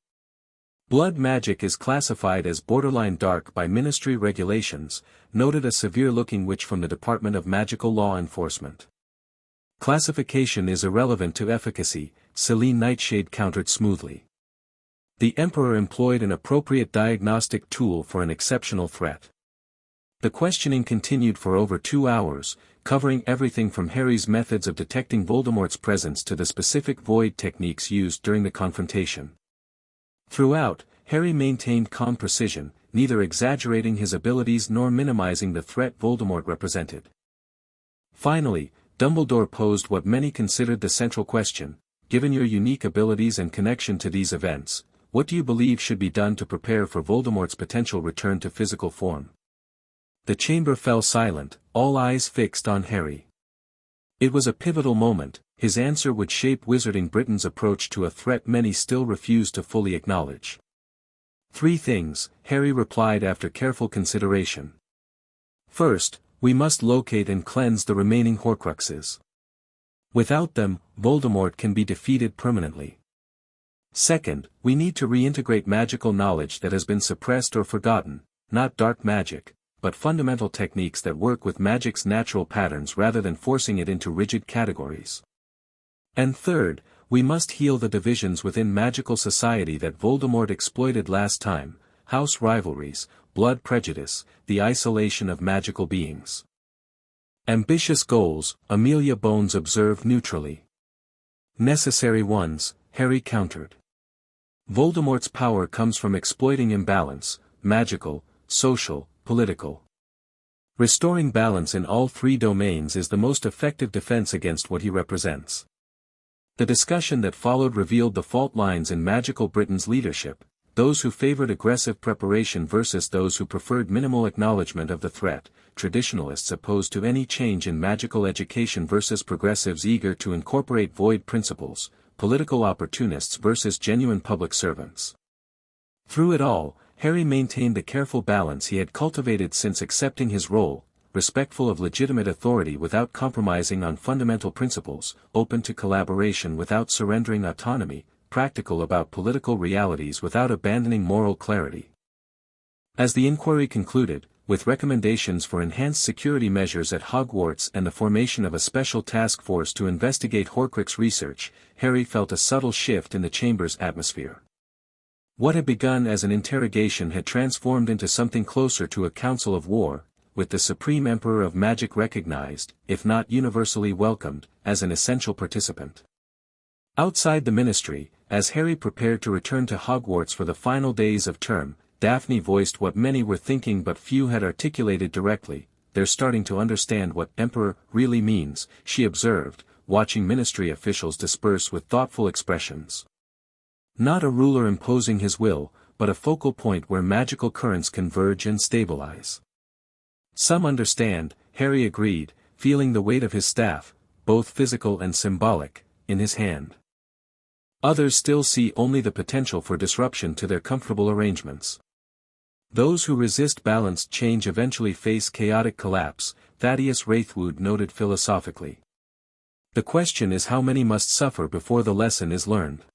Blood magic is classified as borderline dark by Ministry regulations, noted a severe-looking witch from the Department of Magical Law Enforcement. Classification is irrelevant to efficacy, Celine Nightshade countered smoothly. The Emperor employed an appropriate diagnostic tool for an exceptional threat. The questioning continued for over 2 hours, covering everything from Harry's methods of detecting Voldemort's presence to the specific void techniques used during the confrontation. Throughout, Harry maintained calm precision, neither exaggerating his abilities nor minimizing the threat Voldemort represented. Finally, Dumbledore posed what many considered the central question: given your unique abilities and connection to these events, what do you believe should be done to prepare for Voldemort's potential return to physical form? The chamber fell silent, all eyes fixed on Harry. It was a pivotal moment. His answer would shape Wizarding Britain's approach to a threat many still refuse to fully acknowledge. 3 things, Harry replied after careful consideration. First, we must locate and cleanse the remaining Horcruxes. Without them, Voldemort can be defeated permanently. Second, we need to reintegrate magical knowledge that has been suppressed or forgotten, not dark magic, but fundamental techniques that work with magic's natural patterns rather than forcing it into rigid categories. And third, we must heal the divisions within magical society that Voldemort exploited last time: house rivalries, blood prejudice, the isolation of magical beings. Ambitious goals, Amelia Bones observed neutrally. Necessary ones, Harry countered. Voldemort's power comes from exploiting imbalance, magical, social, political. Restoring balance in all 3 domains is the most effective defense against what he represents. The discussion that followed revealed the fault lines in Magical Britain's leadership, those who favored aggressive preparation versus those who preferred minimal acknowledgement of the threat, traditionalists opposed to any change in magical education versus progressives eager to incorporate void principles, political opportunists versus genuine public servants. Through it all, Harry maintained the careful balance he had cultivated since accepting his role, respectful of legitimate authority without compromising on fundamental principles, open to collaboration without surrendering autonomy, practical about political realities without abandoning moral clarity. As the inquiry concluded, with recommendations for enhanced security measures at Hogwarts and the formation of a special task force to investigate Horcrux research, Harry felt a subtle shift in the chamber's atmosphere. What had begun as an interrogation had transformed into something closer to a council of war, with the Supreme Emperor of Magic recognized, if not universally welcomed, as an essential participant. Outside the Ministry, as Harry prepared to return to Hogwarts for the final days of term, Daphne voiced what many were thinking but few had articulated directly: they're starting to understand what Emperor really means, she observed, watching Ministry officials disperse with thoughtful expressions. Not a ruler imposing his will, but a focal point where magical currents converge and stabilize. Some understand, Harry agreed, feeling the weight of his staff, both physical and symbolic, in his hand. Others still see only the potential for disruption to their comfortable arrangements. Those who resist balanced change eventually face chaotic collapse, Thaddeus Wraithwood noted philosophically. The question is how many must suffer before the lesson is learned.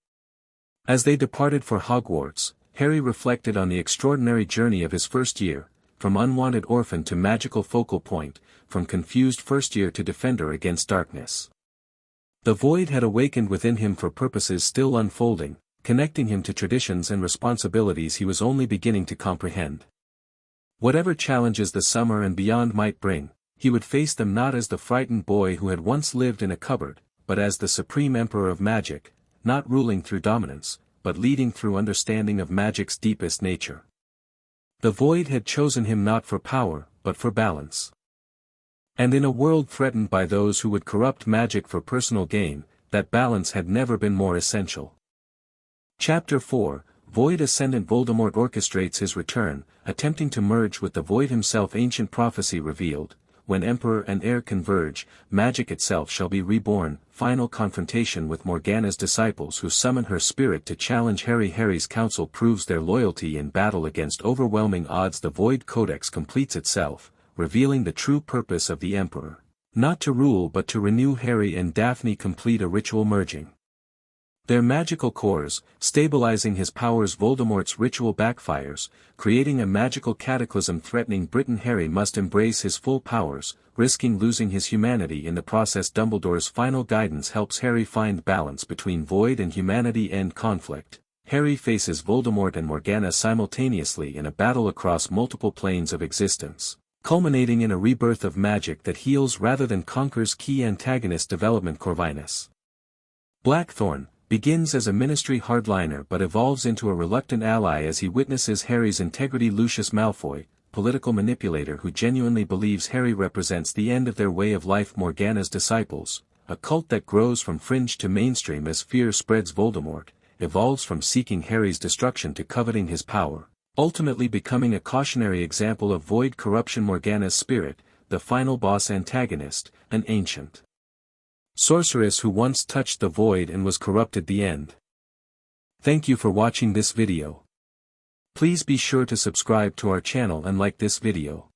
As they departed for Hogwarts, Harry reflected on the extraordinary journey of his first year, from unwanted orphan to magical focal point, from confused first year to defender against darkness. The void had awakened within him for purposes still unfolding, connecting him to traditions and responsibilities he was only beginning to comprehend. Whatever challenges the summer and beyond might bring, he would face them not as the frightened boy who had once lived in a cupboard, but as the supreme emperor of magic, not ruling through dominance, but leading through understanding of magic's deepest nature. The void had chosen him not for power, but for balance. And in a world threatened by those who would corrupt magic for personal gain, that balance had never been more essential. Chapter 4, Void Ascendant Voldemort orchestrates his return, attempting to merge with the void himself. Ancient prophecy revealed, when Emperor and heir converge, magic itself shall be reborn. Final confrontation with Morgana's disciples who summon her spirit to challenge Harry. Harry's counsel proves their loyalty in battle against overwhelming odds. The Void Codex completes itself, revealing the true purpose of the Emperor. Not to rule but to renew. Harry and Daphne complete a ritual merging their magical cores, stabilizing his powers. Voldemort's ritual backfires, creating a magical cataclysm threatening Britain. Harry must embrace his full powers, risking losing his humanity in the process. Dumbledore's final guidance helps Harry find balance between void and humanity. End conflict. Harry faces Voldemort and Morgana simultaneously in a battle across multiple planes of existence, culminating in a rebirth of magic that heals rather than conquers. Key antagonist development. Corvinus Blackthorn begins as a Ministry hardliner but evolves into a reluctant ally as he witnesses Harry's integrity. Lucius Malfoy, political manipulator who genuinely believes Harry represents the end of their way of life. Morgana's disciples, a cult that grows from fringe to mainstream as fear spreads. Voldemort evolves from seeking Harry's destruction to coveting his power, ultimately becoming a cautionary example of void corruption. Morgana's spirit, the final boss antagonist, an ancient sorceress who once touched the void and was corrupted. The end. Thank you for watching this video. Please be sure to subscribe to our channel and like this video.